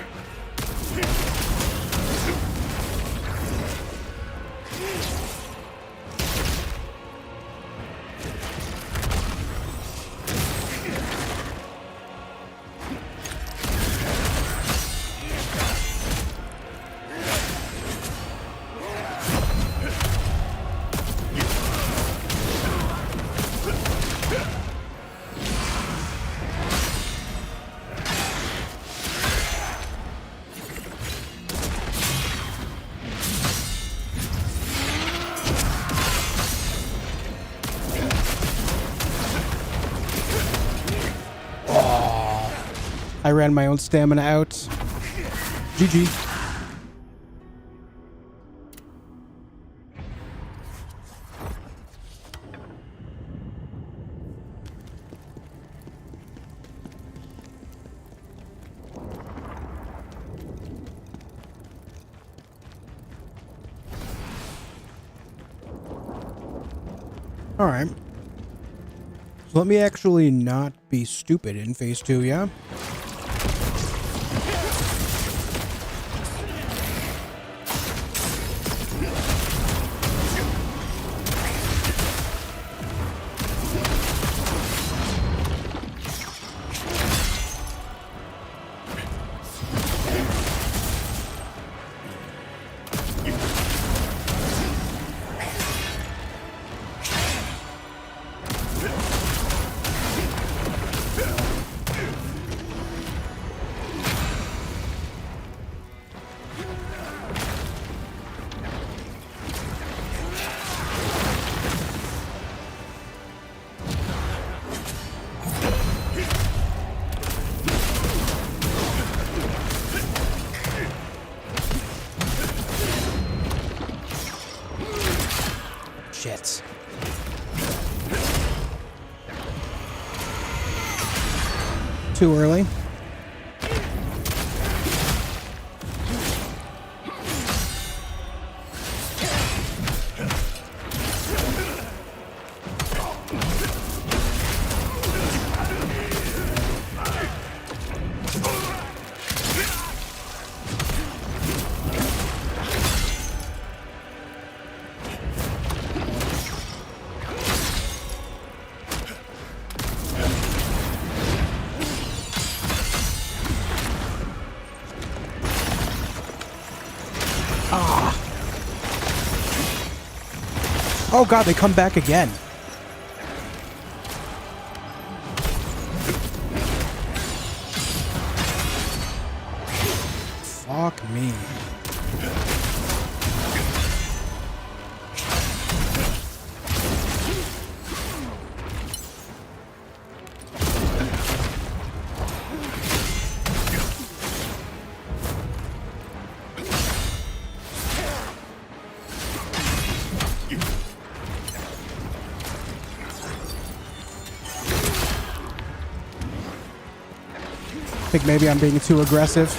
I ran my own stamina out. GG. All right. So let me actually not be stupid in phase 2, yeah? Shit. Too early. Oh god, they come back again. Fuck me. Think maybe I'm being too aggressive.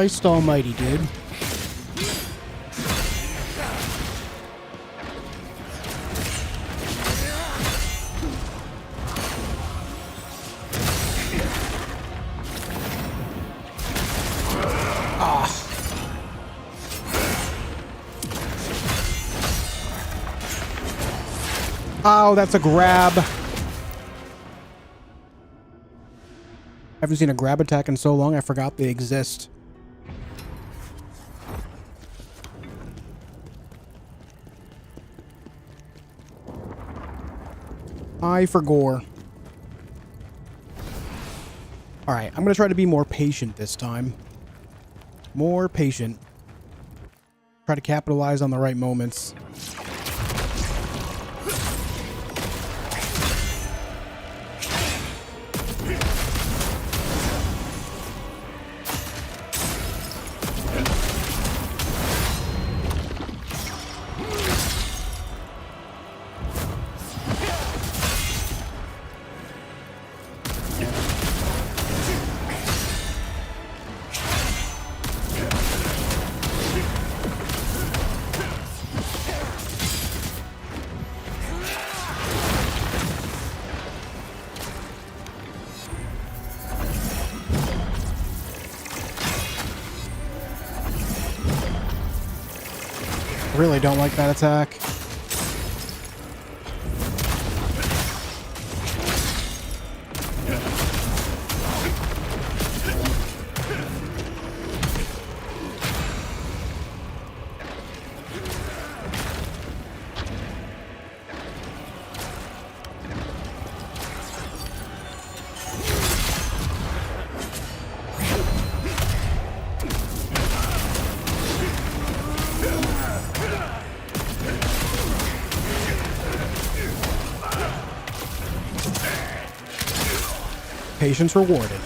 Christ almighty, dude. Oh, that's a grab. I haven't seen a grab attack in so long, I forgot they exist. I forgore. Alright, I'm going to try to be more patient this time. More patient. Try to capitalize on the right moments. Really don't like that attack. Patience rewarded.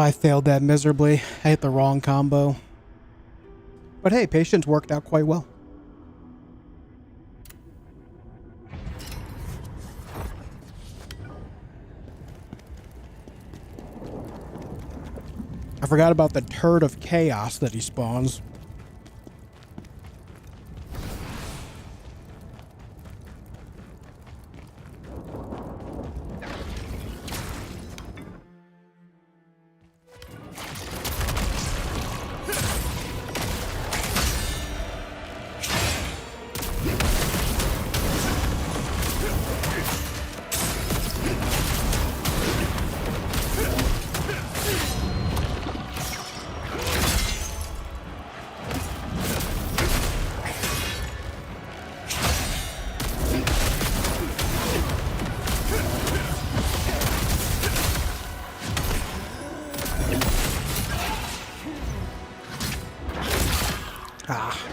I failed that miserably. I hit the wrong combo. But hey, patience worked out quite well. I forgot about the turd of chaos that he spawns. Ah.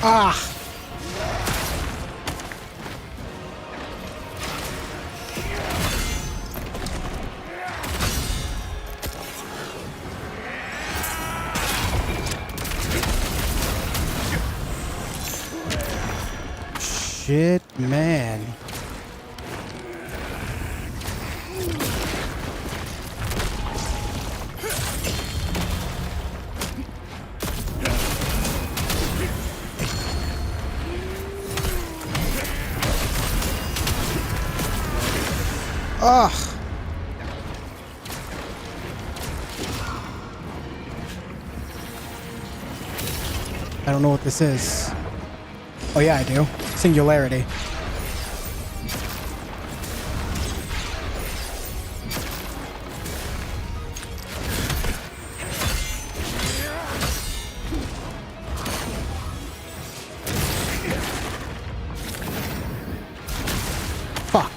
Ah! shit, man. Ugh. I don't know what this is. Oh yeah, I do. Singularity. Fuck.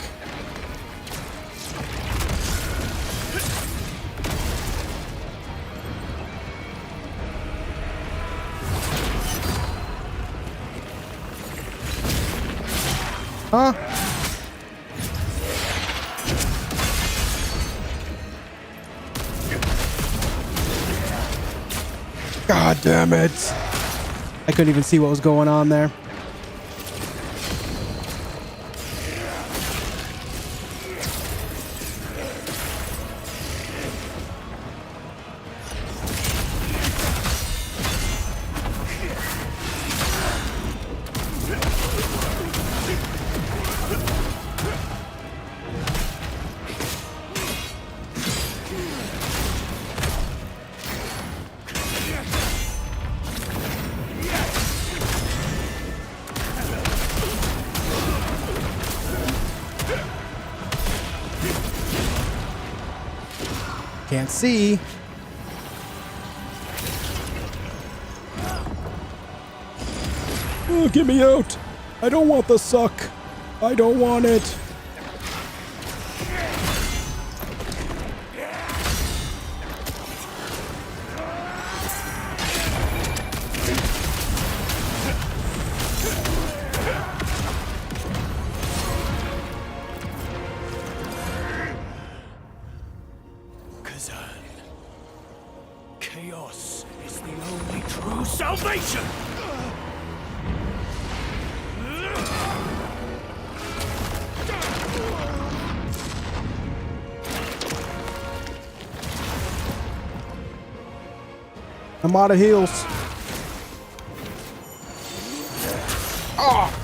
Huh? God damn it. I couldn't even see what was going on there. Can't see. Oh, get me out. I don't want the suck. I don't want it. Khazan. Chaos is the only true salvation! I'm out of heals. Oh.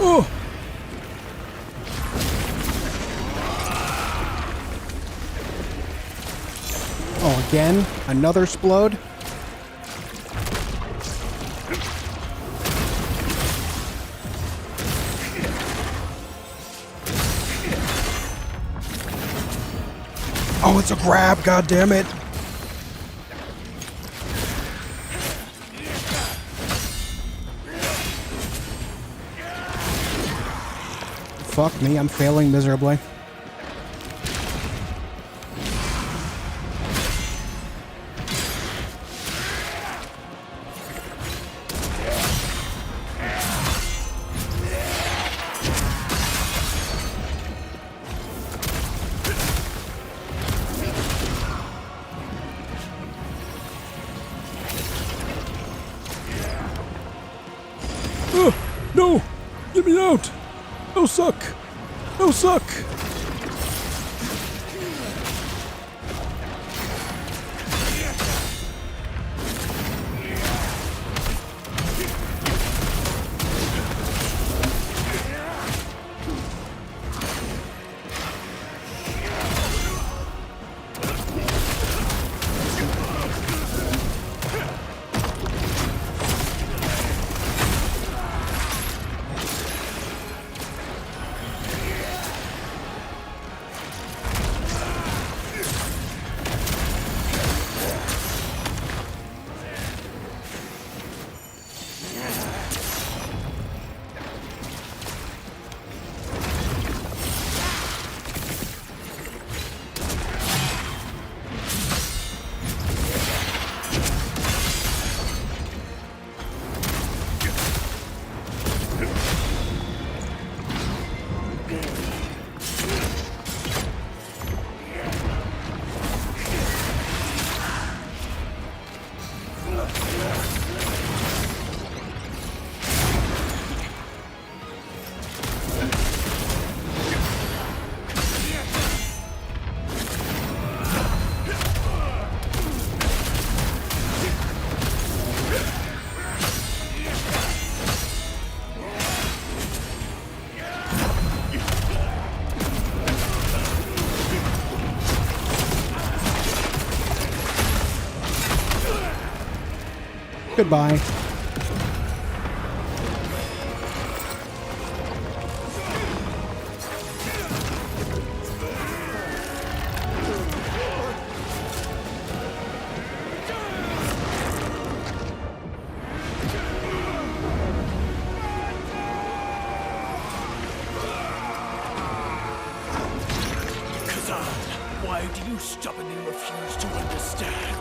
Oh. Oh, again? Another explode? Oh, it's a grab, god damn it. Fuck me, I'm failing miserably. No! Get me out! No suck! No suck! Goodbye. Khazan, why do you stubbornly refuse to understand?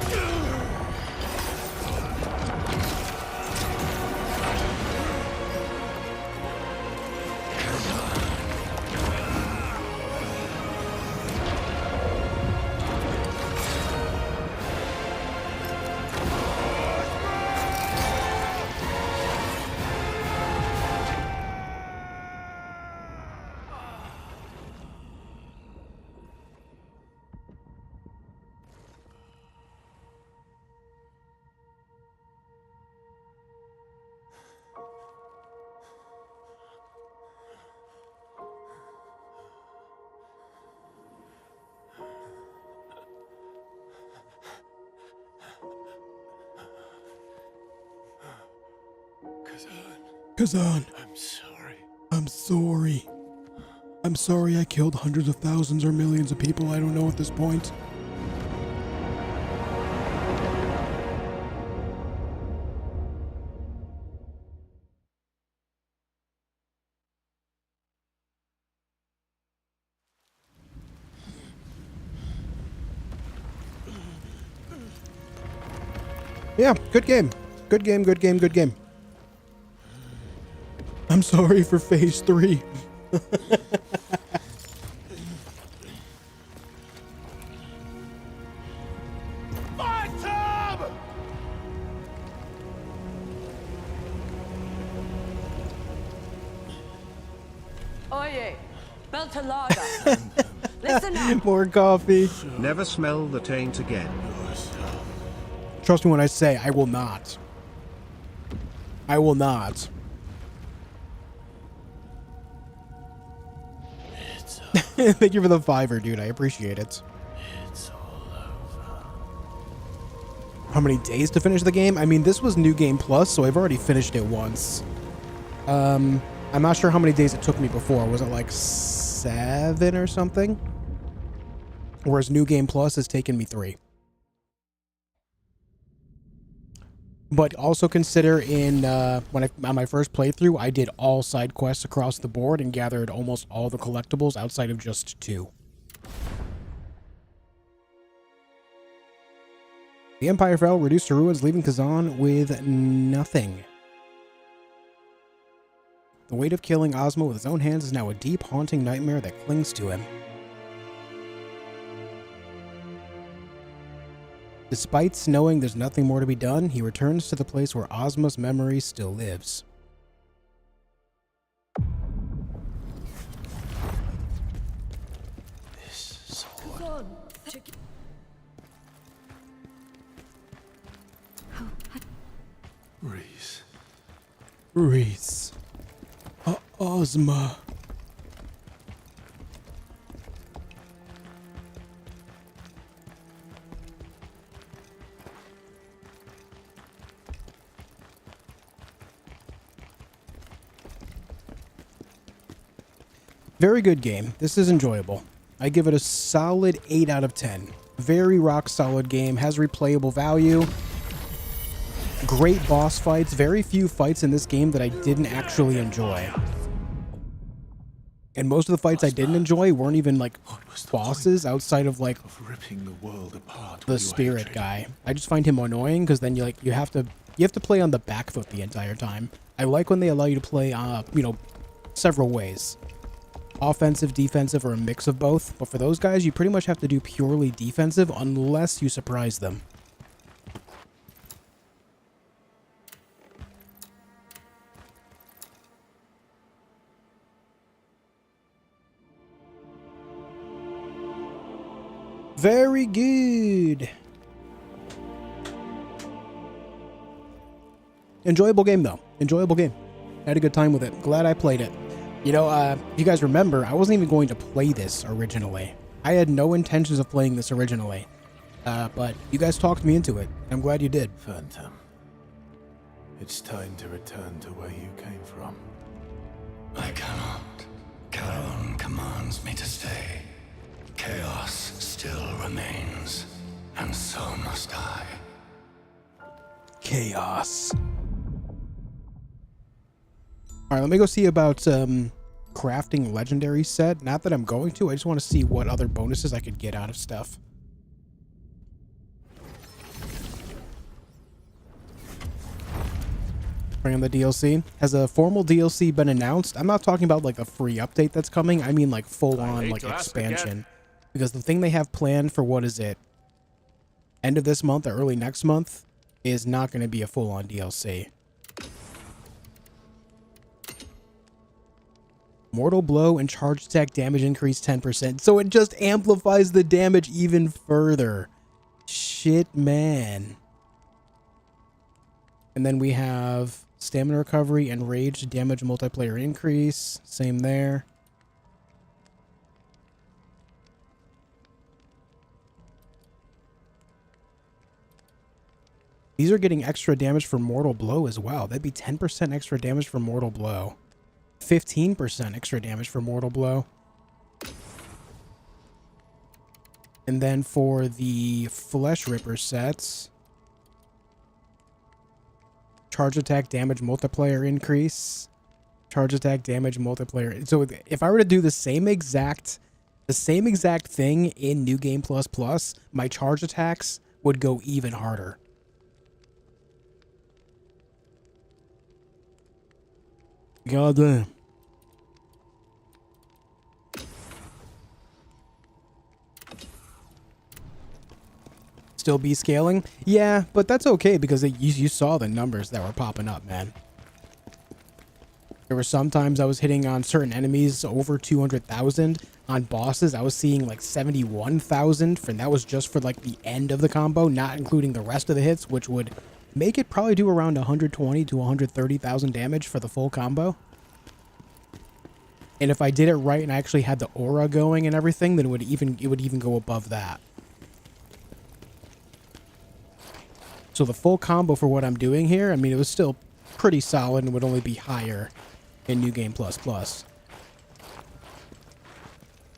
Khazan, I'm sorry. I'm sorry. I'm sorry I killed hundreds of thousands or millions of people. I don't know at this point. Yeah, good game. Good game, good game, good game. I'm sorry for phase 3. Fight him! Oye, Beltalada. Listen up. More coffee. Never smell the taint again. Trust me when I say I will not. I will not. Thank you for the $5, dude. I appreciate it. It's all over. How many days to finish the game? I mean, this was New Game Plus, so I've already finished it once. I'm not sure how many days it took me before. Was it like 7 or something? Whereas New Game Plus has taken me 3. But also consider on my first playthrough, I did all side quests across the board and gathered almost all the collectibles outside of just 2. The Empire fell, reduced to ruins, leaving Khazan with nothing. The weight of killing Osma with his own hands is now a deep, haunting nightmare that clings to him. Despite knowing there's nothing more to be done, he returns to the place where Osma's memory still lives. This sword. Reese. Reese. Osma. Very good game. This is enjoyable. I give it a solid 8 out of 10. Very rock solid game. Has replayable value. Great boss fights. Very few fights in this game that I didn't actually enjoy. And most of the fights I didn't enjoy weren't even like bosses outside of like Ripping the world apart. the spirit guy. I just find him annoying because then you have to play on the back foot the entire time. I like when they allow you to play several ways. Offensive, defensive, or a mix of both. But for those guys, you pretty much have to do purely defensive unless you surprise them. Very good. Enjoyable game, though. Enjoyable game. Had a good time with it. Glad I played it. You know, if you guys remember, I wasn't even going to play this originally. I had no intentions of playing this originally. But you guys talked me into it. I'm glad you did. Phantom. It's time to return to where you came from. I cannot. Charon commands me to stay. Chaos still remains, and so must I. Chaos. Alright, let me go see about crafting legendary set. Not that I'm going to, I just want to see what other bonuses I could get out of stuff. Bring on the DLC. Has a formal DLC been announced? I'm not talking about like a free update that's coming. I mean like full on like expansion. Because the thing they have planned for, what is it, end of this month or early next month, is not going to be a full on DLC. Mortal blow and charge attack damage increase 10%. So it just amplifies the damage even further. Shit, man. And then we have stamina recovery and rage damage multiplayer increase. Same there. These are getting extra damage for mortal blow as well. That'd be 10% extra damage for mortal blow. 15% extra damage for mortal blow. And then for the flesh ripper sets, charge attack damage multiplier increase, charge attack damage multiplier. So if I were to do the same exact thing in New Game Plus Plus, my charge attacks would go even harder. God damn. Still be scaling? Yeah, but that's okay because you saw the numbers that were popping up, man. There were some times I was hitting on certain enemies over 200,000. On bosses, I was seeing like 71,000, and that was just for like the end of the combo, not including the rest of the hits, which would make it probably do around 120 to 130,000 damage for the full combo. And if I did it right and I actually had the aura going and everything, then it would even go above that. So the full combo for what I'm doing here, I mean, it was still pretty solid and would only be higher in New Game Plus Plus.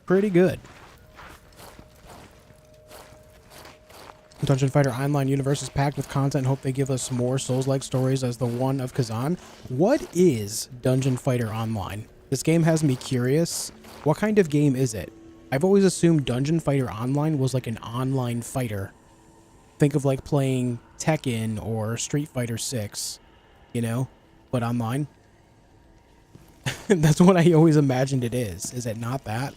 Pretty good. Dungeon Fighter Online universe is packed with content. Hope they give us more Souls-like stories as the one of Khazan. What is Dungeon Fighter Online? This game has me curious. What kind of game is it? I've always assumed Dungeon Fighter Online was like an online fighter. Think of like playing Tekken or Street Fighter 6, you know, but online. That's what I always imagined it is. Is it not that?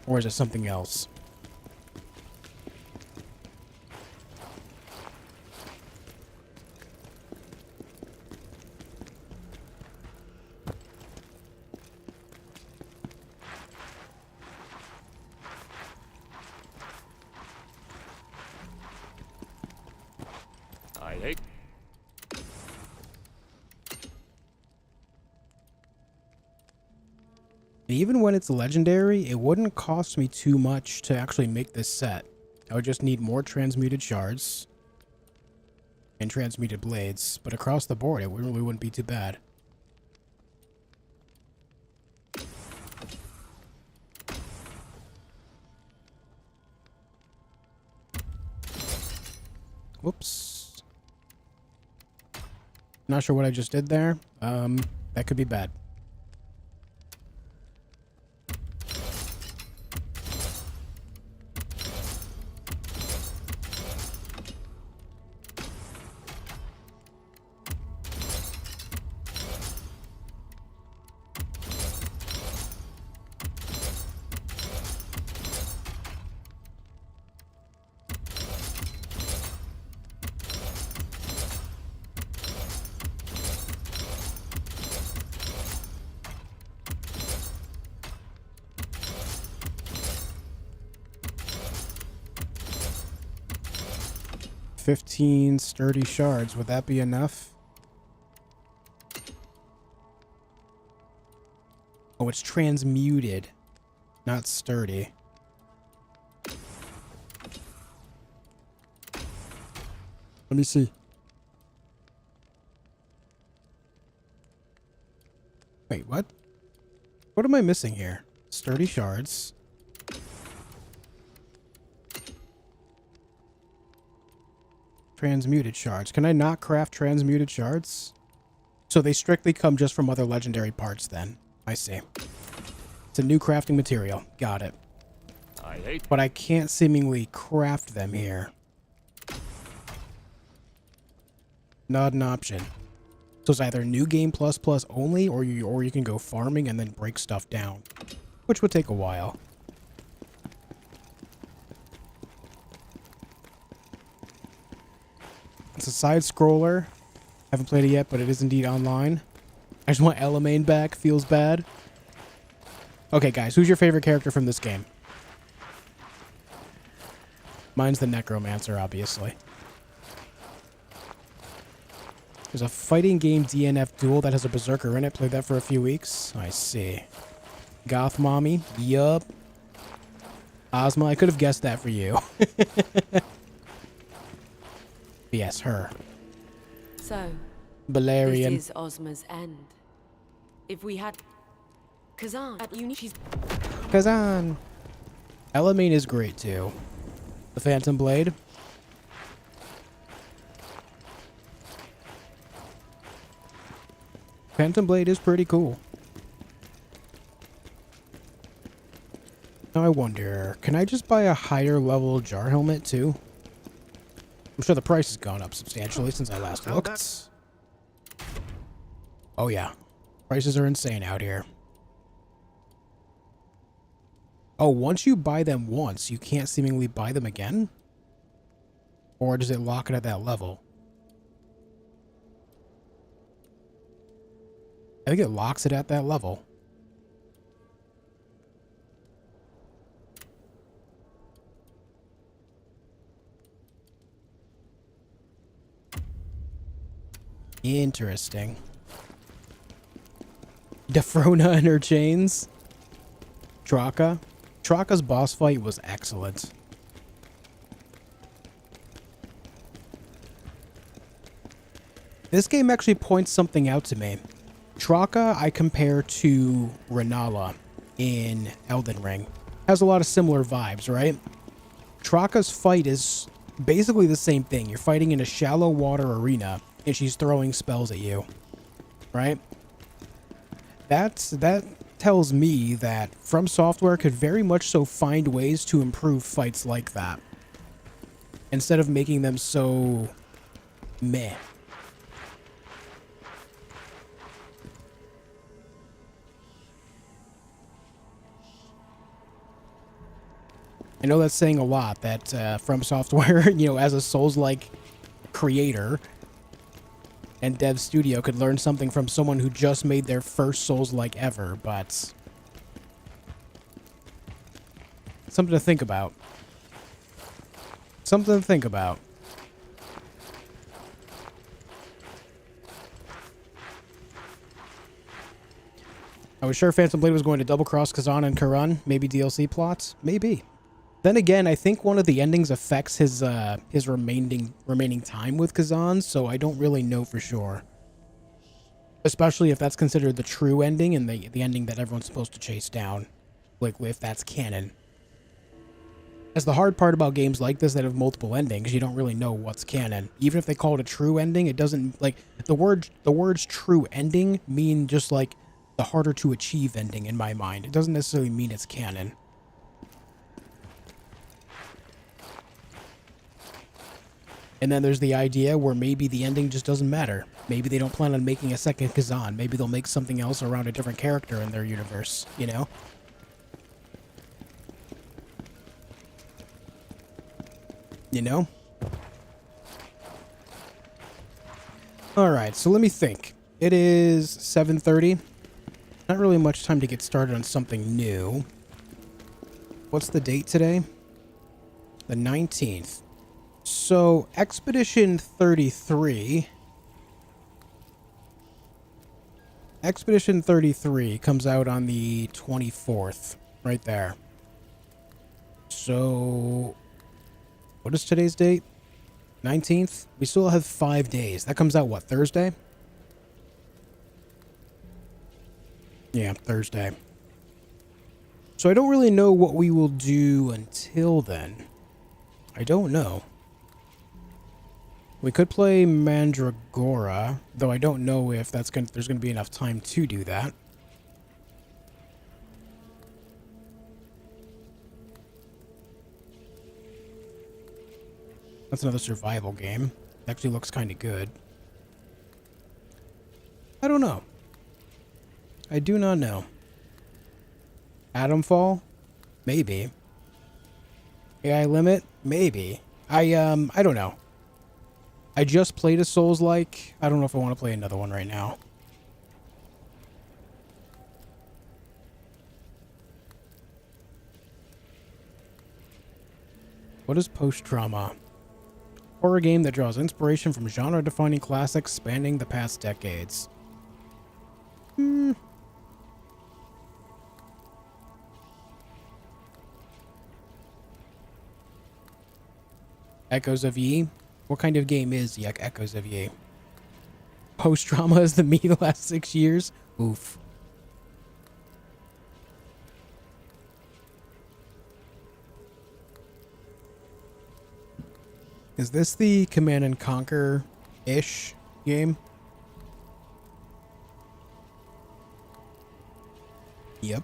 Or is it something else? I hate. And even when it's legendary, it wouldn't cost me too much to actually make this set. I would just need more transmuted shards and transmuted blades, but across the board, it really wouldn't be too bad. Whoops. Not sure what I just did there. That could be bad. $15 sturdy shards. Would that be enough? Oh, it's transmuted, not sturdy. Let me see. Wait, what? What am I missing here? Sturdy shards. Transmuted shards. Can I not craft transmuted shards? So they strictly come just from other legendary parts then. I see. It's a new crafting material. Got it. I hate. But I can't seemingly craft them here. Not an option. So it's either New Game Plus Plus only, or you can go farming and then break stuff down, which would take a while. It's a side scroller. Haven't played it yet, but it is indeed online. I just want Elamane back. Feels bad. Okay, guys, who's your favorite character from this game? Mine's the Necromancer, obviously. There's a fighting game DNF duel that has a Berserker in it. Played that for a few weeks. I see. Goth Mommy. Yup. Osma, I could have guessed that for you. Yes, her. So, Balerion. this is Osma's end. If we had Khazan at uni, she's Khazan. Elamane is great too. The Phantom Blade. Phantom Blade is pretty cool. Now I wonder, can I just buy a higher level jar helmet too? I'm sure the price has gone up substantially since I last looked. Oh yeah. Prices are insane out here. Oh, once you buy them once, you can't seemingly buy them again? Or does it lock it at that level? I think it locks it at that level. Interesting. Defrona and her chains. Traka. Traka's boss fight was excellent. This game actually points something out to me. Traka I compare to Renala in Elden Ring. Has a lot of similar vibes, right? Traka's fight is basically the same thing. You're fighting in a shallow water arena and she's throwing spells at you, right? That tells me that From Software could very much so find ways to improve fights like that instead of making them so meh. I know that's saying a lot, that From Software, you know, as a Souls-like creator and dev studio could learn something from someone who just made their first Souls-like ever, but something to think about. Something to think about. I was sure Phantom Blade was going to double-cross Khazan and Karan. Maybe DLC plots? Maybe. Then again, I think one of the endings affects his remaining time with Khazan, so I don't really know for sure. Especially if that's considered the true ending and the ending that everyone's supposed to chase down. Like, if that's canon. That's the hard part about games like this that have multiple endings. You don't really know what's canon. Even if they call it a true ending, it doesn't, like, the words true ending mean just, like, the harder to achieve ending in my mind. It doesn't necessarily mean it's canon. And then there's the idea where maybe the ending just doesn't matter. Maybe they don't plan on making a second Khazan. Maybe they'll make something else around a different character in their universe, you know? You know? Alright, so let me think. It is 7:30. Not really much time to get started on something new. What's the date today? The 19th. So, Expedition 33... Expedition 33 comes out on the 24th. Right there. So... what is today's date? 19th? We still have 5 days. That comes out, what, Thursday? Yeah, Thursday. So I don't really know what we will do until then. I don't know. We could play Mandragora, though I don't know if there's going to be enough time to do that. That's another survival game. Actually looks kind of good. I don't know. I do not know. Atomfall? Maybe. AI limit? Maybe. I don't know. I just played a Souls-like. I don't know if I want to play another one right now. What is post-trauma? Horror game that draws inspiration from genre-defining classics spanning the past decades. Echoes of Ye? What kind of game is Echoes of Ye? Post-trauma is the me the last 6 years? Oof. Is this the Command and Conquer-ish game? Yep.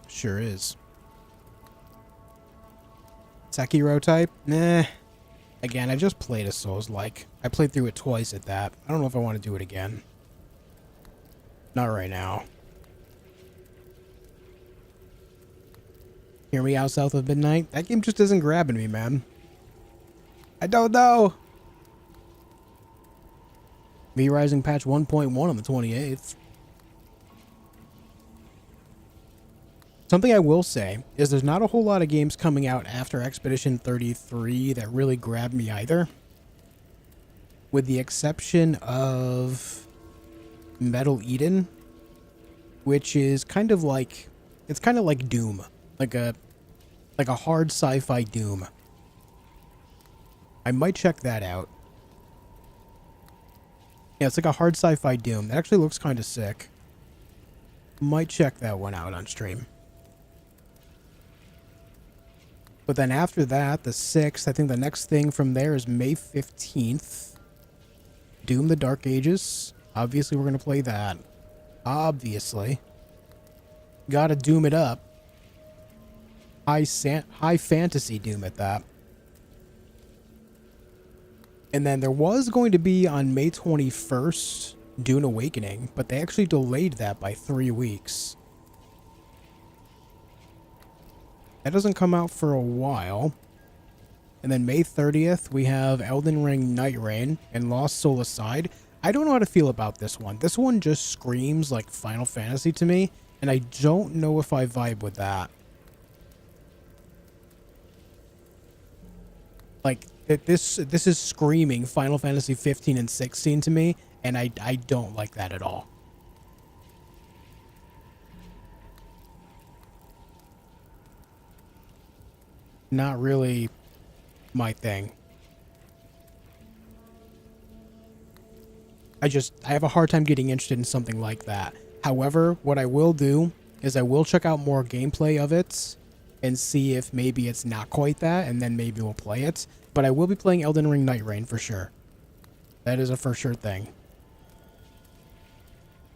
Sure is. Sekiro type? Nah. Again, I just played a Souls-like. I played through it twice at that. I don't know if I want to do it again. Not right now. Hear Me Out South of Midnight? That game just isn't grabbing me, man. I don't know. V-Rising patch 1.1 on the 28th. Something I will say is there's not a whole lot of games coming out after Expedition 33 that really grabbed me either. With the exception of Metal Eden, which is kind of like, it's kind of like Doom. Like a hard sci-fi Doom. I might check that out. Yeah, it's like a hard sci-fi Doom. That actually looks kind of sick. Might check that one out on stream. But then after that, the 6th, I think the next thing from there is May 15th. Doom the Dark Ages. Obviously, we're going to play that. Obviously. Gotta Doom it up. High fantasy Doom at that. And then there was going to be on May 21st, Dune Awakening, but they actually delayed that by 3 weeks. That doesn't come out for a while. And then May 30th, we have Elden Ring Night Rain and Lost Soul Aside. I don't know how to feel about this one. This one just screams like Final Fantasy to me, and I don't know if I vibe with that. Like, this is screaming Final Fantasy 15 and 16 to me, and I don't like that at all. Not really my thing. I have a hard time getting interested in something like that. However, what I will do is I will check out more gameplay of it and see if maybe it's not quite that, and then maybe we'll play it. But I will be playing Elden Ring Night Rain for sure. That is a for sure thing.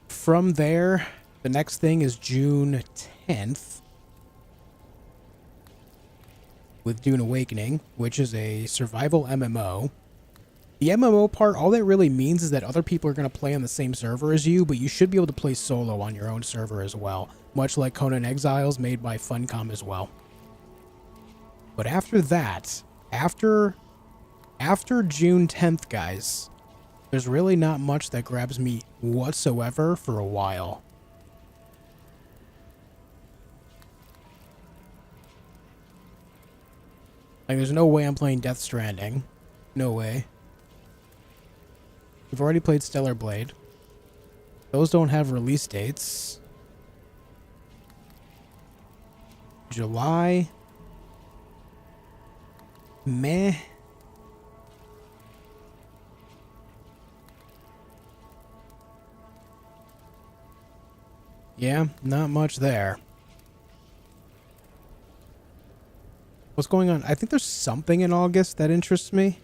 From there, the next thing is June 10th. With Dune Awakening, which is a survival MMO. The MMO part, all that really means is that other people are going to play on the same server as you, but you should be able to play solo on your own server as well. Much like Conan Exiles, made by Funcom as well. But after that, after June 10th, guys, there's really not much that grabs me whatsoever for a while. Like, there's no way I'm playing Death Stranding. No way. We've already played Stellar Blade. Those don't have release dates. July. Meh. Yeah, not much there. What's going on? I think there's something in August that interests me.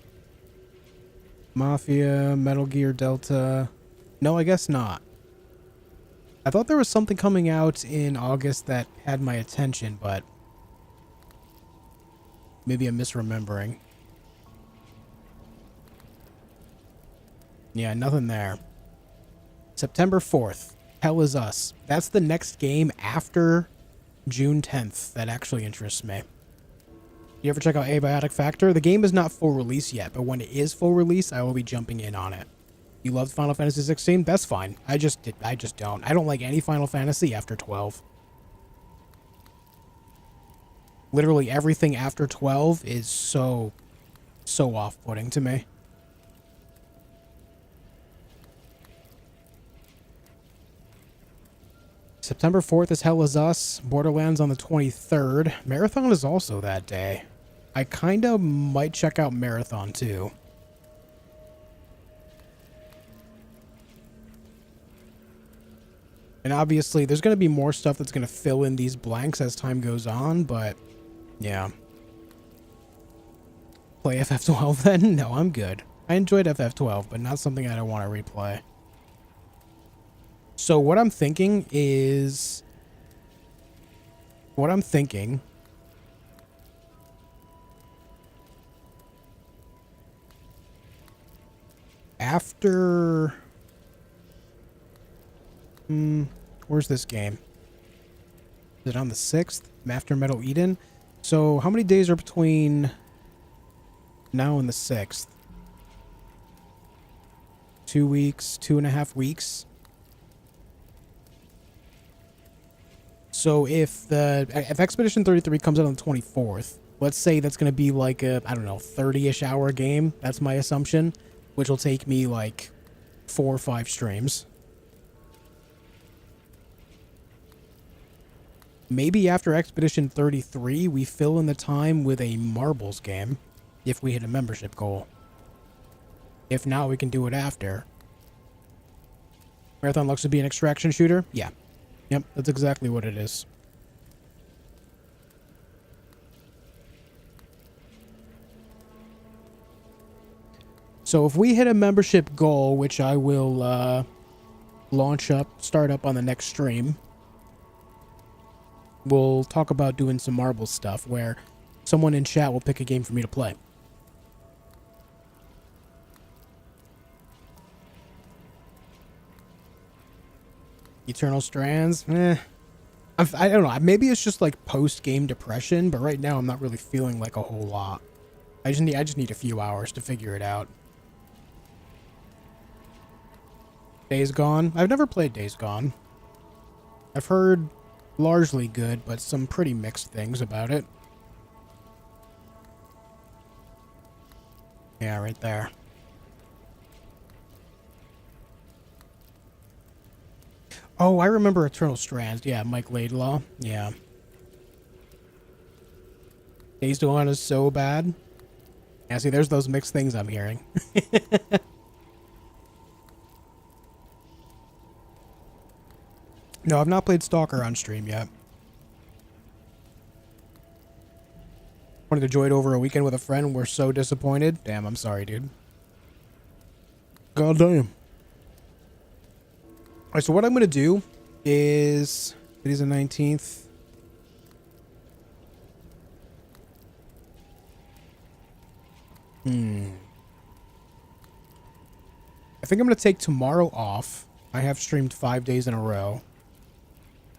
Mafia, Metal Gear Delta. No, I guess not. I thought there was something coming out in August that had my attention, but maybe I'm misremembering. Yeah, nothing there. September 4th, Hell Is Us. That's the next game after June 10th that actually interests me. You ever check out Abiotic Factor? The game is not full release yet, but when it is full release, I will be jumping in on it. You loved Final Fantasy 16? That's fine. I just don't. I don't like any Final Fantasy after 12. Literally everything after 12 is so off-putting to me. September 4th is Hell Is Us. Borderlands on the 23rd. Marathon is also that day. I kind of might check out Marathon too. And obviously, there's going to be more stuff that's going to fill in these blanks as time goes on, but yeah. Play FF12 then? No, I'm good. I enjoyed FF12, but not something I don't want to replay. So what I'm thinking is... After... where's this game? Is it on the 6th? After Metal Eden? So how many days are between now and the 6th? 2 weeks, 2.5 weeks. So if Expedition 33 comes out on the 24th, let's say that's going to be like a, I don't know, 30-ish hour game. That's my assumption, which will take me like 4 or 5 streams. Maybe after Expedition 33, we fill in the time with a marbles game, if we hit a membership goal. If not, we can do it after. Marathon looks to be an extraction shooter? Yeah. Yep, that's exactly what it is. So if we hit a membership goal, which I will start up on the next stream, we'll talk about doing some marble stuff where someone in chat will pick a game for me to play. Eternal Strands? I don't know. Maybe it's just like post-game depression, but right now I'm not really feeling like a whole lot. I just need a few hours to figure it out. Days Gone? I've never played Days Gone. I've heard largely good, but some pretty mixed things about it. Yeah, right there. Oh, I remember Eternal Strands. Yeah, Mike Laidlaw. Yeah. Days Gone is so bad. Yeah, see, there's those mixed things I'm hearing. No, I've not played Stalker on stream yet. Wanted to enjoy it over a weekend with a friend. We're so disappointed. Damn, I'm sorry, dude. God damn. Alright, so what I'm going to do is... Today's the 19th. I think I'm going to take tomorrow off. I have streamed 5 days in a row.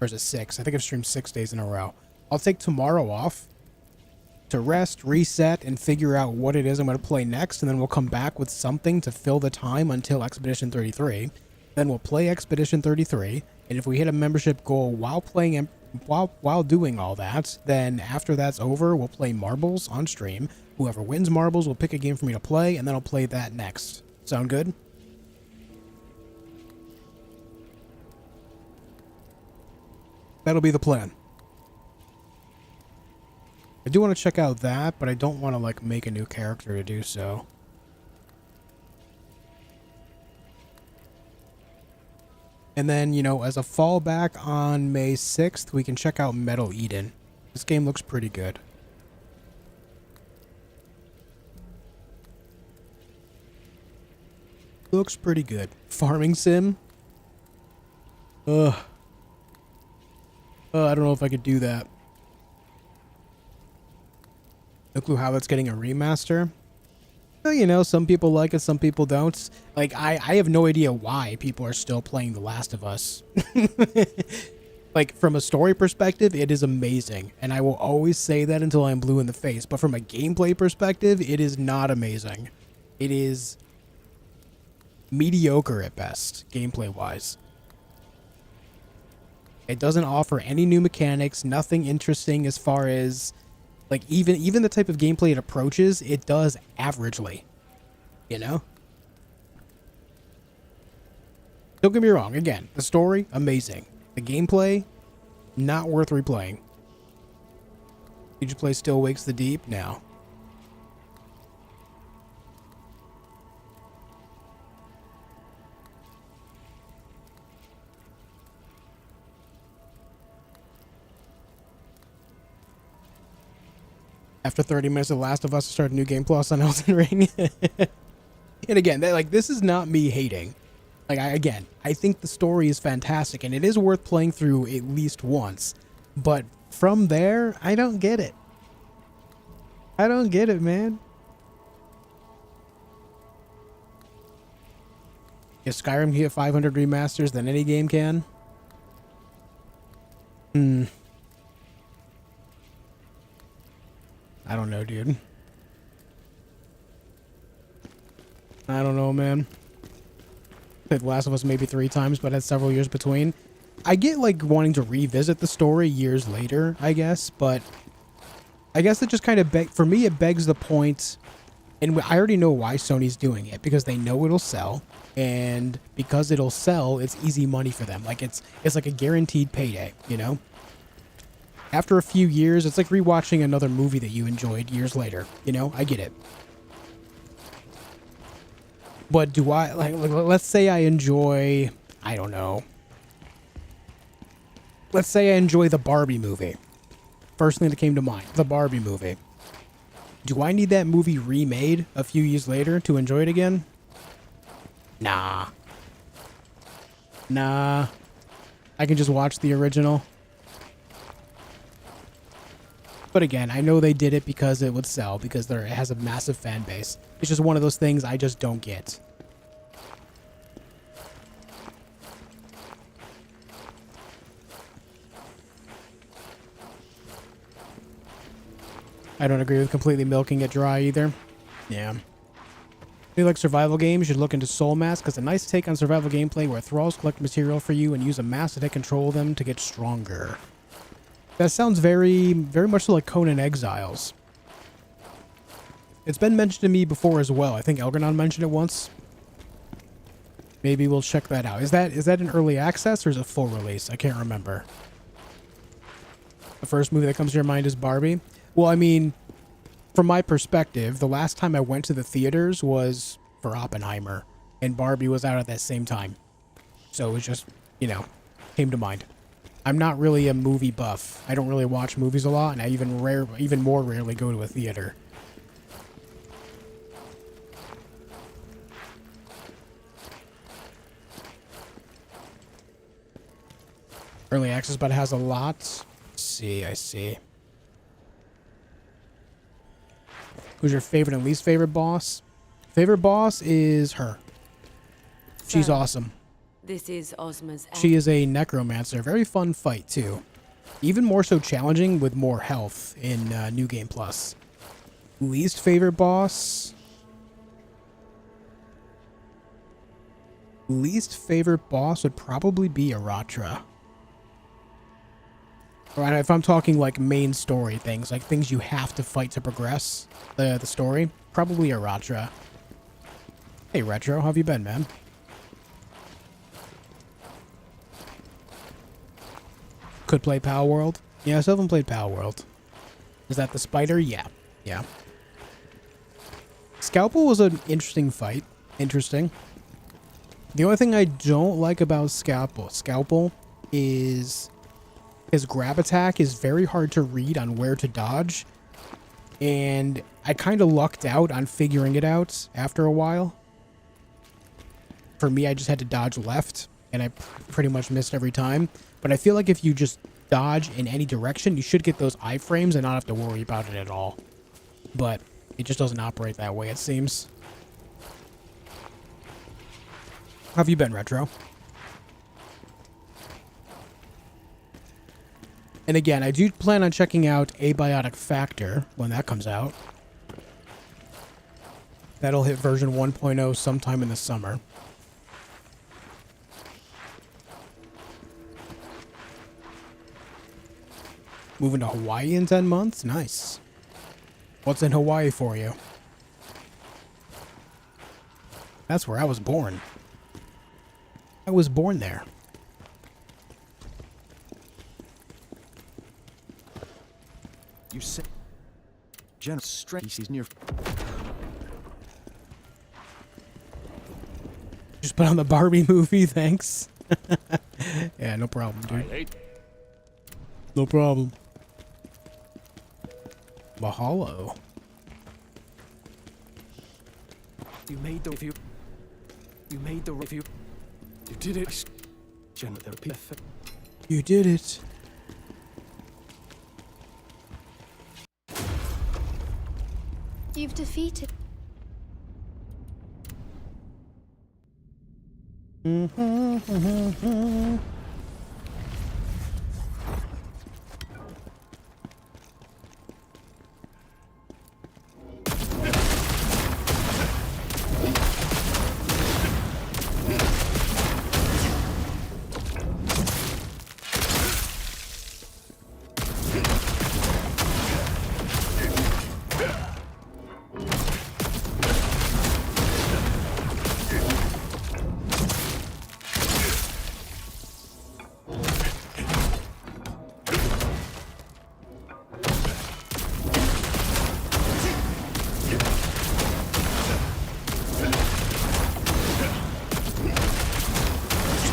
Or is it 6? I think I've streamed 6 days in a row. I'll take tomorrow off to rest, reset, and figure out what it is I'm going to play next, and then we'll come back with something to fill the time until Expedition 33. Then we'll play Expedition 33, and if we hit a membership goal while playing, while doing all that, then after that's over, we'll play marbles on stream. Whoever wins marbles will pick a game for me to play, and then I'll play that next. Sound good? That'll be the plan. I do want to check out that, but I don't want to, like, make a new character to do so. And then, you know, as a fallback on May 6th, we can check out Metal Eden. This game looks pretty good. Looks pretty good. Farming sim? Ugh. I don't know if I could do that. No clue how that's getting a remaster. Well, you know, some people like it, some people don't. Like, I have no idea why people are still playing The Last of Us. Like, from a story perspective, it is amazing. And I will always say that until I'm blue in the face. But from a gameplay perspective, it is not amazing. It is mediocre at best, gameplay-wise. It doesn't offer any new mechanics, nothing interesting as far as, like, even the type of gameplay it approaches, it does averagely, you know? Don't get me wrong, again, the story, amazing. The gameplay, not worth replaying. Did you play Still Wakes the Deep? No. After 30 minutes of The Last of Us, I started a new game plus on Elden Ring. And again, this is not me hating. Like, I think the story is fantastic, and it is worth playing through at least once. But from there, I don't get it. I don't get it, man. If Skyrim can get 500 remasters, then any game can. I don't know, dude. I don't know, man. Played The Last of Us maybe 3 times, but had several years between. I get, like, wanting to revisit the story years later, I guess, but I guess it just kind of for me, it begs the point, and I already know why Sony's doing it, because they know it'll sell, and because it'll sell, it's easy money for them. Like, it's like a guaranteed payday, you know? After a few years, it's like rewatching another movie that you enjoyed years later. You know, I get it. But do I, like let's say I enjoy, I don't know. Let's say I enjoy the Barbie movie. First thing that came to mind, the Barbie movie. Do I need that movie remade a few years later to enjoy it again? Nah. Nah. I can just watch the original. But again, I know they did it because it would sell, because it has a massive fan base. It's just one of those things I just don't get. I don't agree with completely milking it dry either. Yeah. If you like survival games, you should look into Soul Mask, because a nice take on survival gameplay where thralls collect material for you and use a mask to take control of them to get stronger. That sounds very, very much like Conan Exiles. It's been mentioned to me before as well. I think Elgranon mentioned it once. Maybe we'll check that out. Is that an early access or is it full release? I can't remember. The first movie that comes to your mind is Barbie. Well, I mean, from my perspective, the last time I went to the theaters was for Oppenheimer, and Barbie was out at that same time. So it was just, you know, came to mind. I'm not really a movie buff. I don't really watch movies a lot, and I even more rarely go to a theater. Early access, but it has a lot. I see. Who's your favorite and least favorite boss? Favorite boss is her. She's awesome. This is Osma's. She is a necromancer. Very fun fight, too. Even more so challenging with more health in New Game Plus. Least favorite boss? Least favorite boss would probably be Aratra. Right, if I'm talking like main story things, like things you have to fight to progress the story, probably Aratra. Hey Retro, how have you been, man? Could play Power World. Yeah, I still haven't played Power World. Is that the spider? Yeah. Scalpel was an interesting fight. Interesting. The only thing I don't like about Scalpel is his grab attack is very hard to read on where to dodge. And I kind of lucked out on figuring it out after a while. For me, I just had to dodge left, and I pretty much missed every time. But I feel like if you just dodge in any direction, you should get those iframes and not have to worry about it at all. But it just doesn't operate that way, it seems. How have you been, Retro? And again, I do plan on checking out Abiotic Factor when that comes out. That'll hit version 1.0 sometime in the summer. Moving to Hawaii in 10 months? Nice. What's in Hawaii for you? That's where I was born. I was born there. You said general strength is near. Just put on the Barbie movie, thanks. Yeah, no problem, dude. No problem. Mahalo. You made the review. You made the review. You did it. You did it. You've defeated.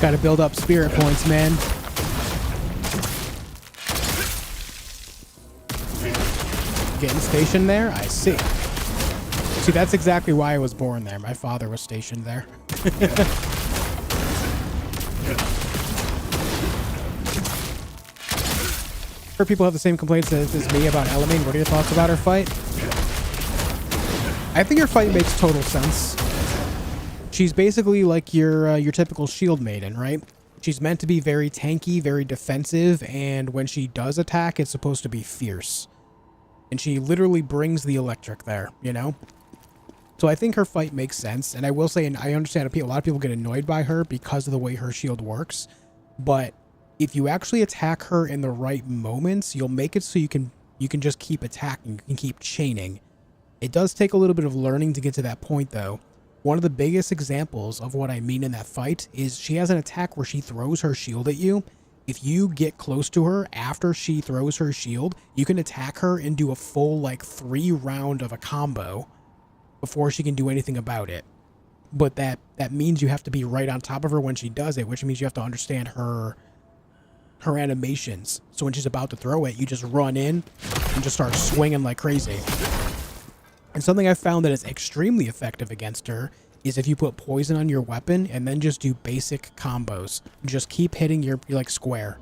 Got to build up spirit points, man. Getting stationed there? I see. See, that's exactly why I was born there. My father was stationed there. Heard people have the same complaints as me about Elamine. What are your thoughts about her fight? I think her fight makes total sense. She's basically like your typical shield maiden, right? She's meant to be very tanky, very defensive, and when she does attack, it's supposed to be fierce. And she literally brings the electric there, you know? So I think her fight makes sense, and I will say, and I understand a lot of people get annoyed by her because of the way her shield works, but if you actually attack her in the right moments, you'll make it so you can just keep attacking, you can keep chaining. It does take a little bit of learning to get to that point, though. One of the biggest examples of what I mean in that fight is she has an attack where she throws her shield at you. If you get close to her after she throws her shield, you can attack her and do a full, like, 3-round of a combo before she can do anything about it. But that means you have to be right on top of her when she does it, which means you have to understand her animations. So when she's about to throw it, you just run in and just start swinging like crazy. And something I found that is extremely effective against her is if you put poison on your weapon and then just do basic combos. Just keep hitting your like square.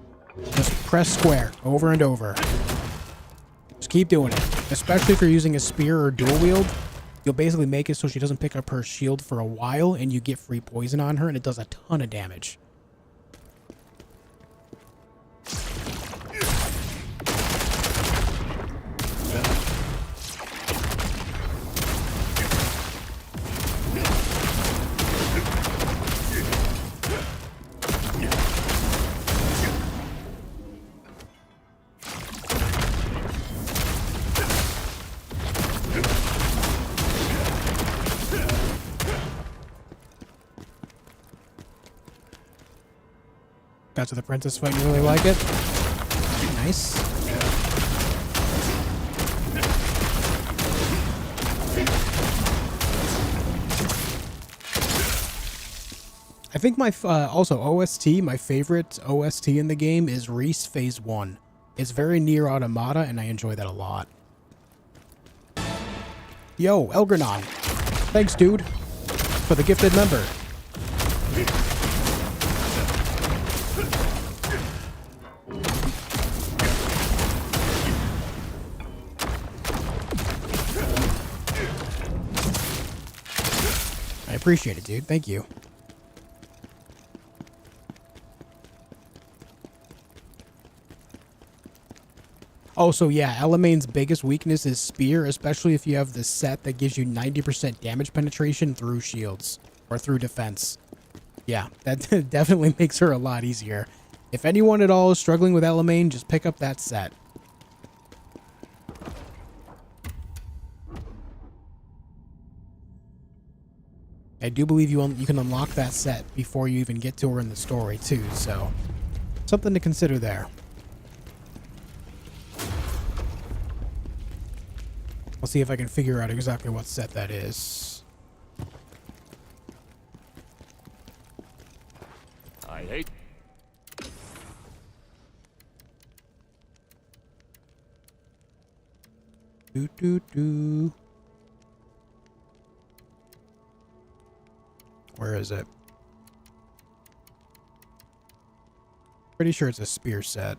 Just press square over and over. Just keep doing it. Especially if you're using a spear or dual wield, you'll basically make it so she doesn't pick up her shield for a while and you get free poison on her and it does a ton of damage. Got to the princess fight, you really like it? Nice. I think my also OST, my favorite OST in the game is Reese Phase 1. It's very near Automata, and I enjoy that a lot. Yo, Elgranon. Thanks, dude, for the gifted member. I appreciate it, dude. Thank you. Oh, so yeah, Elamain's biggest weakness is Spear, especially if you have the set that gives you 90% damage penetration through shields or through defense. Yeah, that definitely makes her a lot easier. If anyone at all is struggling with Elamain, just pick up that set. I do believe you can unlock that set before you even get to her in the story too, so something to consider there. I'll see if I can figure out exactly what set that is. I hate. Do. Where is it? Pretty sure it's a spear set.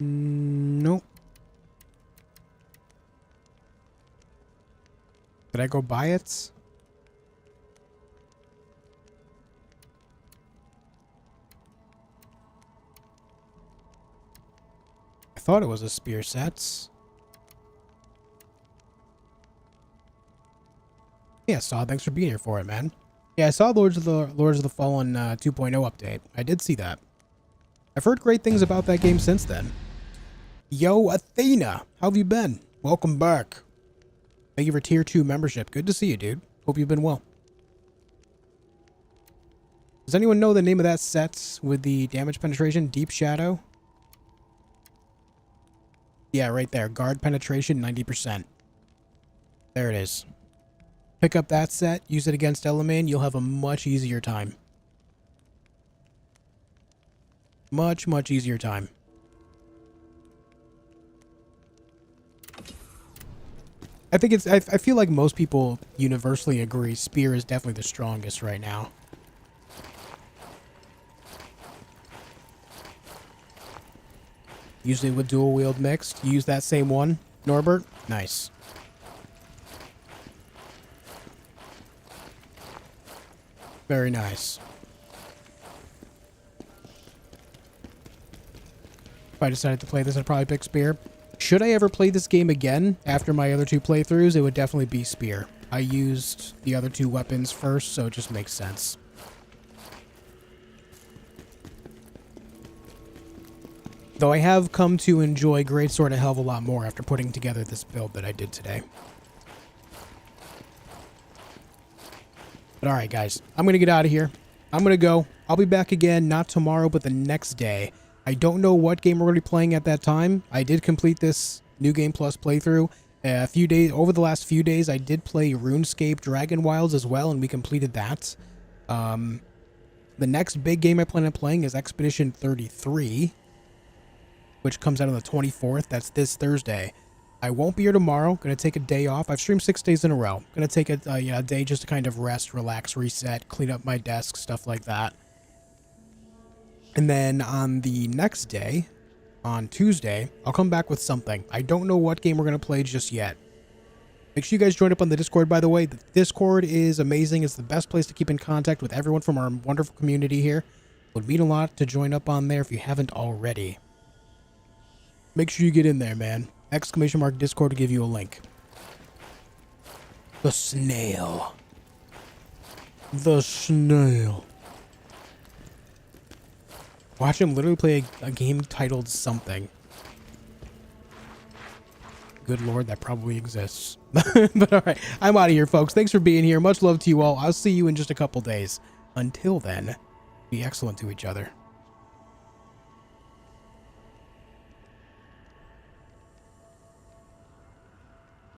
Nope. Did I go buy it? I thought it was a spear set. Yeah, Saw, thanks for being here for it, man. Yeah, I saw Lords of the Fallen 2.0 update. I did see that. I've heard great things about that game since then. Yo, Athena, how have you been? Welcome back. Thank you for tier 2 membership. Good to see you, dude. Hope you've been well. Does anyone know the name of that set with the damage penetration? Deep Shadow? Yeah, right there. Guard penetration, 90%. There it is. Pick up that set, use it against Elamain, you'll have a much easier time. Much easier time. I think it's, I feel like most people universally agree Spear is definitely the strongest right now. Usually with dual wield mixed. Use that same one, Norbert? Nice. Very nice. If I decided to play this, I'd probably pick Spear. Should I ever play this game again after my other 2 playthroughs, it would definitely be Spear. I used the other 2 weapons first, so it just makes sense. Though I have come to enjoy Greatsword a hell of a lot more after putting together this build that I did today. But alright guys, I'm going to get out of here. I'm going to go. I'll be back again, not tomorrow, but the next day. I don't know what game we're going to be playing at that time. I did complete this New Game Plus playthrough. Over the last few days, I did play RuneScape Dragon Wilds as well, and we completed that. The next big game I plan on playing is Expedition 33, which comes out on the 24th. That's this Thursday. I won't be here tomorrow. Going to take a day off. I've streamed 6 days in a row. Going to take a day just to kind of rest, relax, reset, clean up my desk, stuff like that. And then on the next day, on Tuesday, I'll come back with something. I don't know what game we're going to play just yet. Make sure you guys join up on the Discord, by the way. The Discord is amazing. It's the best place to keep in contact with everyone from our wonderful community here. It would mean a lot to join up on there if you haven't already. Make sure you get in there, man. !Discord to give you a link. The snail. The snail. Watch him literally play a game titled something. Good lord, that probably exists. But alright, I'm out of here, folks. Thanks for being here. Much love to you all. I'll see you in just a couple days. Until then, be excellent to each other.